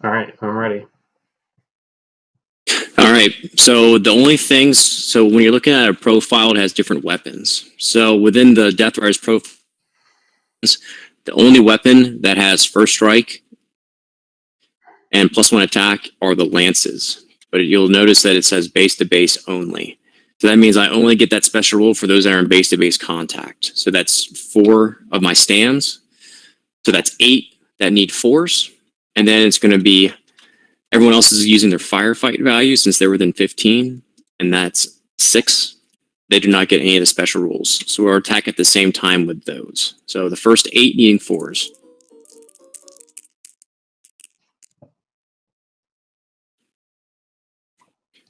Speaker 1: All right, I'm ready.
Speaker 2: All right. So the only things, so when you're looking at a profile, it has different weapons. So within the Death Rise profiles, the only weapon that has first strike and +1 attack are the lances. But you'll notice that it says base to base only. So that means I only get that special rule for those that are in base to base contact. So that's 4 of my stands. So that's 8 that need force. And then it's going to be everyone else is using their firefight value since they're within 15. And that's 6. They do not get any of the special rules. So we'll attack at the same time with those. So the first 8 needing 4s.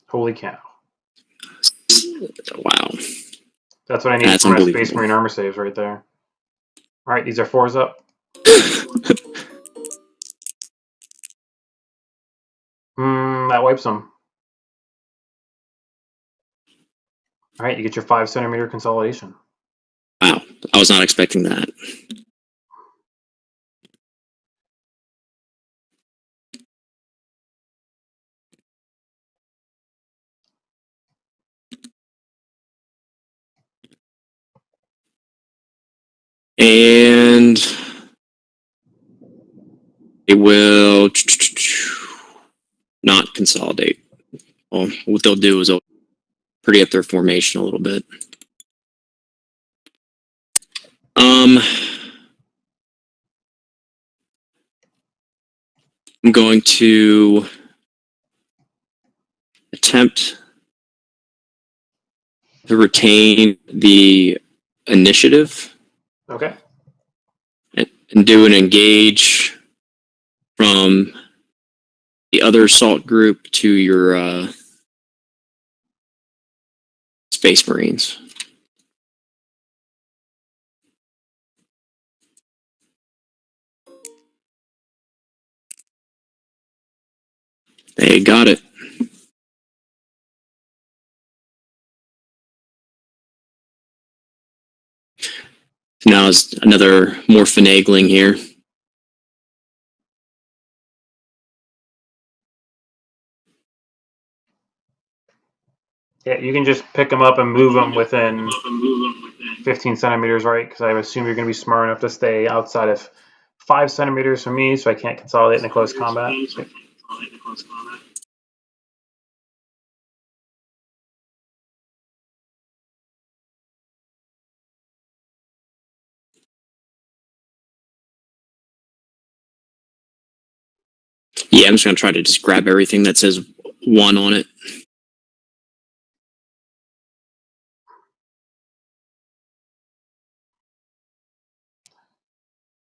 Speaker 1: Holy cow!
Speaker 2: Wow.
Speaker 1: That's what I need
Speaker 2: That's
Speaker 1: for my
Speaker 2: unbelievable.
Speaker 1: Space Marine armor saves right there. All right, these are 4s up. That wipes them. All right, you get your 5 centimeter consolidation.
Speaker 2: Wow. I was not expecting that. And it will not consolidate. Well, what they'll do is they'll pretty up their formation a little bit. I'm going to attempt to retain the initiative
Speaker 1: Okay.
Speaker 2: and do an engage from the other assault group to your Space Marines. They got it. Now is another more finagling here.
Speaker 1: Yeah, you can just pick them up and move them within 15 centimeters, right? Because I assume you're going to be smart enough to stay outside of 5 centimeters from me, so I can't consolidate in a close combat.
Speaker 2: Yeah, I'm just going to try to just grab everything that says 1 on it.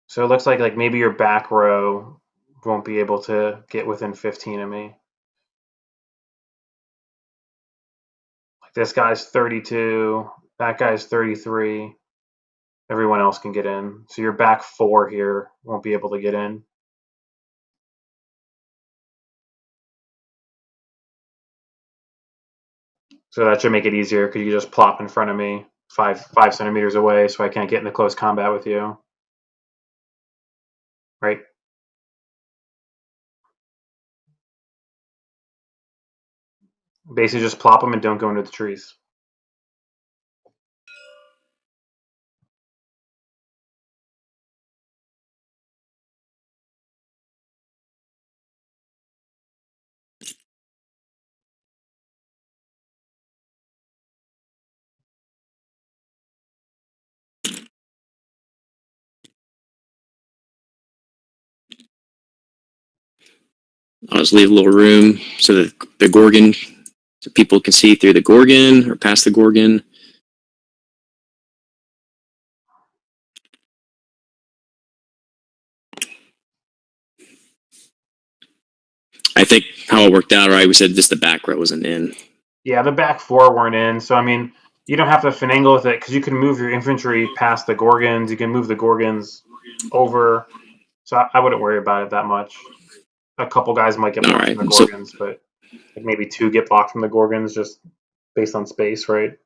Speaker 1: So it looks like maybe your back row won't be able to get within 15 of me. Like this guy's 32, that guy's 33. Everyone else can get in. So your back 4 here won't be able to get in. So that should make it easier because you just plop in front of me 5 centimeters away, so I can't get into close combat with you. Right? Basically, just plop them and don't go into the trees.
Speaker 2: I'll just leave a little room so that the Gorgon, so people can see through the Gorgon or past the Gorgon. I think how it worked out, right? We said just the back row wasn't in.
Speaker 1: Yeah, the back four weren't in, so I mean, you don't have to finagle with it because you can move your infantry past the Gorgons. You can move the Gorgons over, so I wouldn't worry about it that much. A couple guys might get blocked from the Gorgons, but like maybe 2 get blocked from the Gorgons just based on space, right?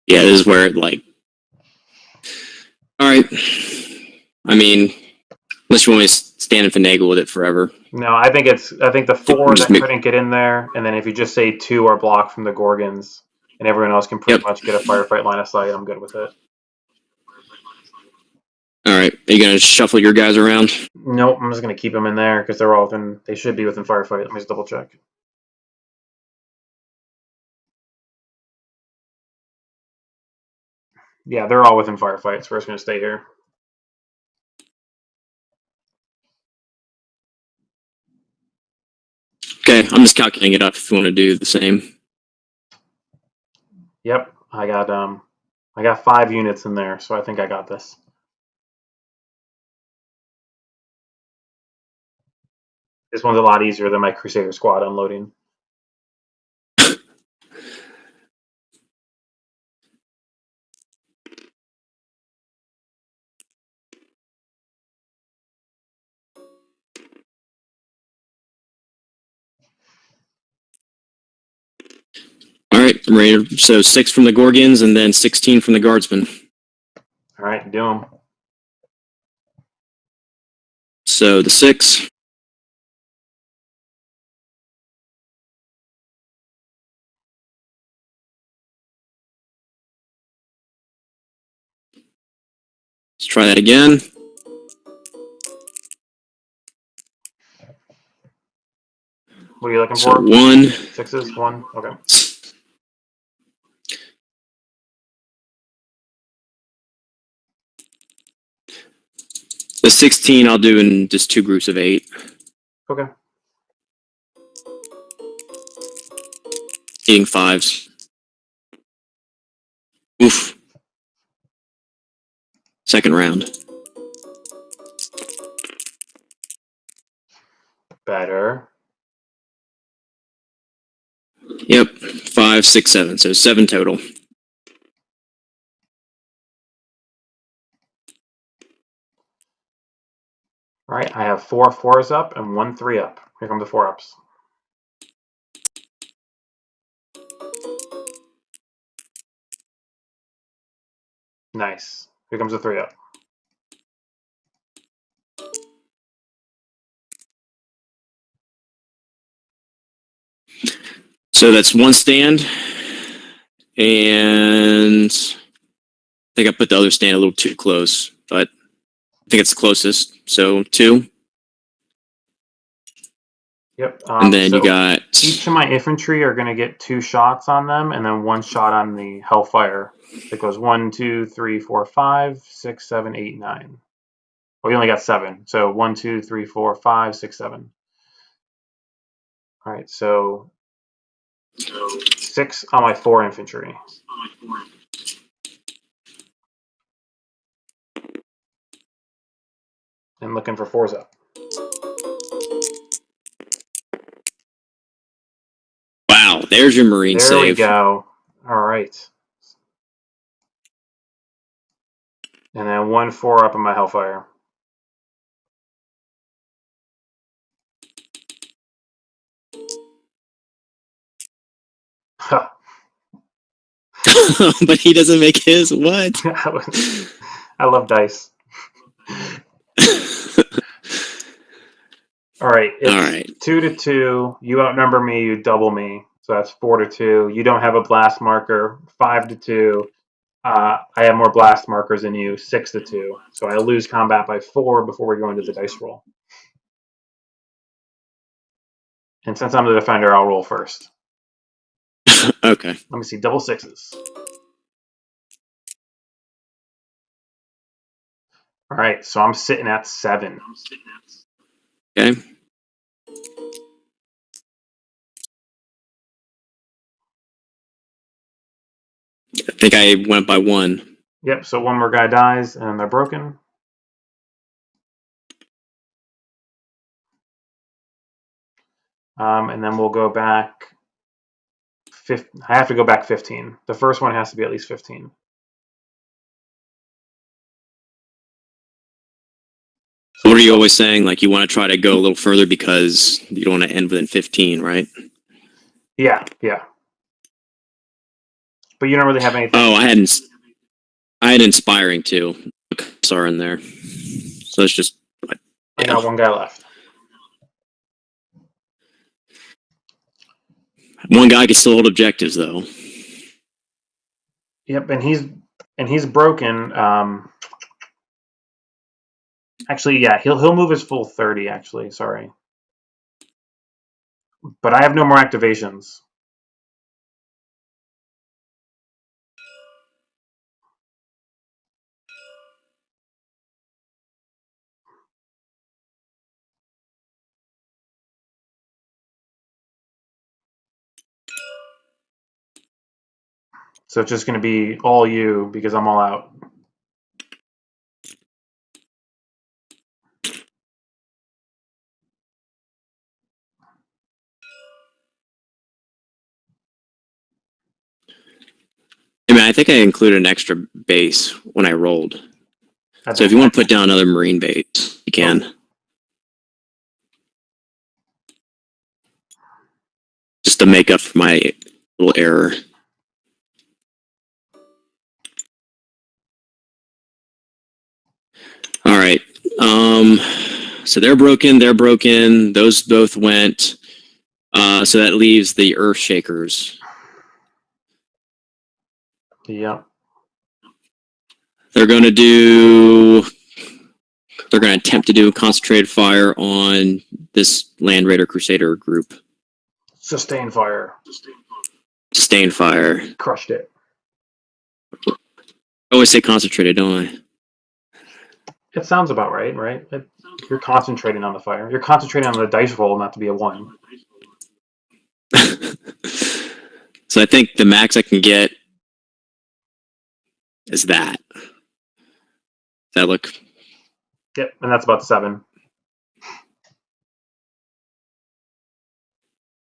Speaker 2: Yeah, this is where like, all right. I mean, unless you want me to stand and finagle with it forever.
Speaker 1: No, I think the 4 that couldn't get in there, and then if you just say 2 are blocked from the Gorgons, and everyone else can pretty much get a firefight line of sight, I'm good with it.
Speaker 2: All right, are you gonna shuffle your guys around?
Speaker 1: Nope, I'm just gonna keep them in there because they're all within. They should be within firefight. Let me just double check. Yeah, they're all within firefight, so we're just gonna stay here.
Speaker 2: Okay, I'm just calculating it up if you want to do the same.
Speaker 1: Yep, I got 5 units in there, so I think I got this. This one's a lot easier than my Crusader squad unloading.
Speaker 2: All right, I'm ready. So 6 from the Gorgons and then 16 from the Guardsmen.
Speaker 1: All right, do them.
Speaker 2: So the 6. Let's try that again.
Speaker 1: What are you looking
Speaker 2: So
Speaker 1: for?
Speaker 2: 1.
Speaker 1: 6s, 1. Okay.
Speaker 2: The 16 I'll do in just 2 groups of 8.
Speaker 1: Okay.
Speaker 2: Eating 5s. Oof. Second round.
Speaker 1: Better.
Speaker 2: Yep. 5, 6, 7. So 7 total.
Speaker 1: All right, I have 4 4s up and 1 3 up. Here come the 4 ups. Nice. Here comes the 3 up.
Speaker 2: So that's 1 stand. And I think I put the other stand a little too close, but I think it's the closest. So 2.
Speaker 1: Yep.
Speaker 2: And then
Speaker 1: so
Speaker 2: you got...
Speaker 1: each of my infantry are going to get 2 shots on them, and then 1 shot on the Hellfire. It goes 1, 2, 3, 4, 5, 6, 7, 8, 9. Well, we only got 7. So 1, 2, 3, 4, 5, 6, 7. All right, so 6 on my 4 infantry. And looking for 4s up.
Speaker 2: Wow, there's your Marine
Speaker 1: there
Speaker 2: save.
Speaker 1: There we go. All right. And then 1 4 up on my Hellfire.
Speaker 2: But he doesn't make his. What?
Speaker 1: I love dice. All right, it's
Speaker 2: All right.
Speaker 1: 2-2. You outnumber me. You double me. So that's 4-2. You don't have a blast marker. 5-2. I have more blast markers than you. 6-2. So I lose combat by 4 before we go into the dice roll. And since I'm the defender, I'll roll first.
Speaker 2: Okay.
Speaker 1: Let me see. Double sixes. All right, so I'm sitting at 7.
Speaker 2: Okay. I think I went by 1.
Speaker 1: Yep, so one more guy dies and they're broken. And then we'll go back. I have to go back 15. The first one has to be at least 15.
Speaker 2: So what are you always saying? Like you want to try to go a little further because you don't want to end within 15, right?
Speaker 1: Yeah. But you don't really have anything.
Speaker 2: Oh, I had inspiring too. Are in there. So it's just.
Speaker 1: I got one guy left.
Speaker 2: One guy can still hold objectives though.
Speaker 1: Yep, and he's broken. Actually, yeah, he'll move his full 30. Actually, sorry, but I have no more activations. So it's just going to be all you because I'm all out.
Speaker 2: I mean, I think I included an extra base when I rolled. So if you want to put down another Marine base, you can. Oh. Just to make up for my little error. All right. So they're broken. Those both went. So that leaves the Earth Shakers.
Speaker 1: Yep.
Speaker 2: They're going to attempt to do a concentrated fire on this Land Raider Crusader group.
Speaker 1: Sustain fire.
Speaker 2: Sustain fire.
Speaker 1: Crushed it.
Speaker 2: I always say concentrated, don't I?
Speaker 1: It sounds about right? You're concentrating on the fire. You're concentrating on the dice roll not to be a 1.
Speaker 2: So I think the max I can get is that. Does that look?
Speaker 1: Yep, and that's about 7.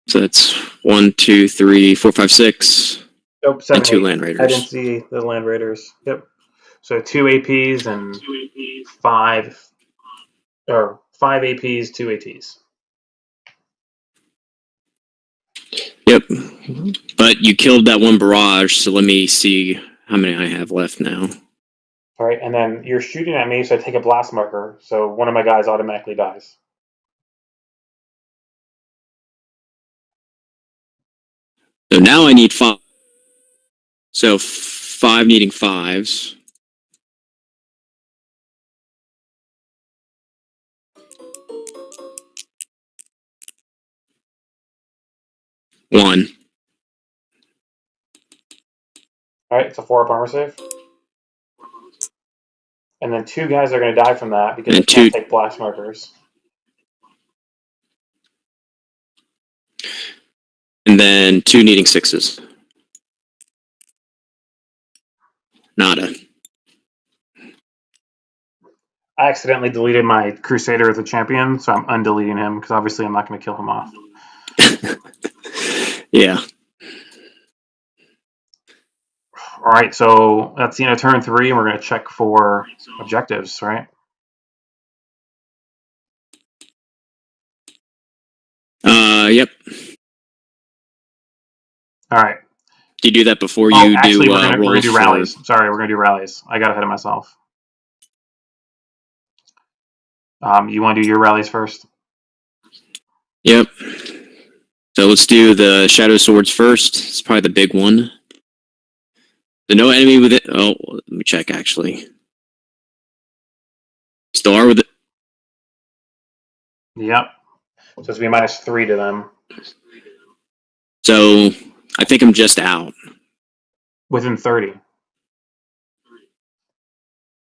Speaker 1: So
Speaker 2: that's 1, 2, 3, 4, 5, 6.
Speaker 1: Nope, 7,
Speaker 2: and 2
Speaker 1: 8.
Speaker 2: Land Raiders.
Speaker 1: I didn't see the Land Raiders. Yep. So 2 APs and 5 APs, 2 ATs.
Speaker 2: Yep. But you killed that one barrage, so let me see how many I have left now.
Speaker 1: All right, and then you're shooting at me, so I take a blast marker, so one of my guys automatically dies.
Speaker 2: So now I need 5. So 5 needing 5s. One.
Speaker 1: All right, it's a 4-up armor save. And then 2 guys are going to die from that because they can't take blast markers.
Speaker 2: And then 2 needing 6s. Nada.
Speaker 1: I accidentally deleted my Crusader as a champion, so I'm undeleting him because obviously I'm not going to kill him off.
Speaker 2: Yeah.
Speaker 1: All right, so that's the end of turn 3, and we're going to check for objectives, right?
Speaker 2: Yep.
Speaker 1: All right.
Speaker 2: Do you do that before you
Speaker 1: actually,
Speaker 2: do
Speaker 1: we're gonna
Speaker 2: rolls
Speaker 1: do rallies. Sorry, we're going to do rallies. I got ahead of myself. You want to do your rallies first?
Speaker 2: Yep. So let's do the Shadow Swords first. It's probably the big one. The no enemy with it. Oh, let me check actually. Still are with it.
Speaker 1: Yep. So it's be -3 to them.
Speaker 2: So I think I'm just out.
Speaker 1: Within 30.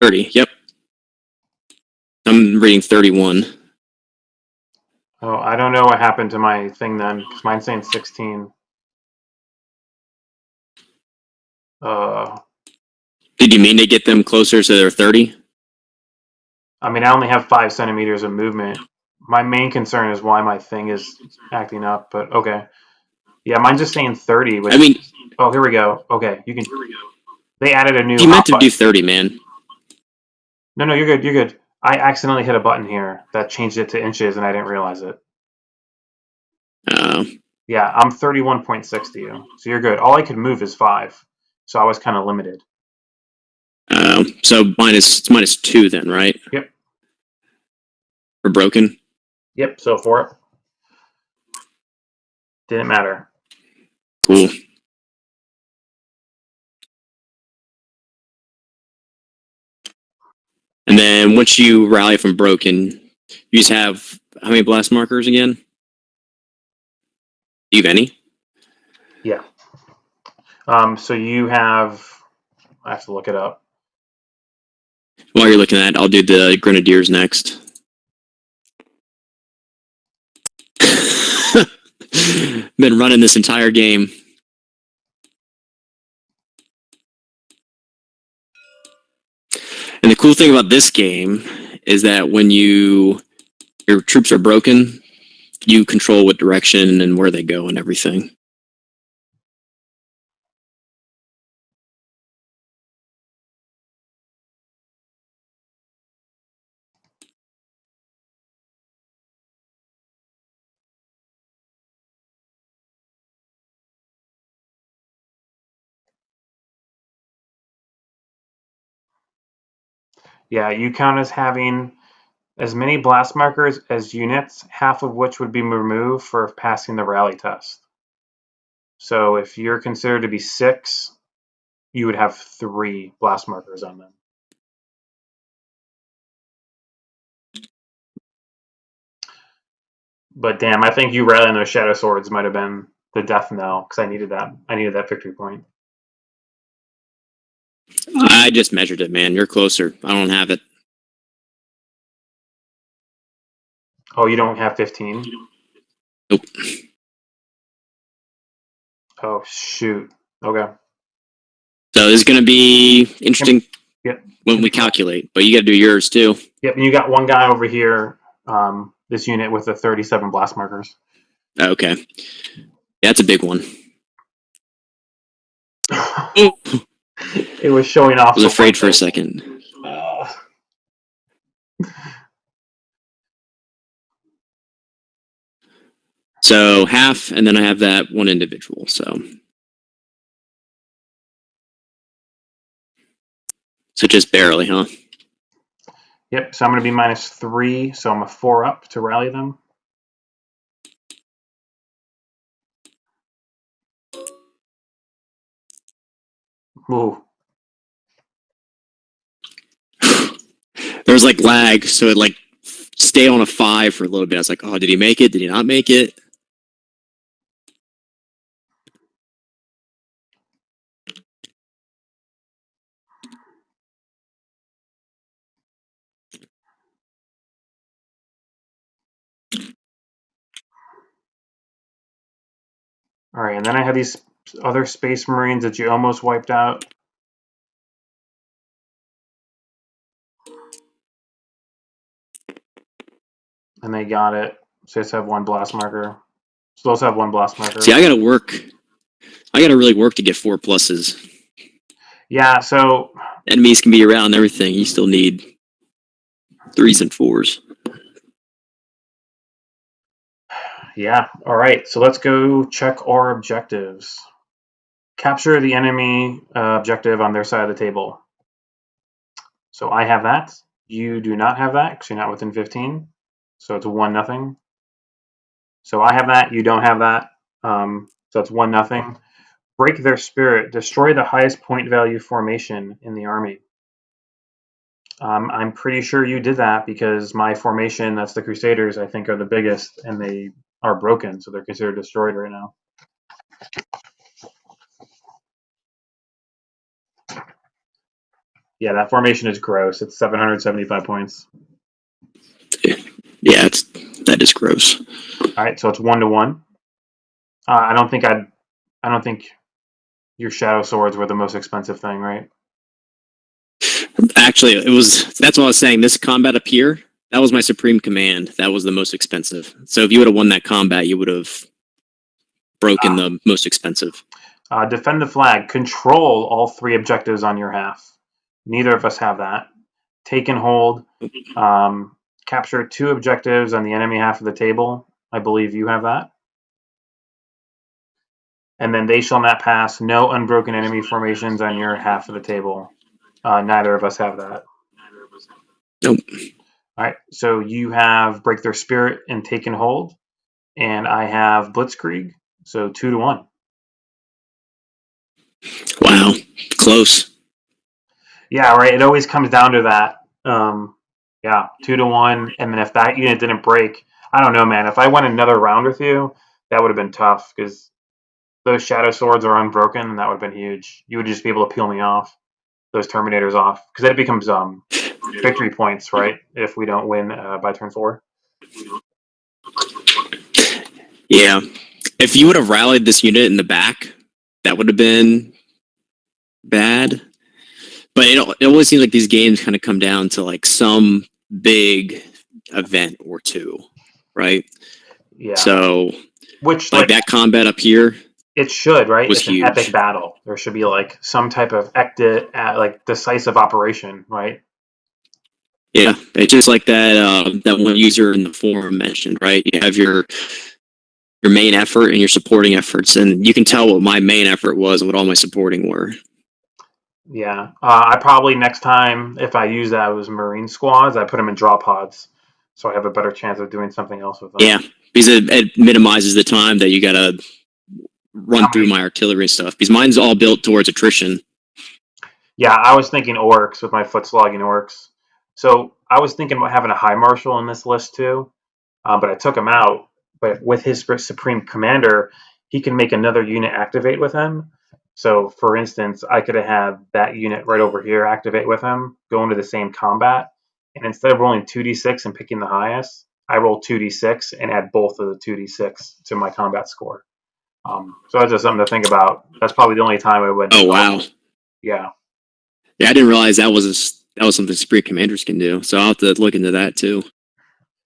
Speaker 2: 30. Yep. I'm reading 31.
Speaker 1: Oh, I don't know what happened to my thing then, because mine's saying 16.
Speaker 2: Did you mean to get them closer so they're 30?
Speaker 1: I mean, I only have 5 centimeters of movement. My main concern is why my thing is acting up, but okay. Yeah, mine's just saying 30. Which,
Speaker 2: I mean,
Speaker 1: oh, here we go. Okay, you can. They added a new.
Speaker 2: you meant to
Speaker 1: button.
Speaker 2: do 30, man.
Speaker 1: No, you're good. You're good. I accidentally hit a button here that changed it to inches, and I didn't realize it. Yeah, I'm 31.6 to you, so you're good. All I could move is 5, so I was kind of limited.
Speaker 2: So it's -2 then, right?
Speaker 1: Yep.
Speaker 2: For broken.
Speaker 1: Yep. So for it, didn't matter.
Speaker 2: Cool. And then once you rally from broken, you just have how many blast markers again? Do you have any?
Speaker 1: Yeah. So you have. I have to look it up.
Speaker 2: While you're looking at it, I'll do the Grenadiers next. Been running this entire game. And the cool thing about this game is that when your troops are broken, you control what direction and where they go and everything.
Speaker 1: Yeah, you count as having as many blast markers as units, half of which would be removed for passing the rally test. So if you're considered to be 6, you would have 3 blast markers on them. But damn, I think you rallying those Shadow Swords might have been the death knell, because I needed that. I needed that victory point.
Speaker 2: I just measured it, man. You're closer. I don't have it.
Speaker 1: Oh, you don't have 15?
Speaker 2: Nope.
Speaker 1: Oh, shoot. Okay.
Speaker 2: So this is going to be interesting
Speaker 1: Yep.
Speaker 2: when we calculate, but you got to do yours too.
Speaker 1: Yep, and you got one guy over here, this unit with the 37 blast markers.
Speaker 2: Okay. Yeah, that's a big one.
Speaker 1: It was showing off.
Speaker 2: I was afraid for a second. So half, and then I have that one individual. So just barely, huh?
Speaker 1: Yep. So I'm going to be -3. So I'm a 4 up to rally them. Ooh.
Speaker 2: There was like lag, so it like stayed on a 5 for a little bit. I was like, oh, did he make it? Did he not make it?
Speaker 1: All right, and then I have these other Space Marines that you almost wiped out. And they got it. So just have 1 blast marker. So those have 1 blast marker.
Speaker 2: See, I got to work. I got to really work to get 4 pluses.
Speaker 1: Yeah, so
Speaker 2: enemies can be around and everything. You still need 3s and 4s.
Speaker 1: Yeah. All right. So let's go check our objectives. Capture the enemy objective on their side of the table. So I have that. You do not have that because you're not within 15. So it's 1-0. So I have that. You don't have that. So it's 1-0. Break their spirit. Destroy the highest point value formation in the army. I'm pretty sure you did that because my formation, that's the Crusaders, I think are the biggest, and they are broken, so they're considered destroyed right now. Yeah, that formation is gross. It's 775 points.
Speaker 2: Yeah, that is gross.
Speaker 1: All right, so it's 1-1. I don't think your Shadow Swords were the most expensive thing, right?
Speaker 2: Actually, that's what I was saying. This combat up here, that was my Supreme Command. That was the most expensive. So if you would have won that combat, you would have broken the most expensive.
Speaker 1: Defend the flag. Control all 3 objectives on your half. Neither of us have that. Take and hold. Capture 2 objectives on the enemy half of the table. I believe you have that. And then they shall not pass. No unbroken enemy formations on your half of the table. Neither of us have that.
Speaker 2: Nope.
Speaker 1: All right. So you have Break Their Spirit and Take and Hold. And I have Blitzkrieg. So 2-1.
Speaker 2: Wow. Close.
Speaker 1: Yeah, right. It always comes down to that. Yeah, 2-1. And then if that unit didn't break, I don't know, man. If I went another round with you, that would have been tough because those Shadow Swords are unbroken, and that would have been huge. You would just be able to peel me off, those Terminators off, because then it becomes victory points, right? If we don't win by turn 4.
Speaker 2: Yeah. If you would have rallied this unit in the back, that would have been bad. But it always seems like these games kind of come down to like some big event or two, right?
Speaker 1: Yeah.
Speaker 2: So,
Speaker 1: which
Speaker 2: like that combat up here,
Speaker 1: it should, right?
Speaker 2: Was
Speaker 1: it's
Speaker 2: huge.
Speaker 1: An epic battle. There should be like some type of like decisive operation, right?
Speaker 2: Yeah, it's just like that that one user in the forum mentioned, right? You have your main effort and your supporting efforts, and you can tell what my main effort was and what all my supporting were.
Speaker 1: Yeah, I probably next time if I use that as Marine squads, I put them in draw pods, so I have a better chance of doing something else with them.
Speaker 2: Yeah, because it minimizes the time that you gotta run through my artillery and stuff. Because mine's all built towards attrition.
Speaker 1: Yeah, I was thinking orcs with my foot slogging orcs. So I was thinking about having a high marshal in this list too, but I took him out. But with his supreme commander, he can make another unit activate with him. So, for instance, I could have had that unit right over here activate with him, go into the same combat, and instead of rolling 2d6 and picking the highest, I roll 2d6 and add both of the 2d6 to my combat score. So that's just something to think about. That's probably the only time I would.
Speaker 2: Oh wow!
Speaker 1: Yeah.
Speaker 2: Yeah, I didn't realize that was something Supreme Commanders can do. So I'll have to look into that too.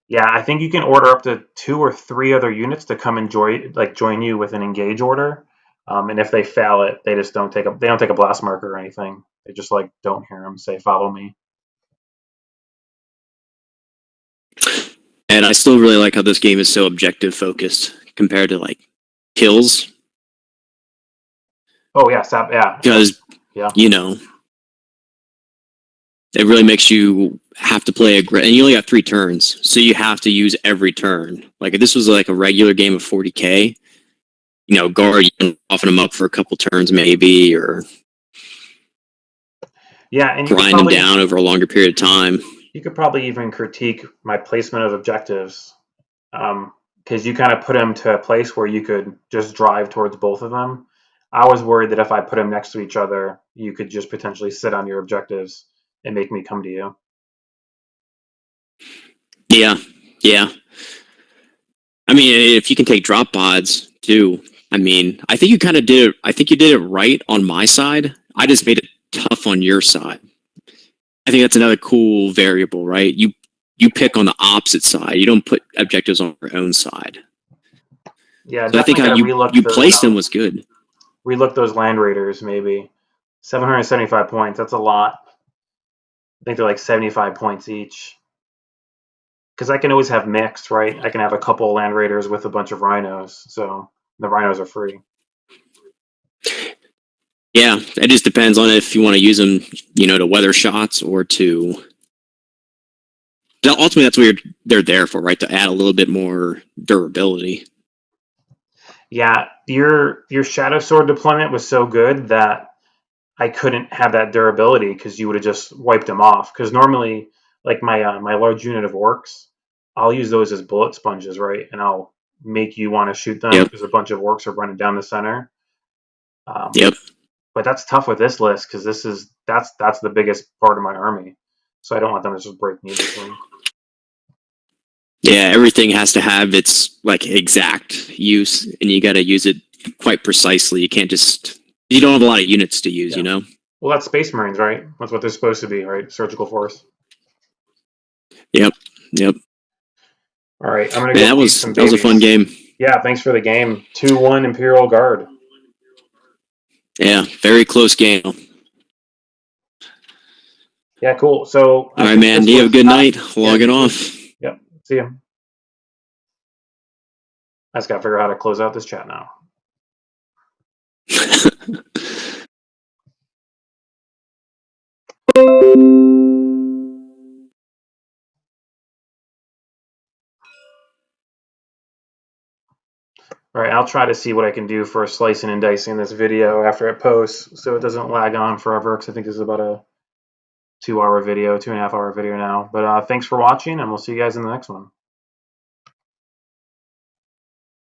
Speaker 1: Yeah, I think you can order up to 2 or 3 other units to come and join you with an engage order. And if they fail it, they just don't take a blast marker or anything. They just like don't hear them say follow me.
Speaker 2: And I still really like how this game is so objective focused compared to like kills.
Speaker 1: Oh yeah, yeah.
Speaker 2: Because you know, it really makes you have to play and you only have 3 turns, so you have to use every turn. Like if this was like a regular game of 40k, you know, guard, you can often them up for a couple turns maybe, or
Speaker 1: and
Speaker 2: grind them down over a longer period of time.
Speaker 1: You could probably even critique my placement of objectives, because you kind of put them to a place where you could just drive towards both of them. I was worried that if I put them next to each other, you could just potentially sit on your objectives and make me come to you.
Speaker 2: Yeah. I mean, if you can take drop pods too, I mean, I think you kind of did it. I think you did it right on my side. I just made it tough on your side. I think that's another cool variable, right? You pick on the opposite side. You don't put objectives on your own side.
Speaker 1: Yeah,
Speaker 2: so I think how you placed them was good.
Speaker 1: Relook those land raiders, maybe 775 points. That's a lot. I think they're like 75 points each. Because I can always have mixed, right? I can have a couple land raiders with a bunch of rhinos, so the rhinos are free.
Speaker 2: Yeah, it just depends on if you want to use them, you know, to weather shots or to ultimately that's what they're there for, right? To add a little bit more durability.
Speaker 1: Yeah, your Shadow Sword deployment was so good that I couldn't have that durability because you would have just wiped them off. Because normally, like my large unit of orcs, I'll use those as bullet sponges, right? And I'll make you want to shoot them because a bunch of orcs are running down the center.
Speaker 2: Yep.
Speaker 1: But that's tough with this list because that's the biggest part of my army. So I don't want them to just break needlessly.
Speaker 2: Yeah, everything has to have its like exact use, and you got to use it quite precisely. You can't just you don't have a lot of units to use, you know.
Speaker 1: Well, that's Space Marines, right? That's what they're supposed to be, right? Surgical force.
Speaker 2: Yep.
Speaker 1: All right, I'm gonna
Speaker 2: Man,
Speaker 1: go.
Speaker 2: that was a fun game.
Speaker 1: Yeah, thanks for the game. 2-1 Imperial Guard.
Speaker 2: Yeah, very close game.
Speaker 1: Yeah, cool. So,
Speaker 2: all right, man. You have a good night. Log it off.
Speaker 1: Yep. See you. I just gotta figure out how to close out this chat now. All right, I'll try to see what I can do for slicing and dicing this video after it posts so it doesn't lag on forever, because I think this is about a 2-hour video, 2.5-hour video now. But thanks for watching, and we'll see you guys in the next one.